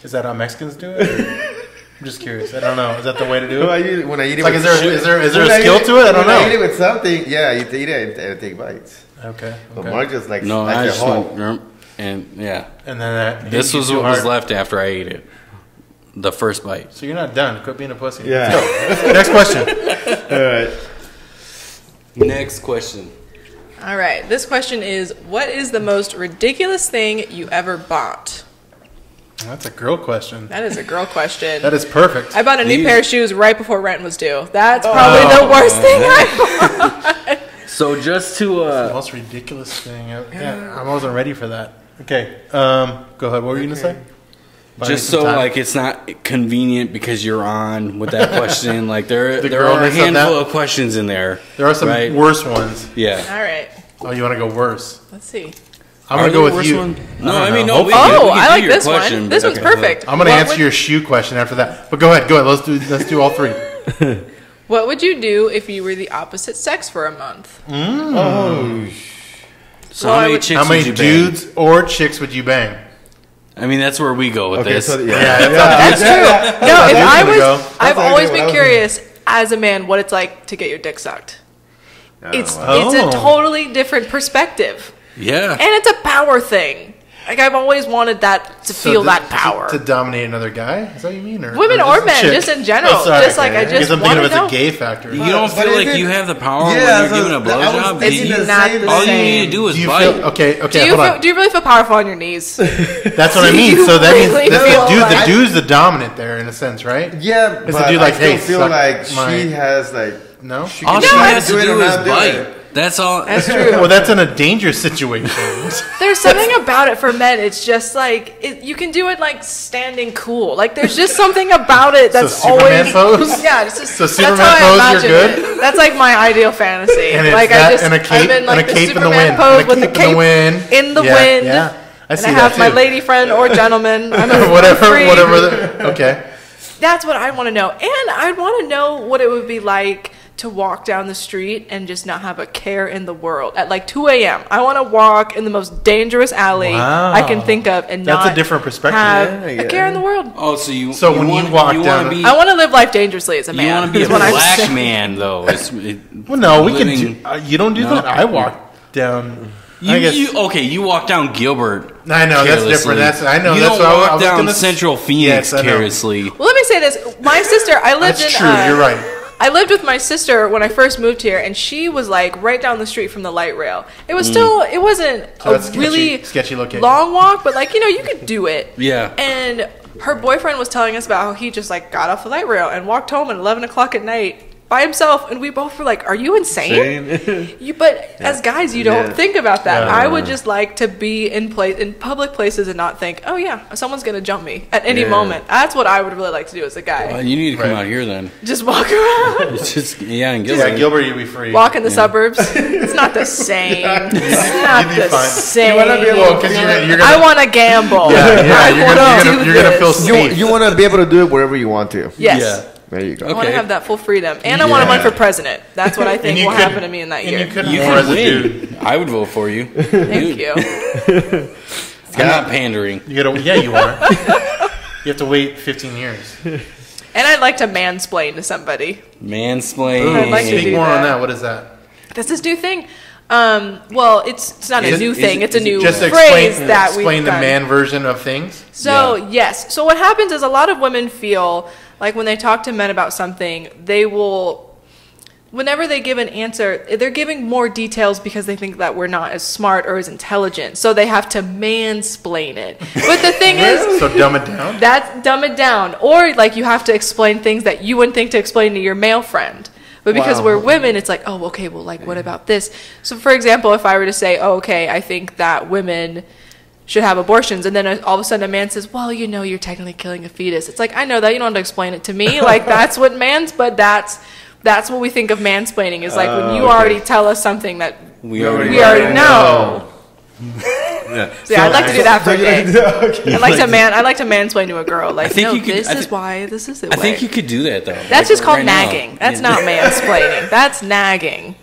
Speaker 1: Is that how Mexicans do it? Or- I'm just curious. I don't know. Is that the way to do
Speaker 2: When I
Speaker 1: it?
Speaker 2: eat it, when I eat it
Speaker 1: Like,
Speaker 2: with
Speaker 1: is there a
Speaker 2: when I
Speaker 1: skill
Speaker 2: eat
Speaker 1: to it? I don't
Speaker 2: when I eat it
Speaker 1: know.
Speaker 2: with something, yeah, you eat it and take bites.
Speaker 1: Okay.
Speaker 2: But
Speaker 1: okay.
Speaker 2: Mark just like
Speaker 4: No,
Speaker 2: like
Speaker 4: I
Speaker 2: your
Speaker 4: just
Speaker 2: whole.
Speaker 4: went, and yeah.
Speaker 1: And then that. hit
Speaker 4: This
Speaker 1: you
Speaker 4: was
Speaker 1: too
Speaker 4: what was
Speaker 1: hard.
Speaker 4: left after I ate it. The first bite.
Speaker 1: So you're not done. Quit being a pussy.
Speaker 2: Yeah.
Speaker 1: Let's go. Next question.
Speaker 2: All right.
Speaker 4: Next question.
Speaker 3: All right. This question is, what is the most ridiculous thing you ever bought?
Speaker 1: That's a girl question.
Speaker 3: That is a girl question.
Speaker 1: That is perfect.
Speaker 3: I bought a new
Speaker 4: These-
Speaker 3: pair of shoes right before rent was due. That's probably the worst thing I bought.
Speaker 4: So just to
Speaker 1: The most ridiculous thing. Yeah, I wasn't ready for that. Okay. Go ahead. What were you gonna say?
Speaker 4: Just so like it's not convenient because you're on with that question. Like there are a
Speaker 1: girlness of
Speaker 4: handful
Speaker 1: that?
Speaker 4: of questions in there.
Speaker 1: There are some
Speaker 4: right?
Speaker 1: worse ones.
Speaker 4: Yeah.
Speaker 3: All right.
Speaker 1: Oh, you want to go worse?
Speaker 3: Let's see.
Speaker 1: I'm
Speaker 4: Are
Speaker 1: gonna
Speaker 4: there
Speaker 1: go with
Speaker 4: worse
Speaker 1: you.
Speaker 4: one? No,
Speaker 1: don't
Speaker 4: I mean
Speaker 1: know.
Speaker 4: no.
Speaker 3: Oh,
Speaker 4: we
Speaker 3: I
Speaker 4: do
Speaker 3: like
Speaker 4: your
Speaker 3: this
Speaker 4: question,
Speaker 3: one. This
Speaker 4: but-
Speaker 3: one's perfect.
Speaker 1: I'm gonna
Speaker 3: What
Speaker 1: answer
Speaker 3: would-
Speaker 1: your shoe question after that. But go ahead. Let's do all three.
Speaker 3: What would you do if you were the opposite sex for a month?
Speaker 2: Oh,
Speaker 4: So
Speaker 3: Well,
Speaker 4: how
Speaker 3: I
Speaker 4: many
Speaker 3: would-
Speaker 4: chicks
Speaker 1: How many
Speaker 4: would you bang?
Speaker 1: dudes or chicks would you bang?
Speaker 4: I mean, that's where we go with
Speaker 2: okay.
Speaker 4: this.
Speaker 2: So
Speaker 3: That's true. No, if
Speaker 1: dude's
Speaker 3: I
Speaker 1: gonna
Speaker 3: was,
Speaker 1: go.
Speaker 3: I've
Speaker 2: That's what I
Speaker 3: always
Speaker 2: did when I
Speaker 3: been
Speaker 2: was
Speaker 3: curious as a man what it's like to get your dick sucked. It's
Speaker 1: wow.
Speaker 3: a totally different perspective,
Speaker 4: Yeah.
Speaker 3: and it's a power thing. Like I've always wanted that to feel that power.
Speaker 1: To dominate another guy? Is that what you mean?
Speaker 3: Women
Speaker 1: just
Speaker 3: or
Speaker 1: a
Speaker 3: men,
Speaker 1: chick?
Speaker 3: just in general.
Speaker 1: Oh, sorry.
Speaker 3: Just like I
Speaker 1: Because
Speaker 3: just
Speaker 1: I'm
Speaker 3: want
Speaker 1: thinking
Speaker 3: to
Speaker 1: of
Speaker 3: know.
Speaker 1: the gay factor.
Speaker 4: You don't
Speaker 2: But
Speaker 4: feel
Speaker 2: is
Speaker 4: like
Speaker 2: it-
Speaker 4: you have the power
Speaker 2: Yeah,
Speaker 4: when you're giving a
Speaker 2: so I was
Speaker 4: blowjob?
Speaker 2: thinking
Speaker 4: You-
Speaker 2: the
Speaker 3: not
Speaker 2: same
Speaker 3: the
Speaker 4: all you
Speaker 3: same.
Speaker 4: need to do is
Speaker 1: Do you
Speaker 4: bite.
Speaker 1: feel okay?
Speaker 3: Do
Speaker 1: Okay,
Speaker 3: you
Speaker 1: hold on.
Speaker 3: do you really feel powerful on your knees?
Speaker 1: That's what I
Speaker 3: do
Speaker 1: mean.
Speaker 3: you
Speaker 1: So that means
Speaker 3: really
Speaker 1: that's
Speaker 3: feel
Speaker 1: the
Speaker 3: like-
Speaker 1: dude's the dominant there in a sense, right?
Speaker 2: Yeah,
Speaker 1: It's
Speaker 2: but
Speaker 1: a dude
Speaker 2: I
Speaker 1: like,
Speaker 2: still
Speaker 1: hey,
Speaker 2: feel
Speaker 1: suck
Speaker 2: like
Speaker 1: my-
Speaker 2: she has like
Speaker 1: No.
Speaker 2: she
Speaker 4: All
Speaker 2: can
Speaker 4: she
Speaker 3: No,
Speaker 4: has to
Speaker 2: it
Speaker 4: do
Speaker 2: or
Speaker 4: is
Speaker 2: not do
Speaker 4: bite.
Speaker 2: it.
Speaker 4: That's all.
Speaker 3: That's true.
Speaker 1: Well, that's in a dangerous situation.
Speaker 3: There's something about it for men. It's just like you can do it like standing cool. Like there's just something about it that's
Speaker 1: Superman
Speaker 3: always
Speaker 1: pose?
Speaker 3: Yeah, it's just,
Speaker 1: So
Speaker 3: that's
Speaker 1: Superman
Speaker 3: how I
Speaker 1: pose,
Speaker 3: imagine
Speaker 1: you're good?
Speaker 3: it. That's like my ideal fantasy.
Speaker 1: And it's
Speaker 3: like
Speaker 1: that
Speaker 3: I just
Speaker 1: and a cape-
Speaker 3: I'm in like
Speaker 1: and a
Speaker 3: the
Speaker 1: cape in the
Speaker 3: Superman
Speaker 1: wind.
Speaker 3: pose
Speaker 1: And a
Speaker 3: with the
Speaker 1: cape in the
Speaker 3: cape
Speaker 1: wind.
Speaker 3: in the
Speaker 1: Yeah,
Speaker 3: wind.
Speaker 1: yeah. I
Speaker 3: And
Speaker 1: see
Speaker 3: I
Speaker 1: that
Speaker 3: have my
Speaker 1: too.
Speaker 3: lady friend or gentleman. I'm
Speaker 1: whatever.
Speaker 3: free.
Speaker 1: Okay.
Speaker 3: That's what I want to know. And I'd want to know what it would be like to walk down the street and just not have a care in the world at like 2 a.m. I want to walk in the most dangerous alley
Speaker 1: Wow.
Speaker 3: I can think of and
Speaker 1: That's
Speaker 3: not
Speaker 1: a different perspective.
Speaker 3: have
Speaker 2: Yeah,
Speaker 3: a care in the world.
Speaker 4: Oh, so you.
Speaker 1: So when you
Speaker 4: want,
Speaker 1: walk
Speaker 4: you
Speaker 1: down
Speaker 4: wanna
Speaker 1: the-
Speaker 4: be,
Speaker 3: I want to live life dangerously as a man.
Speaker 4: you want to be a
Speaker 3: is what I'm
Speaker 4: black
Speaker 3: saying.
Speaker 4: man, though.
Speaker 1: Well, no, we
Speaker 4: living-
Speaker 1: can do. You don't do
Speaker 4: No.
Speaker 1: that. I walk down. I guess.
Speaker 4: You walk down Gilbert.
Speaker 1: I know that's
Speaker 4: carelessly.
Speaker 1: different. I know
Speaker 4: You
Speaker 1: that's
Speaker 4: don't
Speaker 1: what I
Speaker 4: walk
Speaker 1: was
Speaker 4: down
Speaker 1: gonna
Speaker 4: Central Phoenix
Speaker 1: Yes, I know.
Speaker 4: carelessly.
Speaker 3: Well, let me say this. My sister, I lived
Speaker 1: That's
Speaker 3: in.
Speaker 1: true. You're right.
Speaker 3: I lived with my sister when I first moved here, and she was like right down the street from the light rail. It was still, it wasn't
Speaker 1: So that's
Speaker 3: a really
Speaker 1: sketchy location.
Speaker 3: long walk, but like you could do it.
Speaker 4: Yeah.
Speaker 3: And her boyfriend was telling us about how he just like got off the light rail and walked home at 11 o'clock at night by himself, and we both were like, "Are you insane?" But as guys, you don't
Speaker 2: Yeah.
Speaker 3: think about that.
Speaker 1: Yeah.
Speaker 3: I would just like to be in public places and not think, "Oh yeah, someone's gonna jump me at any
Speaker 2: Yeah.
Speaker 3: moment." That's what I would really like to do as a guy.
Speaker 4: You need to come
Speaker 1: Right.
Speaker 4: out here then.
Speaker 3: Just walk around.
Speaker 4: It's just in Gilbert.
Speaker 1: Yeah, Gilbert, you'd be free.
Speaker 3: Walk in the suburbs. It's not the same. It's not
Speaker 1: You'd be
Speaker 3: the
Speaker 1: fine.
Speaker 3: same.
Speaker 2: You wanna be able-
Speaker 1: Well, because you're gonna.
Speaker 3: I want to gamble.
Speaker 1: Yeah,
Speaker 3: I
Speaker 1: you're
Speaker 3: want
Speaker 1: gonna,
Speaker 3: to
Speaker 1: you're
Speaker 3: do
Speaker 1: gonna feel
Speaker 3: this.
Speaker 1: safe.
Speaker 2: You want to be able to do it wherever you want to.
Speaker 3: Yes.
Speaker 4: Yeah.
Speaker 2: There you go.
Speaker 3: I want to
Speaker 4: Okay.
Speaker 3: have that full freedom. And I want to
Speaker 1: Yeah.
Speaker 3: run for president. That's what I
Speaker 1: And
Speaker 3: think
Speaker 1: you
Speaker 3: will
Speaker 1: could-
Speaker 3: happen to me in that
Speaker 1: and
Speaker 3: year.
Speaker 1: you could
Speaker 4: You
Speaker 1: more
Speaker 4: can
Speaker 1: as a dude.
Speaker 4: win. I would vote for you.
Speaker 3: Thank you.
Speaker 4: I'm not pandering.
Speaker 1: You gotta. Yeah, you are. You have to wait 15 years.
Speaker 3: And I'd like to mansplain to somebody.
Speaker 4: Mansplain.
Speaker 3: I'd like to
Speaker 1: Speak
Speaker 3: do
Speaker 1: more on
Speaker 3: that.
Speaker 1: that. What is that?
Speaker 3: That's this new thing. Well, it's not a
Speaker 1: Is it-
Speaker 3: new
Speaker 1: is
Speaker 3: thing.
Speaker 1: it-
Speaker 3: It's a
Speaker 1: is it
Speaker 3: new
Speaker 1: just
Speaker 3: phrase
Speaker 1: explain,
Speaker 3: that
Speaker 1: explain
Speaker 3: we've
Speaker 1: the
Speaker 3: done.
Speaker 1: man version of things.
Speaker 3: So,
Speaker 4: Yeah.
Speaker 3: yes. So, what happens is a lot of women feel like when they talk to men about something, they will, whenever they give an answer, they're giving more details because they think that we're not as smart or as intelligent. So, they have to mansplain it. But the thing is,
Speaker 1: So dumb it down.
Speaker 3: that's dumb it down. Or, like, you have to explain things that you wouldn't think to explain to your male friend. But because
Speaker 2: Wow.
Speaker 3: we're women, it's like, oh, okay, well, like, what about this? So, for example, if I were to say, oh, okay, I think that women should have abortions, and then all of a sudden a man says, well, you're technically killing a fetus. It's like, I know that, you don't have to explain it to me. Like, that's what that's what we think of mansplaining, is like when you
Speaker 2: okay.
Speaker 3: already tell us something that
Speaker 4: We already
Speaker 3: we already know.
Speaker 4: Yeah.
Speaker 3: So, yeah, I'd like to do that for a day.
Speaker 2: Okay.
Speaker 3: I'd like to mansplain to a girl. Like,
Speaker 4: think
Speaker 3: no,
Speaker 4: you could-
Speaker 3: this
Speaker 4: I
Speaker 3: is
Speaker 4: thi-
Speaker 3: why this is the
Speaker 4: I
Speaker 3: way.
Speaker 4: think you could do that though.
Speaker 3: That's
Speaker 4: Like,
Speaker 3: just called
Speaker 4: right now.
Speaker 3: nagging. That's
Speaker 4: Yeah.
Speaker 3: not mansplaining. That's nagging.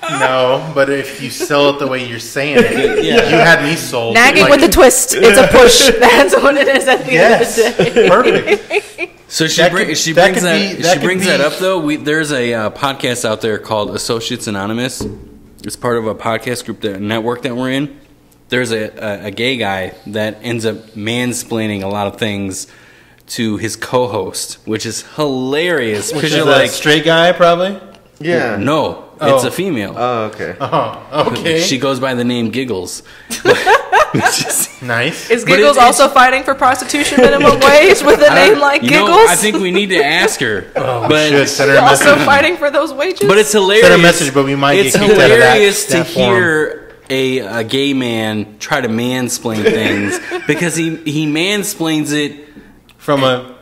Speaker 1: No, but if you sell it the way you're saying it,
Speaker 4: Yeah.
Speaker 1: you had me sold.
Speaker 3: Nagging
Speaker 1: Like,
Speaker 3: with a twist. It's a push. That's what it is at the
Speaker 1: Yes,
Speaker 3: end of the day.
Speaker 1: perfect.
Speaker 4: So she
Speaker 1: That
Speaker 4: brings
Speaker 1: could-
Speaker 4: she
Speaker 1: that
Speaker 4: brings
Speaker 1: could
Speaker 4: that
Speaker 1: be- that
Speaker 4: she
Speaker 1: could
Speaker 4: brings
Speaker 1: be-
Speaker 4: that up though. There's a podcast out there called Associates Anonymous. It's part of a podcast group, the network that we're in. There's a gay guy that ends up mansplaining a lot of things to his co-host, which is hilarious
Speaker 1: Which
Speaker 4: because
Speaker 1: is
Speaker 4: you're
Speaker 1: a
Speaker 4: like,
Speaker 1: straight guy, probably.
Speaker 2: Yeah.
Speaker 4: no, it's
Speaker 1: Oh.
Speaker 4: a female.
Speaker 2: Oh, okay.
Speaker 1: Oh, okay.
Speaker 4: She goes by the name Giggles. It's just-
Speaker 1: Nice.
Speaker 3: Is
Speaker 4: But
Speaker 3: Giggles
Speaker 4: it's-
Speaker 3: also fighting for prostitution minimum wage with a name like
Speaker 4: you
Speaker 3: Giggles?
Speaker 4: know, I think we need to ask her.
Speaker 1: Oh,
Speaker 4: but
Speaker 1: shit. Send her a
Speaker 3: also
Speaker 1: message.
Speaker 3: fighting for those wages?
Speaker 4: But it's hilarious.
Speaker 1: Send a message, but we might
Speaker 4: It's
Speaker 1: get kicked out of that-
Speaker 4: hilarious to
Speaker 1: that forum.
Speaker 4: hear a gay man try to mansplain things because he mansplains it
Speaker 1: from a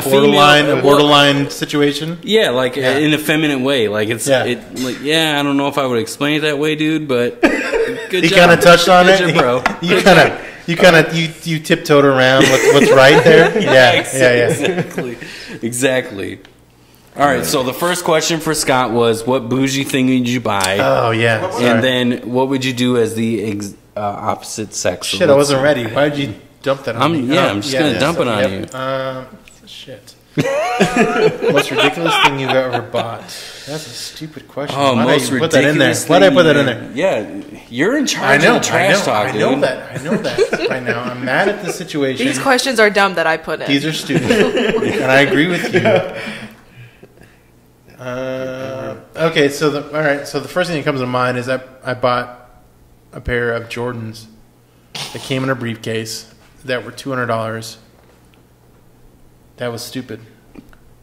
Speaker 4: female-
Speaker 1: borderline situation.
Speaker 4: Yeah, like
Speaker 1: Yeah.
Speaker 4: in a feminine way. Like it's
Speaker 1: Yeah.
Speaker 4: I don't know if I would explain it that way, dude, but good
Speaker 1: He
Speaker 4: job.
Speaker 1: kind of touched on
Speaker 4: Good
Speaker 1: it,
Speaker 4: job, bro.
Speaker 1: You kind of you tiptoed around what's right there. Yeah.
Speaker 4: Exactly. All right, so the first question for Scott was, what bougie thing did you buy?
Speaker 1: Oh yeah. Sorry.
Speaker 4: And then what would you do as the opposite sex?
Speaker 1: Shit, I wasn't ready. Why did you dump that on me?
Speaker 4: I'm just gonna dump it on you.
Speaker 1: Shit. Most ridiculous thing you've ever bought? That's a stupid question.
Speaker 4: Oh,
Speaker 1: Why
Speaker 4: most
Speaker 1: did I put that in there?
Speaker 4: ridiculous.
Speaker 1: Why did I put that in there?
Speaker 4: Yeah, you're in
Speaker 1: I
Speaker 4: charge
Speaker 1: know.
Speaker 4: of the trash talk, dude.
Speaker 1: I know that right now. I'm mad at the situation.
Speaker 3: These questions are dumb that I put in.
Speaker 1: These are stupid, and I agree with you. Okay, so all right. So the first thing that comes to mind is I bought a pair of Jordans that came in a briefcase that were $200. That was stupid.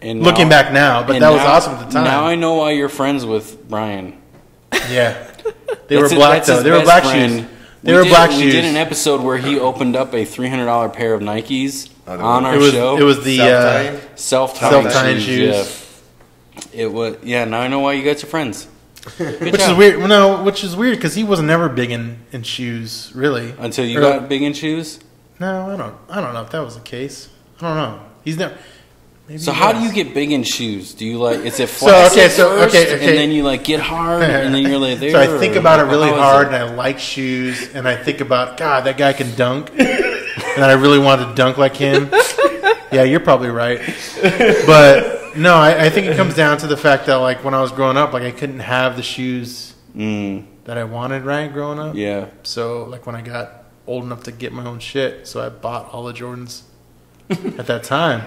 Speaker 4: And
Speaker 1: Looking back now, but
Speaker 4: and
Speaker 1: that was
Speaker 4: now-
Speaker 1: awesome at the time.
Speaker 4: Now I know why you're friends with Brian.
Speaker 1: Yeah, they were
Speaker 4: That's
Speaker 1: black
Speaker 4: that's
Speaker 1: though.
Speaker 4: his
Speaker 1: They were
Speaker 4: best
Speaker 1: black
Speaker 4: friend.
Speaker 1: shoes. They were black shoes.
Speaker 4: We did an episode where he opened up a $300 pair of Nikes on our
Speaker 1: It was
Speaker 4: show.
Speaker 1: it was the
Speaker 4: self-tying
Speaker 1: self-tying shoes.
Speaker 4: Yeah. It was. Yeah. Now I know why you guys are friends. Good
Speaker 1: which
Speaker 4: job.
Speaker 1: is weird. No, which is weird because he was never big in shoes, really.
Speaker 4: Until you
Speaker 1: Or-
Speaker 4: got big in shoes.
Speaker 1: No, I don't know if that was the case. I don't know. He's never. Maybe
Speaker 4: So
Speaker 1: he
Speaker 4: how
Speaker 1: was.
Speaker 4: do you get big in shoes? Do you like? Is it flaccid first, and then you like get hard, and then you're like there?
Speaker 1: So I think about it really
Speaker 4: How is
Speaker 1: hard, and I like shoes, and I think about God, that guy can dunk, and I really want to dunk like him. Yeah, you're probably right, but no, I think it comes down to the fact that like when I was growing up, like I couldn't have the shoes that I wanted, right, growing up.
Speaker 4: Yeah.
Speaker 1: So like when I got old enough to get my own shit, so I bought all the Jordans at that time.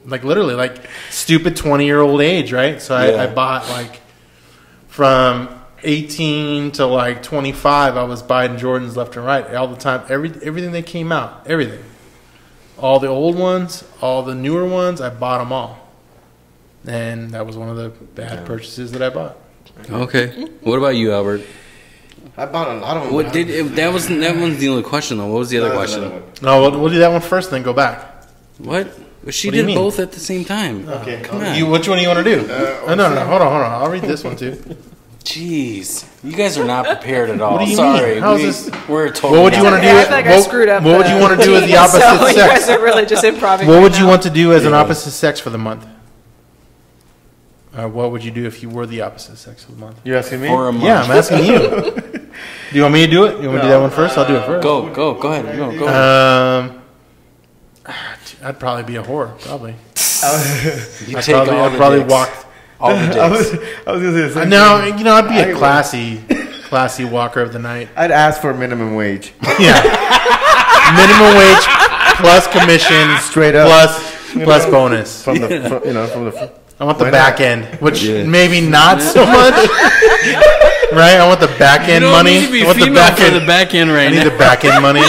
Speaker 1: Like literally, like stupid 20-year-old age, right? So I bought like from 18 to like 25. I was buying Jordans left and right all the time. Everything that came out, everything, all the old ones, all the newer ones, I bought them all. And that was one of the bad purchases that I bought.
Speaker 4: Okay. What about you, Albert?
Speaker 2: I bought a lot of them.
Speaker 4: What did that wasn't the only question though? What was the other question?
Speaker 1: No, we'll do that one first, then go back.
Speaker 4: What? She
Speaker 1: What do you
Speaker 4: did
Speaker 1: mean?
Speaker 4: both at the same time.
Speaker 2: Okay.
Speaker 4: Come on.
Speaker 1: Which one do you want to do? No, hold on. I'll read this one too.
Speaker 4: Jeez, you guys are not prepared at all.
Speaker 1: What do you
Speaker 4: Sorry,
Speaker 1: mean? How's this?
Speaker 4: we're totally.
Speaker 1: What would you want to do?
Speaker 3: Okay, I feel like I
Speaker 1: what,
Speaker 3: screwed up.
Speaker 1: What would you want to do as the opposite
Speaker 3: so you
Speaker 1: sex?
Speaker 3: guys are really just improving.
Speaker 1: What
Speaker 3: right
Speaker 1: would you
Speaker 3: now.
Speaker 1: want to do as an opposite sex for the month? What would you do if you were the opposite sex for the month?
Speaker 2: You asking me?
Speaker 4: For a month?
Speaker 1: Yeah, I'm asking you. Do you want me to do it? You want me to do that one first? I'll do it first.
Speaker 4: Go ahead. Go ahead.
Speaker 1: I'd probably be a whore. Probably.
Speaker 4: You
Speaker 1: I'd
Speaker 4: take all the
Speaker 1: probably
Speaker 4: dicks.
Speaker 1: walk.
Speaker 4: All the
Speaker 2: I was
Speaker 4: dicks.
Speaker 2: gonna say the same
Speaker 1: No,
Speaker 2: thing.
Speaker 1: I'd be a classy walker of the night.
Speaker 2: I'd ask for minimum wage.
Speaker 1: Yeah. Minimum wage plus commission,
Speaker 2: Straight up.
Speaker 1: plus bonus.
Speaker 2: From the from the
Speaker 1: I want the
Speaker 2: Why
Speaker 1: back
Speaker 2: not?
Speaker 1: end, which
Speaker 4: Yeah.
Speaker 1: maybe not so much. Right? I want the back end money.
Speaker 4: You don't need to be
Speaker 1: I want the
Speaker 4: female
Speaker 1: back
Speaker 4: for
Speaker 1: end.
Speaker 4: the back end
Speaker 1: I
Speaker 4: right
Speaker 1: need
Speaker 4: now.
Speaker 1: the back end money,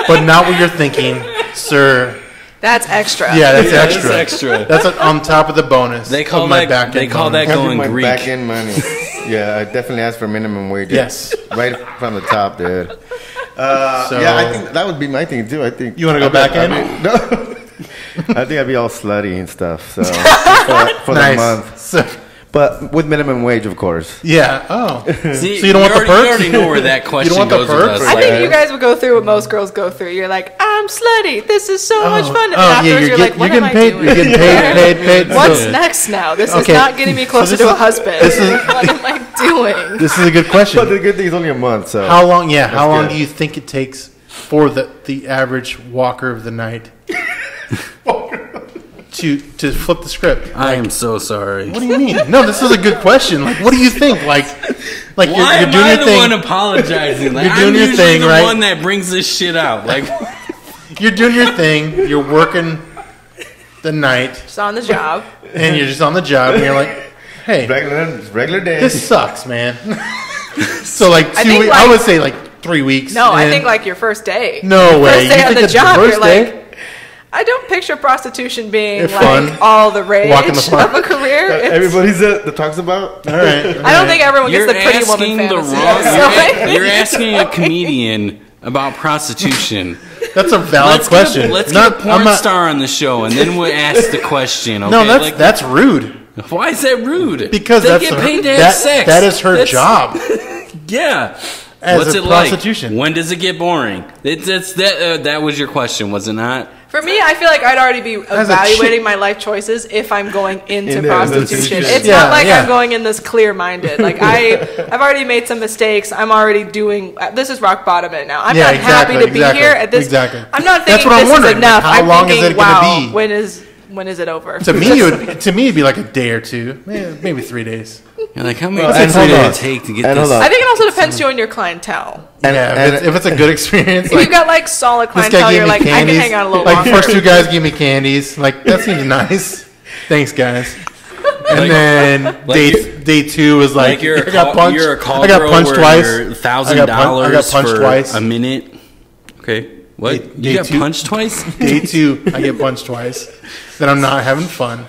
Speaker 1: but not what you're thinking, sir.
Speaker 3: That's extra.
Speaker 1: Yeah, that's
Speaker 4: Yeah,
Speaker 1: extra.
Speaker 4: that's extra.
Speaker 1: That's on top of the bonus.
Speaker 4: They call
Speaker 1: of my
Speaker 4: that-
Speaker 1: back end
Speaker 4: they call
Speaker 1: money.
Speaker 4: that
Speaker 2: I'll
Speaker 4: going
Speaker 2: do my
Speaker 4: Greek.
Speaker 2: back end money. Yeah, I definitely ask for minimum wage.
Speaker 1: Yes.
Speaker 2: Right from the top, dude.
Speaker 1: So-
Speaker 2: Yeah, I think that would be my thing too. I think
Speaker 1: You wanna go back in?
Speaker 2: No. I think I'd be all slutty and stuff. So for the
Speaker 1: Nice.
Speaker 2: month,
Speaker 1: So,
Speaker 2: but with minimum wage, of course.
Speaker 1: yeah. Oh.
Speaker 4: See,
Speaker 1: So you don't want the
Speaker 4: already-
Speaker 1: perks?
Speaker 4: You already know where that
Speaker 1: You
Speaker 4: question
Speaker 1: don't want the
Speaker 4: goes with
Speaker 1: perks?
Speaker 4: us.
Speaker 3: I think
Speaker 2: Like-
Speaker 3: you guys would go through what most girls go through. You're like, I'm slutty. This is so much fun. And then afterwards, you're like, what am I doing?
Speaker 1: You're getting paid.
Speaker 3: What's
Speaker 1: So,
Speaker 3: next now? This
Speaker 1: Okay.
Speaker 3: is not getting me closer
Speaker 1: this
Speaker 3: to a
Speaker 1: is-
Speaker 3: husband.
Speaker 1: this is-
Speaker 3: What am I doing?
Speaker 1: this is a good question.
Speaker 2: But the good thing is only a month. So
Speaker 1: How long? Yeah. How long
Speaker 2: good.
Speaker 1: do you think it takes for the average walker of the night to flip the script?
Speaker 4: I am so sorry.
Speaker 1: What do you mean? No, this is a good question. Like, what do you think? Like
Speaker 4: Why
Speaker 1: you're
Speaker 4: am
Speaker 1: doing
Speaker 4: I
Speaker 1: your
Speaker 4: the
Speaker 1: thing.
Speaker 4: one apologizing? Like,
Speaker 1: You're doing
Speaker 4: I'm
Speaker 1: your
Speaker 4: usually
Speaker 1: thing,
Speaker 4: the
Speaker 1: right?
Speaker 4: one that brings this shit out. Like,
Speaker 1: You're doing your thing. You're working the night,
Speaker 3: Just on the job.
Speaker 1: and you're just on the job, and you're like, "Hey,
Speaker 2: regular day.
Speaker 1: this sucks, man." So like
Speaker 3: I
Speaker 1: 2
Speaker 3: think,
Speaker 1: weeks. I
Speaker 3: like-
Speaker 1: would say like 3 weeks.
Speaker 3: No, I
Speaker 1: and-
Speaker 3: think like your first day.
Speaker 1: No
Speaker 3: Your
Speaker 1: way.
Speaker 3: First
Speaker 1: You
Speaker 3: day
Speaker 1: think
Speaker 3: on the
Speaker 1: that's the
Speaker 3: job,
Speaker 1: first
Speaker 3: you're
Speaker 1: day?
Speaker 3: like, I don't picture prostitution being
Speaker 1: It's
Speaker 3: like
Speaker 1: fun.
Speaker 3: all the rage
Speaker 1: Walk in the park.
Speaker 3: of a career. It's-
Speaker 2: Everybody that talks about.
Speaker 1: All right.
Speaker 3: I don't think everyone gets
Speaker 4: you're
Speaker 3: the pretty woman
Speaker 4: asking the
Speaker 3: fantasy.
Speaker 4: wrong.
Speaker 3: So, like-
Speaker 4: You're asking a comedian about prostitution.
Speaker 1: That's a valid question.
Speaker 4: Let's
Speaker 1: Not-
Speaker 4: get a porn
Speaker 1: I'm not-
Speaker 4: star on the show, and then we'll ask the question. Okay?
Speaker 1: No,
Speaker 4: Like,
Speaker 1: that's rude.
Speaker 4: why is that rude?
Speaker 1: Because
Speaker 4: they
Speaker 1: that's
Speaker 4: get
Speaker 1: her-
Speaker 4: paid to have
Speaker 1: that-
Speaker 4: sex.
Speaker 1: that is her
Speaker 4: That's-
Speaker 1: job.
Speaker 4: Yeah.
Speaker 1: As
Speaker 4: What's
Speaker 1: a
Speaker 4: it
Speaker 1: prostitution.
Speaker 4: like? When does it get boring? It's that. That was your question, was it not?
Speaker 3: For me, I feel like I'd already be
Speaker 1: As a
Speaker 3: evaluating
Speaker 1: chick-
Speaker 3: my life choices if I'm going into
Speaker 2: Into
Speaker 3: prostitution.
Speaker 2: prostitution.
Speaker 3: It's
Speaker 1: Yeah,
Speaker 3: not like
Speaker 1: yeah.
Speaker 3: I'm going in this clear-minded. Like I've already made some mistakes. I'm already doing. This is rock bottom it now. I'm
Speaker 1: Yeah,
Speaker 3: not
Speaker 1: exactly,
Speaker 3: happy to be
Speaker 1: exactly,
Speaker 3: here at this.
Speaker 1: exactly.
Speaker 3: I'm not
Speaker 1: That's
Speaker 3: thinking
Speaker 1: what I'm
Speaker 3: this
Speaker 1: wondering,
Speaker 3: is enough.
Speaker 1: how
Speaker 3: I'm
Speaker 1: long is
Speaker 3: thinking,
Speaker 1: it gonna
Speaker 3: wow,
Speaker 1: be?
Speaker 3: when is it over?
Speaker 1: To me, it'd be like a day or two, maybe 3 days.
Speaker 4: You're like, how many
Speaker 2: Well,
Speaker 4: times
Speaker 2: and
Speaker 4: did
Speaker 2: hold
Speaker 4: it
Speaker 2: on.
Speaker 4: take to get
Speaker 2: And
Speaker 4: this?
Speaker 2: hold on.
Speaker 3: I think it also depends too on your clientele.
Speaker 1: If it's a good experience,
Speaker 3: If
Speaker 1: like
Speaker 3: you've got like solid
Speaker 1: this
Speaker 3: clientele,
Speaker 1: guy gave
Speaker 3: you're
Speaker 1: me
Speaker 3: like,
Speaker 1: candies.
Speaker 3: I can hang out a little
Speaker 1: like
Speaker 3: longer.
Speaker 1: first two guys gave me candies. Like that seems nice. Thanks, guys. And
Speaker 4: Like-
Speaker 1: then
Speaker 4: like
Speaker 1: day two was like,
Speaker 4: Like you're a
Speaker 1: I got
Speaker 4: call,
Speaker 1: punched.
Speaker 4: you're a call
Speaker 1: I got
Speaker 4: girl
Speaker 1: punched
Speaker 4: where
Speaker 1: twice.
Speaker 4: you're
Speaker 1: I got punched
Speaker 4: for
Speaker 1: twice.
Speaker 4: a minute. Okay, what?
Speaker 1: Day
Speaker 4: You got
Speaker 1: two-
Speaker 4: punched twice?
Speaker 1: Day two, I get punched twice. Then I'm not having fun.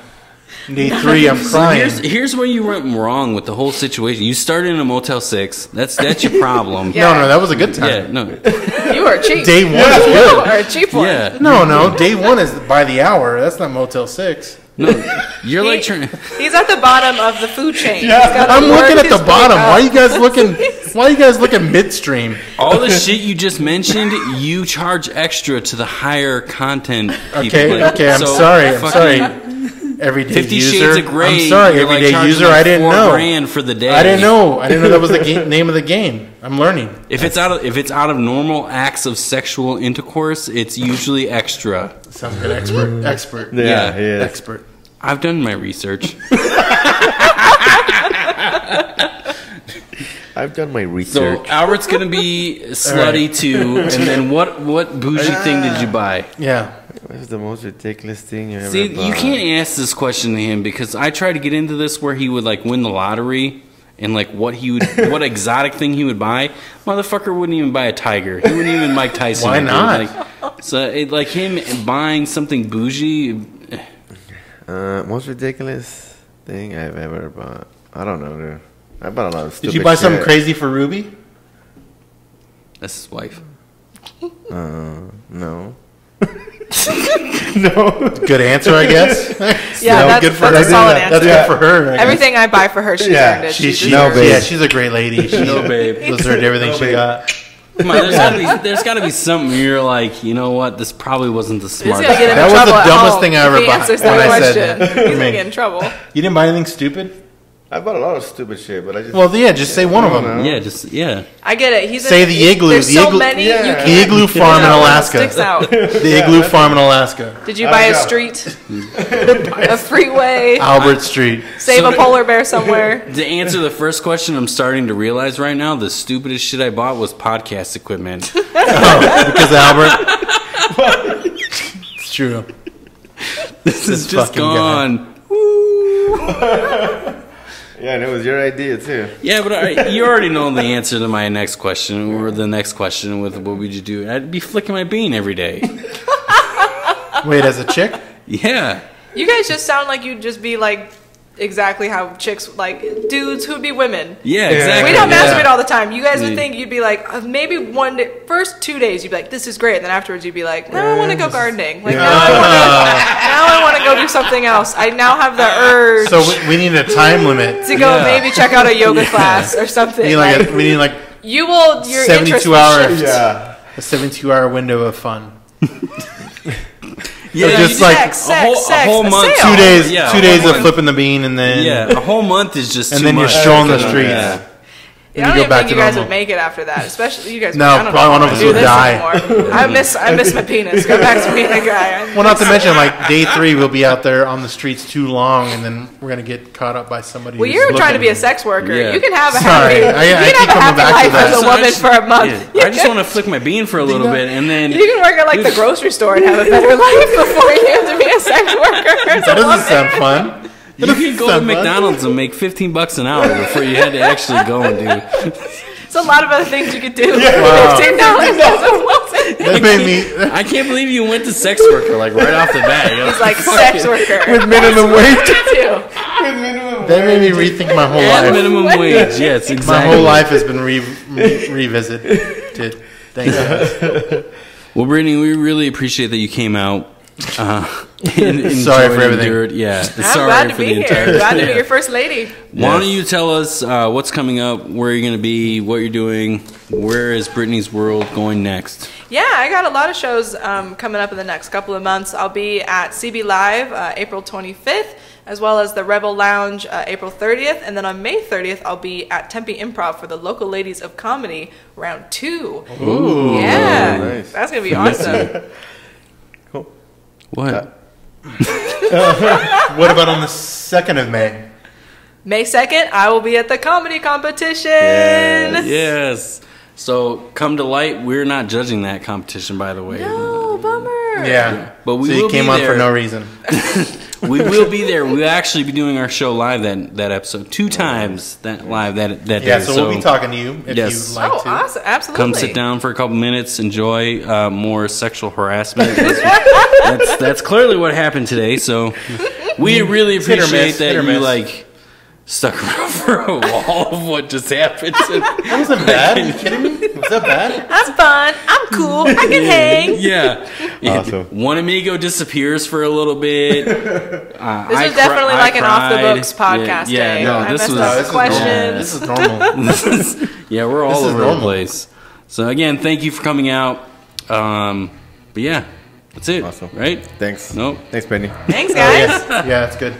Speaker 1: Day three, I'm crying.
Speaker 4: Here's where you went wrong with the whole situation. You started in a Motel 6. That's your problem.
Speaker 3: Yeah.
Speaker 1: No, that was a good time.
Speaker 4: Yeah, no.
Speaker 3: You are cheap.
Speaker 1: Day one is
Speaker 3: You
Speaker 1: good.
Speaker 3: are a cheap one.
Speaker 4: Yeah.
Speaker 1: No. Day one is by the hour. That's not Motel 6.
Speaker 4: No. You're like trying.
Speaker 3: He's at the bottom of the food chain. He's gotta
Speaker 1: I'm
Speaker 3: work
Speaker 1: looking at
Speaker 3: his
Speaker 1: the
Speaker 3: way
Speaker 1: bottom.
Speaker 3: up.
Speaker 1: Why are you guys looking? Why are you guys looking midstream?
Speaker 4: All the shit you just mentioned, you charge extra to the higher content people.
Speaker 1: Okay,
Speaker 4: Like,
Speaker 1: okay. I'm
Speaker 4: so
Speaker 1: sorry. I'm
Speaker 4: fucking
Speaker 1: sorry. Everyday
Speaker 4: 50
Speaker 1: user.
Speaker 4: Shades of Grey.
Speaker 1: I'm sorry.
Speaker 4: you're like
Speaker 1: Everyday
Speaker 4: charging
Speaker 1: user.
Speaker 4: like
Speaker 1: I didn't know.
Speaker 4: $4,000 for the day.
Speaker 1: I didn't know. I didn't know that was the name of the game. I'm learning.
Speaker 4: If it's out of normal acts of sexual intercourse, it's usually extra.
Speaker 1: Sounds good. Expert.
Speaker 2: Yeah, he is.
Speaker 1: Expert.
Speaker 4: I've done my research.
Speaker 2: I've done my
Speaker 4: So
Speaker 2: research.
Speaker 4: Albert's gonna be slutty too, and then what bougie thing did you buy?
Speaker 1: Yeah.
Speaker 2: What's the most ridiculous thing you ever
Speaker 4: See,
Speaker 2: bought?
Speaker 4: you can't ask this question to him because I tried to get into this where he would like win the lottery and like what exotic thing he would buy. Motherfucker wouldn't even buy a tiger. He wouldn't even Mike Tyson.
Speaker 1: Why
Speaker 4: would do.
Speaker 1: not?
Speaker 4: Like him buying something bougie.
Speaker 2: Most ridiculous thing I've ever bought. I don't know, dude. I bought a lot of stupid
Speaker 1: Did you buy something
Speaker 2: shit.
Speaker 1: crazy for Ruby?
Speaker 4: That's his wife.
Speaker 2: No.
Speaker 1: Good answer, I guess.
Speaker 3: Yeah,
Speaker 1: No,
Speaker 3: that's,
Speaker 1: good for
Speaker 3: that's a
Speaker 1: her.
Speaker 3: solid
Speaker 1: That's
Speaker 3: answer.
Speaker 1: good for her. I guess.
Speaker 3: Everything I buy for her, she's
Speaker 2: Yeah,
Speaker 3: earned it.
Speaker 1: She,
Speaker 3: She's
Speaker 2: No,
Speaker 3: deserved
Speaker 2: babe.
Speaker 3: it.
Speaker 1: Yeah, she's a great lady. She
Speaker 4: No, babe.
Speaker 1: deserved everything she got.
Speaker 4: Come on, there's gotta be something you're like, you know what? This probably wasn't the
Speaker 3: He's
Speaker 4: smartest.
Speaker 3: gonna get in
Speaker 1: That was
Speaker 3: trouble
Speaker 1: the
Speaker 3: at
Speaker 1: dumbest
Speaker 3: home
Speaker 1: thing I
Speaker 3: if
Speaker 1: ever
Speaker 3: he
Speaker 1: bought
Speaker 3: answers
Speaker 1: when
Speaker 3: that
Speaker 1: I said
Speaker 3: question.
Speaker 1: that.
Speaker 3: He's
Speaker 1: I
Speaker 3: gonna
Speaker 1: mean-
Speaker 3: get in trouble.
Speaker 1: You didn't buy anything stupid?
Speaker 2: I bought a lot of stupid shit, but I just.
Speaker 1: Well, yeah, just say one of them.
Speaker 4: Yeah.
Speaker 3: I get it. He's
Speaker 1: Say
Speaker 3: in,
Speaker 1: the igloo.
Speaker 3: There's
Speaker 1: The
Speaker 3: so
Speaker 1: igloo-
Speaker 3: many.
Speaker 2: Yeah.
Speaker 3: You
Speaker 2: The
Speaker 3: can't.
Speaker 1: The igloo farm in
Speaker 3: that one
Speaker 1: Alaska.
Speaker 3: Sticks out.
Speaker 1: The igloo farm in Alaska.
Speaker 3: Did you buy a
Speaker 2: go.
Speaker 3: street, a freeway,
Speaker 1: Albert Street.
Speaker 3: save a polar bear somewhere?
Speaker 4: To answer the first question, I'm starting to realize right now the stupidest shit I bought was podcast equipment.
Speaker 1: Because Albert. It's true.
Speaker 4: This is just
Speaker 1: fucking guy.
Speaker 4: gone.
Speaker 2: Yeah, and it was your idea, too.
Speaker 4: Yeah, but you already know the answer to my next question, or the next question with what would you do? I'd be flicking my bean every day.
Speaker 1: Wait, as a chick?
Speaker 4: Yeah.
Speaker 3: You guys just sound like you'd just be like exactly how chicks like dudes who'd be women.
Speaker 4: Yeah, exactly.
Speaker 3: We don't
Speaker 1: Yeah.
Speaker 3: masturbate all the time. You guys would
Speaker 4: Yeah.
Speaker 3: think you'd be like maybe one day, first 2 days you'd be like this is great, and then afterwards you'd be like now I want to go gardening. Like now I want to go do something else. I now have the urge
Speaker 1: So we need a time limit.
Speaker 3: to go
Speaker 4: Yeah.
Speaker 3: maybe check out a yoga class or something.
Speaker 1: We need like
Speaker 3: you will your
Speaker 1: 72
Speaker 3: interest will
Speaker 1: hours.
Speaker 3: shift.
Speaker 2: Yeah.
Speaker 1: a 72-hour window of fun.
Speaker 4: Yeah,
Speaker 1: just
Speaker 4: you
Speaker 1: like
Speaker 3: sex,
Speaker 4: a whole,
Speaker 3: sex,
Speaker 4: a whole
Speaker 3: a
Speaker 4: month.
Speaker 3: sale.
Speaker 1: 2 days.
Speaker 4: Yeah,
Speaker 1: 2
Speaker 4: a
Speaker 1: days
Speaker 4: whole
Speaker 1: of
Speaker 4: month.
Speaker 1: flipping the bean, and then
Speaker 4: Yeah, a whole month is just
Speaker 1: and
Speaker 4: too
Speaker 1: then you're
Speaker 4: much.
Speaker 1: strolling the streets.
Speaker 4: Yeah.
Speaker 3: Yeah, I
Speaker 1: you
Speaker 3: don't
Speaker 1: go
Speaker 3: even
Speaker 1: back
Speaker 3: think
Speaker 1: to
Speaker 3: you guys
Speaker 1: normal.
Speaker 3: would make it after that, especially you guys.
Speaker 1: No,
Speaker 3: I don't know
Speaker 1: probably
Speaker 3: if
Speaker 1: one
Speaker 3: I
Speaker 1: of us
Speaker 3: wanna do
Speaker 1: would
Speaker 3: this
Speaker 1: die.
Speaker 3: anymore. I miss my penis. Go back to being a guy.
Speaker 1: Well, not to mention, like day 3, we'll be out there on the streets too long, and then we're gonna get caught up by somebody.
Speaker 3: Well,
Speaker 1: who's
Speaker 3: you're trying to be a
Speaker 1: looking.
Speaker 3: sex worker.
Speaker 4: Yeah.
Speaker 3: You can have a
Speaker 1: Sorry,
Speaker 3: happy.
Speaker 1: I
Speaker 3: you
Speaker 1: keep
Speaker 3: can have a
Speaker 1: coming
Speaker 3: happy
Speaker 1: back to
Speaker 3: life
Speaker 1: that.
Speaker 3: as a
Speaker 4: So I
Speaker 3: woman
Speaker 4: just-
Speaker 3: for a month.
Speaker 4: Yeah. I just want to flick my bean for a little bit, and then
Speaker 3: You can work at like the grocery store and have a better life before you have to be a sex worker.
Speaker 1: That doesn't sound fun.
Speaker 4: you can go to
Speaker 1: sound fun.
Speaker 4: McDonald's and make $15 an hour before you had to actually go and do.
Speaker 3: It's a lot of other things you could do.
Speaker 1: Wow.
Speaker 3: $15 as a woman.
Speaker 1: That made me.
Speaker 4: I can't believe you went to sex worker like right off the bat.
Speaker 3: He's like sex worker.
Speaker 1: With minimum wage.
Speaker 3: too.
Speaker 1: That made me rethink my whole
Speaker 4: At
Speaker 1: life.
Speaker 4: minimum wage, yes, exactly.
Speaker 1: My whole life has been revisited. Thanks, guys.
Speaker 4: Well, Brittany, we really appreciate that you came out.
Speaker 1: Sorry for everything.
Speaker 4: Yeah,
Speaker 3: I'm
Speaker 4: sorry
Speaker 3: glad to
Speaker 4: for
Speaker 3: be
Speaker 4: the
Speaker 3: here.
Speaker 4: entire.
Speaker 3: Glad to be your first lady.
Speaker 4: Why don't you tell us what's coming up, where you're going to be, what you're doing, where is Brittany's World going next?
Speaker 3: Yeah, I got a lot of shows coming up in the next couple of months. I'll be at CB Live April 25th, as well as the Rebel Lounge April 30th. And then on May 30th, I'll be at Tempe Improv for the Local Ladies of Comedy Round 2.
Speaker 2: Ooh,
Speaker 3: Yeah,
Speaker 2: nice.
Speaker 3: that's going to be awesome.
Speaker 4: What?
Speaker 1: What about on the 2nd of May?
Speaker 3: May 2nd, I will be at the comedy competition.
Speaker 4: Yes. So come to light. We're not judging that competition, by the way.
Speaker 3: No, bummer.
Speaker 1: Yeah.
Speaker 4: But we
Speaker 1: so
Speaker 4: will
Speaker 1: you came
Speaker 4: be
Speaker 1: on
Speaker 4: there.
Speaker 1: for no reason.
Speaker 4: We will be there. We'll actually be doing our show live that episode 2 times that live that day.
Speaker 1: Yeah, so we'll be talking to you if
Speaker 4: Yes.
Speaker 1: you'd like
Speaker 3: Oh,
Speaker 1: to.
Speaker 3: awesome. Absolutely.
Speaker 4: Come sit down for a couple minutes, enjoy more sexual harassment. That's clearly what happened today. So we really
Speaker 1: Hit or miss,
Speaker 4: appreciate that
Speaker 1: hit or
Speaker 4: you
Speaker 1: miss.
Speaker 4: like stuck around for a wall of what just happened.
Speaker 1: That wasn't bad. Are you kidding me? Was that bad?
Speaker 3: I'm fun. I'm cool. I can hang.
Speaker 4: Yeah.
Speaker 2: Awesome.
Speaker 4: One amigo disappears for a little bit.
Speaker 3: This was definitely like an off the books podcast
Speaker 4: Yeah,
Speaker 3: day.
Speaker 4: no,
Speaker 3: I
Speaker 4: this
Speaker 3: messed
Speaker 4: was
Speaker 3: up
Speaker 1: this
Speaker 3: the
Speaker 1: is
Speaker 3: questions.
Speaker 1: normal. This is normal.
Speaker 4: Yeah, we're all
Speaker 1: This is
Speaker 4: over the
Speaker 1: normal.
Speaker 4: place. So again, thank you for coming out. But yeah, that's it.
Speaker 2: Awesome.
Speaker 4: Right?
Speaker 2: Thanks.
Speaker 4: Nope.
Speaker 2: Thanks, Brittany.
Speaker 3: Thanks,
Speaker 1: Oh,
Speaker 3: guys.
Speaker 1: yeah, that's good.